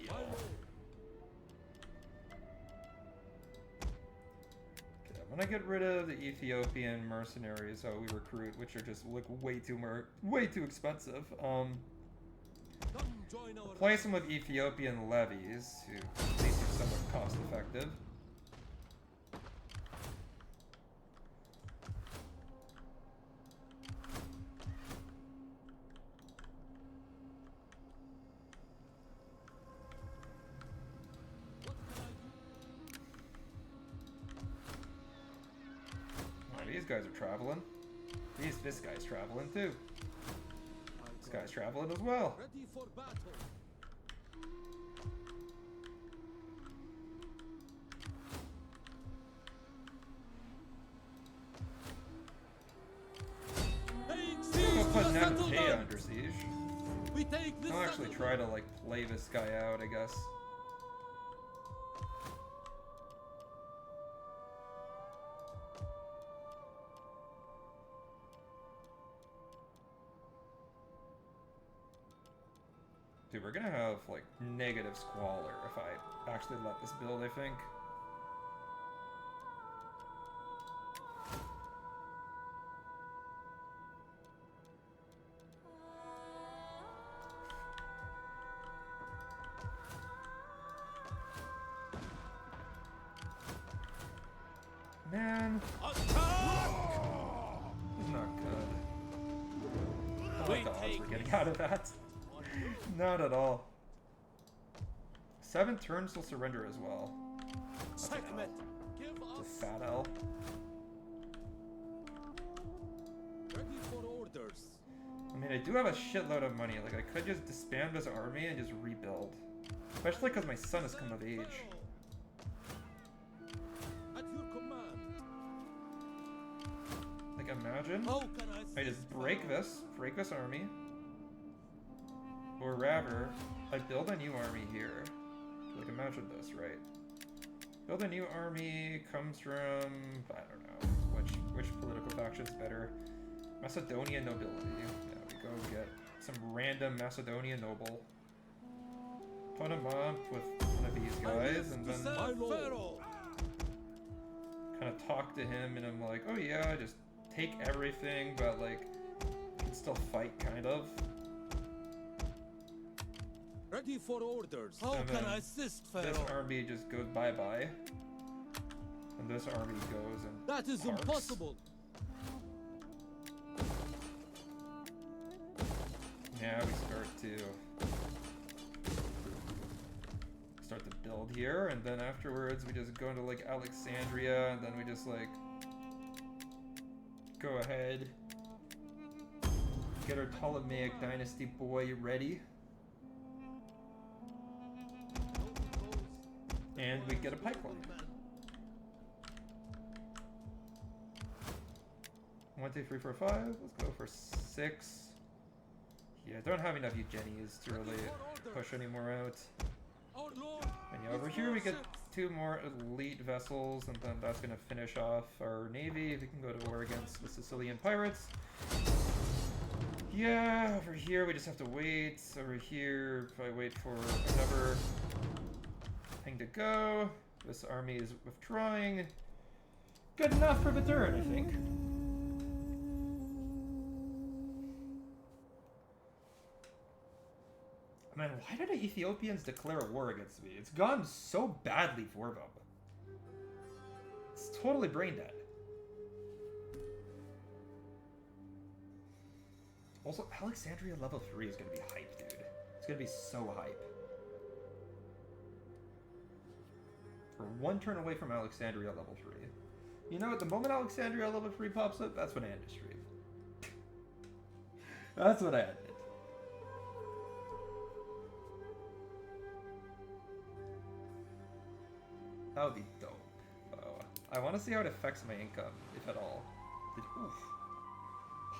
Okay, I'm gonna get rid of the Ethiopian mercenaries we recruit, which are just like way too expensive. Come join our Replace them with Ethiopian levies, who at least are somewhat cost effective. Oh, these guys are traveling. This guy's traveling too. This guy's traveling as well. ready for battle. Take siege We'll to put the Nabatea settlement. under siege. We take this I'll actually try to like play this guy out, I guess. Dude, we're gonna have, like, negative squalor if I actually let this build, I think. Man, this is not good. I like the odds we're getting out of that. Not at all. 7 turns will surrender as well. Checkmate. Give It's a us fat L. Ready for orders. I mean, I do have a shitload of money. Like, I could just disband this army and just rebuild. Especially because my son has come of age. At your command. Like, imagine How can I just break this army. Or rather, I build a new army here. Like, imagine this, right? Build a new army comes from, I don't know, which political faction's better. Macedonian nobility. Yeah, we go get some random Macedonian noble. Put him up with one of these guys, and then kind of talk to him, and I'm like, oh yeah, just take everything, but like, you can still fight, kind of. Ready for orders. How And can then I assist, This Pharaoh? army just goes bye-bye. And this army goes and That is parks. impossible. Yeah, we start to build here, and then afterwards we just go into like Alexandria, and then we just like go ahead, get our Ptolemaic dynasty boy ready, and we get a pipeline. 1, 2, 3, 4, 5. Let's go for 6. Yeah, don't have enough Eugenies to really push any more out. Our Lord. And yeah, over here we get 2 more elite vessels, and then that's gonna finish off our navy. We can go to war against the Sicilian pirates. Yeah, over here we just have to wait. Over here, if I wait for another thing to go, this army is withdrawing. Good enough for the turn, I think. Man, why did the Ethiopians declare a war against me? It's gone so badly for them. It's totally brain dead. Also, Alexandria level 3 is gonna be hype, dude. It's gonna be so hype. We're 1 turn away from Alexandria level 3. You know, at the moment Alexandria level 3 pops up, that's when I end the stream. That's what I ended. That would be dope. I want to see how it affects my income, if at all. Oof.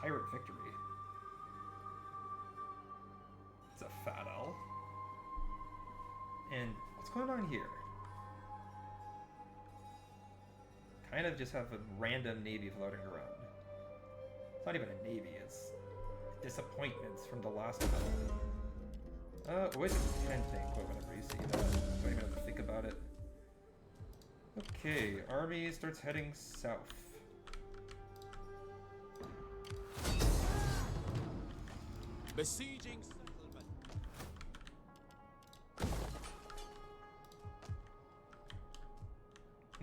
Pirate victory. It's a fat L. And what's going on here? Kind of just have a random navy floating around. It's not even a navy, it's disappointments from the last battle. Always a 10 thing, but whenever you see that, don't even have to think about it. Okay, army starts heading south. Besieging settlement.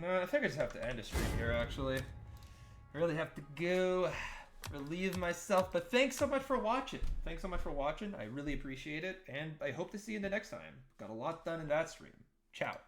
No, I think I just have to end a stream here, actually. I really have to go relieve myself, but thanks so much for watching. Thanks so much for watching. I really appreciate it, and I hope to see you in the next time. Got a lot done in that stream. Ciao.